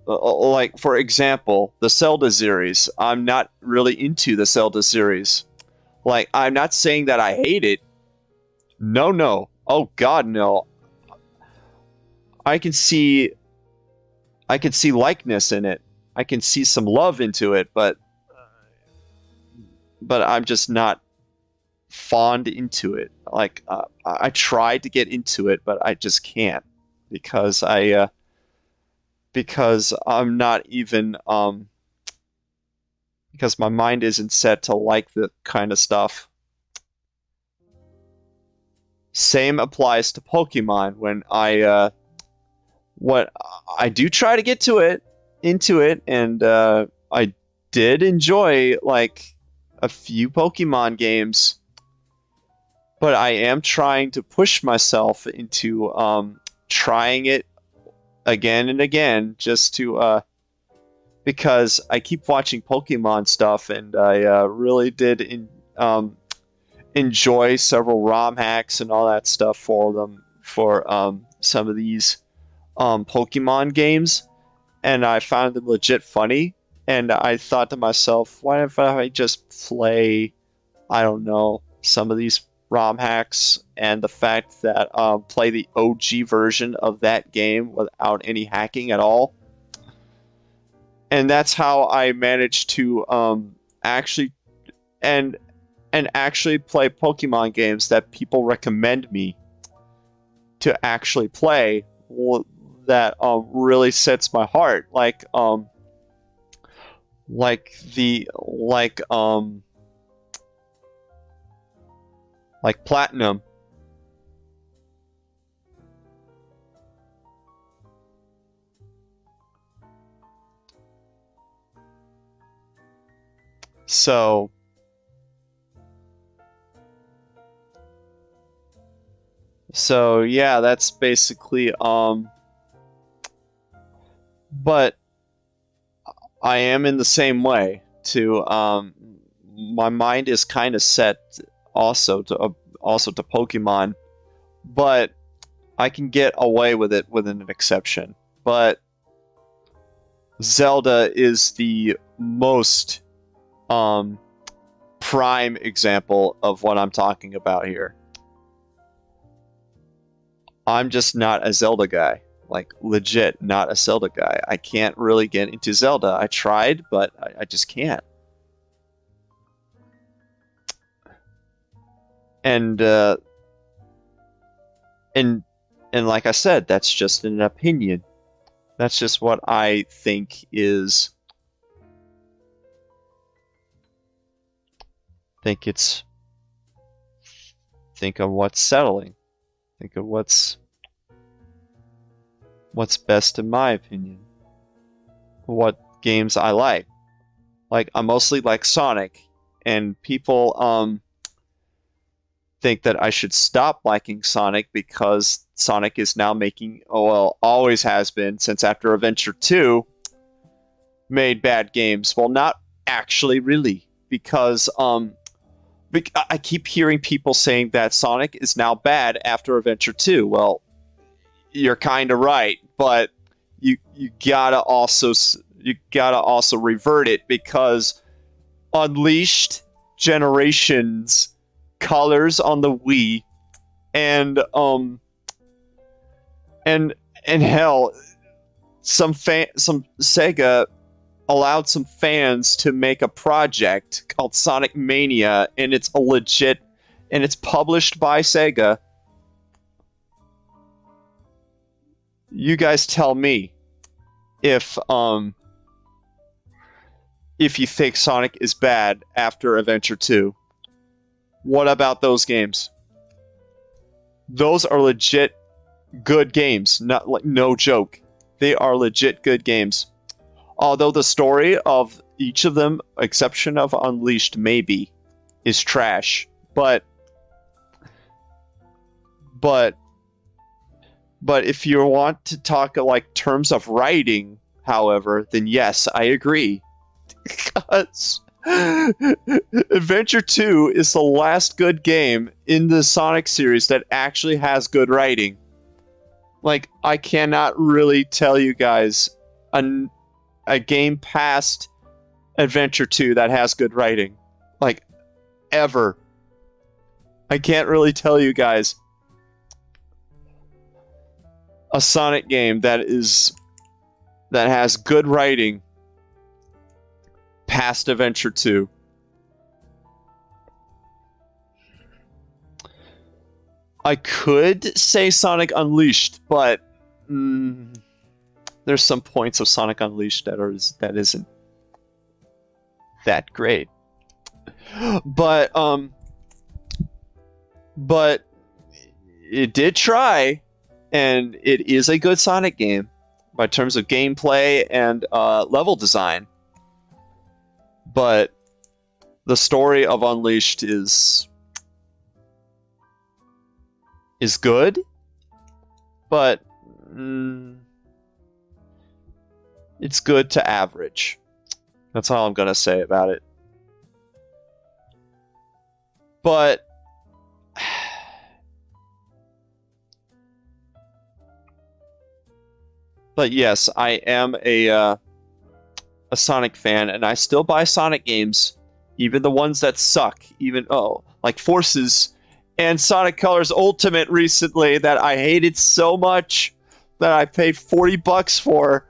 Speaker 1: like for example, the Zelda series. I'm not really into the Zelda series. Like, I'm not saying that I hate it. No, no. Oh God, no. I can see I can see likeness in it. I can see some love into it, but I'm just not fond into it. Like I tried to get into it, but I just can't because because I'm not even because my mind isn't set to like the kind of stuff. Same applies to Pokemon. When what I do try to get to it into it, and I did enjoy like a few Pokemon games, but I am trying to push myself into trying it again and again just to because I keep watching Pokemon stuff, and I really did enjoy several ROM hacks and all that stuff for them for some of these Pokemon games, and I found them legit funny. And I thought to myself, why if I just play, I don't know, some of these ROM hacks, and the fact that play the OG version of that game without any hacking at all. And that's how I managed to actually and actually play Pokemon games that people recommend me to actually play. That really sets my heart, like Platinum. So yeah, that's basically but I am in the same way to my mind is kind of set also to Pokemon, but I can get away with it with an exception. But Zelda is the most prime example of what I'm talking about here. I'm just not a Zelda guy. Like, legit, not a Zelda guy. I can't really get into Zelda. I tried, but I just can't. And and like I said, that's just an opinion. That's just what I think is. Think of what's settling. Think of what's best in my opinion. What games I like. Like, I mostly like Sonic, and people think that I should stop liking Sonic because Sonic is now making, oh well, always has been since after Adventure 2 made bad games. Well, not actually really, because I keep hearing people saying that Sonic is now bad after Adventure 2. Well, you're kind of right, but you gotta also revert it, because Unleashed, Generations, Colors on the Wii, and hell, some Sega allowed some fans to make a project called Sonic Mania, and it's a legit, and it's published by Sega. You guys tell me if you think Sonic is bad after Adventure 2. What about those games? Those are legit good games, not like, no joke. They are legit good games. Although the story of each of them, exception of Unleashed maybe, is trash. But if you want to talk like terms of writing, however, then yes, I agree. Because Adventure 2 is the last good game in the Sonic series that actually has good writing. Like, I cannot really tell you guys a game past Adventure 2 that has good writing. Like, ever. I can't really tell you guys a Sonic game that has good writing past Adventure 2. I could say Sonic Unleashed, but there's some points of Sonic Unleashed that isn't that great. But it did try, and it is a good Sonic game by terms of gameplay and level design. But the story of Unleashed is good, but it's good to average. That's all I'm gonna say about it. But yes, I am a Sonic fan, and I still buy Sonic games, even the ones that suck. Even like Forces and Sonic Colors Ultimate recently that I hated so much that I paid $40 for.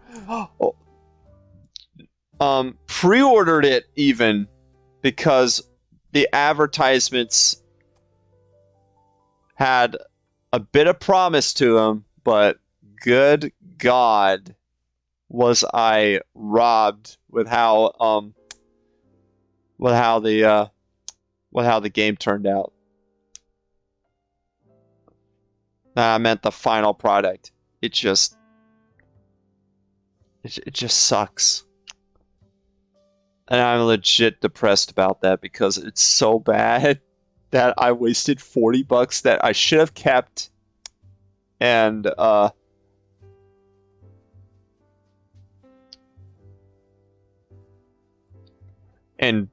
Speaker 1: Pre-ordered it even because the advertisements had a bit of promise to them, but good God, was I robbed with how the game turned out. I meant the final product. It just sucks. And I'm legit depressed about that because it's so bad that I wasted $40 that I should have kept and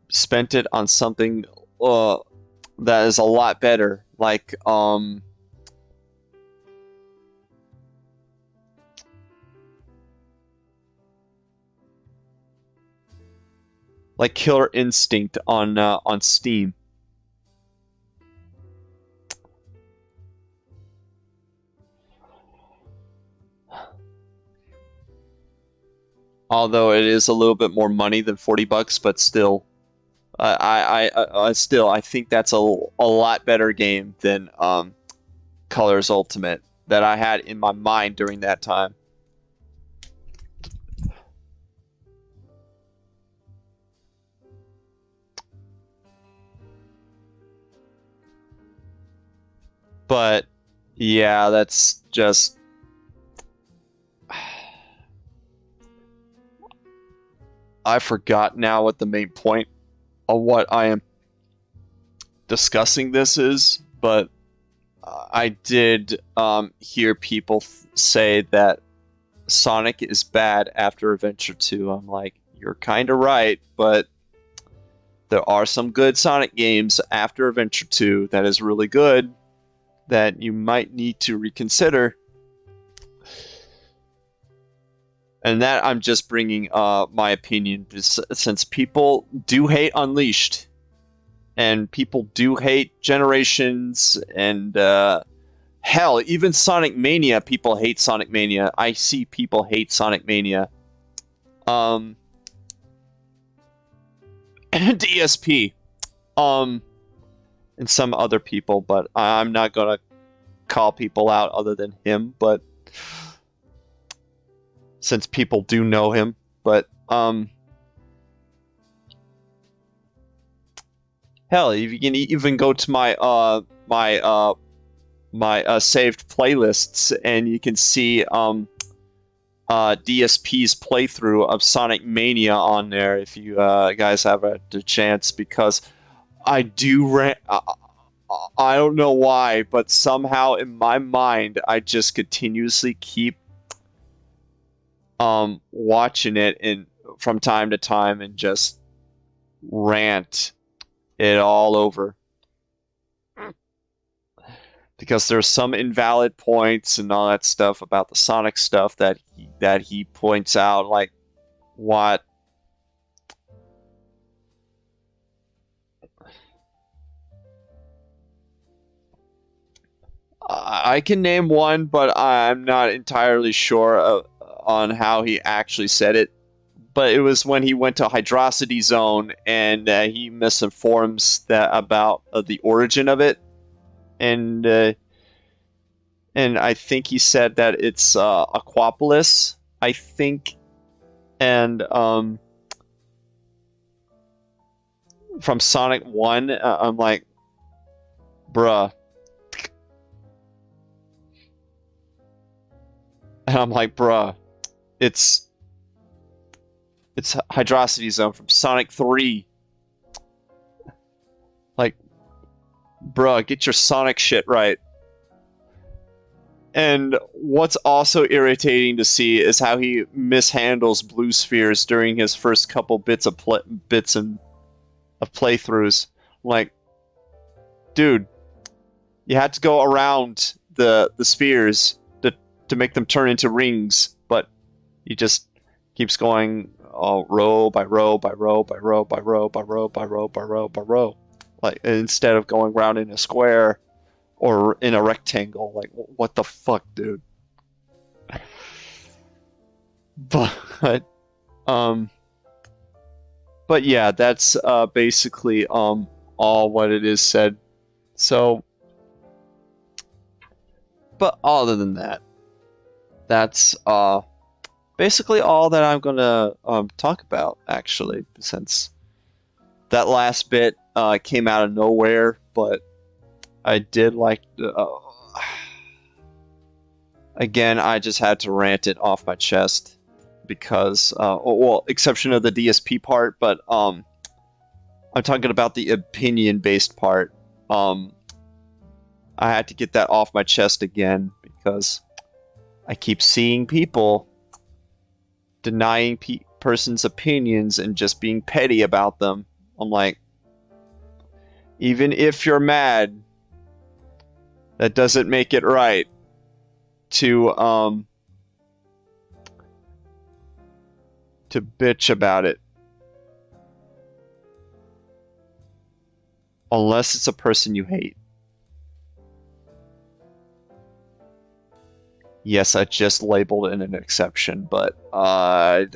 Speaker 1: spent it on something that is a lot better, like Killer Instinct on Steam. Although it is a little bit more money than $40, but still, I think that's a lot better game than Colors Ultimate that I had in my mind during that time. But yeah, that's just I forgot now what the main point of what I am discussing this is, but I did hear people say that Sonic is bad after Adventure 2. I'm like, you're kind of right, but there are some good Sonic games after Adventure 2 that is really good that you might need to reconsider. And that I'm just bringing my opinion, since people do hate Unleashed, and people do hate Generations, and hell, even Sonic Mania, people hate Sonic Mania. I see people hate Sonic Mania. And ESP. And some other people, but I'm not gonna call people out other than him, but since people do know him, but hell, you can even go to my saved playlists, and you can see DSP's playthrough of Sonic Mania on there if you guys have the chance, because I do I don't know why, but somehow in my mind I just continuously keep watching it and from time to time and just rant it all over, because there's some invalid points and all that stuff about the Sonic stuff that he points out, like what? I can name one, but I'm not entirely sure on how he actually said it. But it was when he went to Hydrosity Zone and he misinforms that about the origin of it, and uh, and I think he said that it's Aquapolis, I think, and from Sonic One, I'm like, bruh, and I'm like, bruh, it's it's Hydrosity Zone from Sonic 3. Like, bruh, get your Sonic shit right. And what's also irritating to see is how he mishandles blue spheres during his first couple bits and of playthroughs. Like, dude, you had to go around the spheres to make them turn into rings, but he just keeps going row by row by row by row by row by row by row by row by row, like instead of going around in a square or in a rectangle. Like, what the fuck, dude? But um, but yeah, that's basically all what it is said. So, but other than that, that's basically all that I'm gonna talk about. Actually, since that last bit came out of nowhere, but I did like. Again, I just had to rant it off my chest because, well, exception of the DSP part, but I'm talking about the opinion-based part. Um, I had to get that off my chest again because I keep seeing people denying person's opinions and just being petty about them. I'm like, even if you're mad, that doesn't make it right to bitch about it. Unless it's a person you hate. Yes, I just labeled it an exception, but I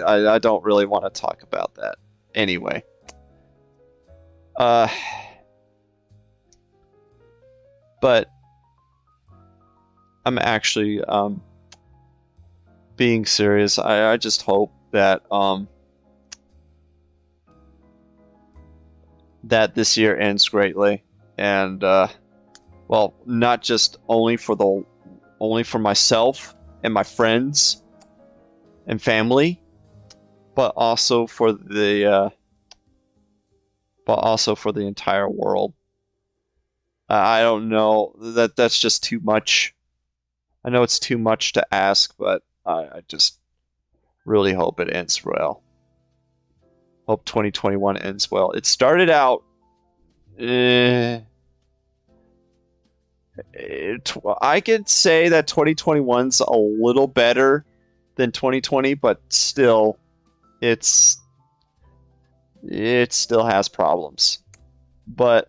Speaker 1: don't really want to talk about that. Anyway. Uh, but I'm actually being serious. I just hope that that this year ends greatly, and well, not just only for myself and my friends and family, but also for the entire world. I don't know, that's just too much. I know it's too much to ask, but I just really hope it ends well. Hope 2021 ends well. It started out. I could say that 2021's a little better than 2020, but still, it still has problems. But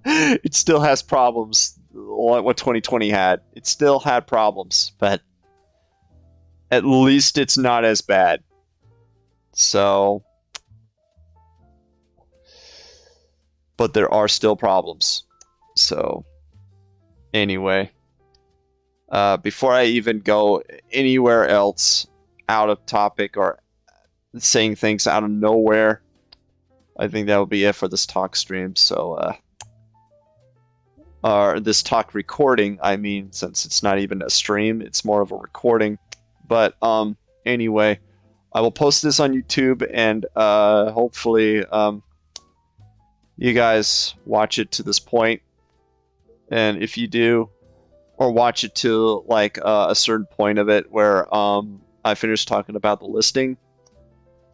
Speaker 1: it still has problems like what 2020 had. It still had problems, but at least it's not as bad. So, but there are still problems. So, anyway, before I even go anywhere else out of topic or saying things out of nowhere, I think that will be it for this talk stream. So, or this talk recording, I mean, since it's not even a stream, it's more of a recording. But anyway, I will post this on YouTube, and hopefully you guys watch it to this point. And if you do, or watch it to like a certain point of it where I finished talking about the listing,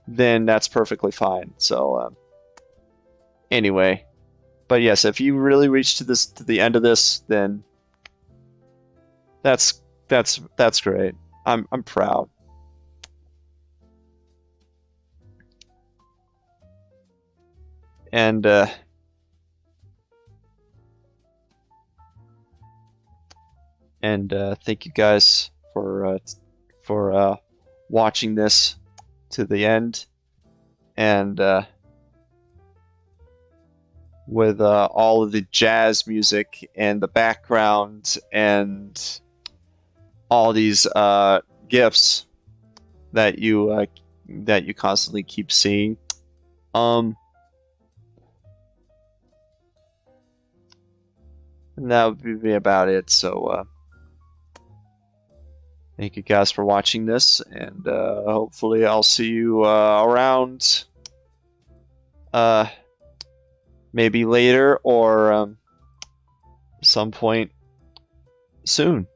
Speaker 1: then that's perfectly fine. So anyway, but yes, if you really reach to the end of this, then that's great. I'm proud. And thank you guys for watching this to the end. And with all of the jazz music and the background and all these gifs that you constantly keep seeing. And that would be about it. So thank you guys for watching this, and hopefully I'll see you around maybe later or some point soon.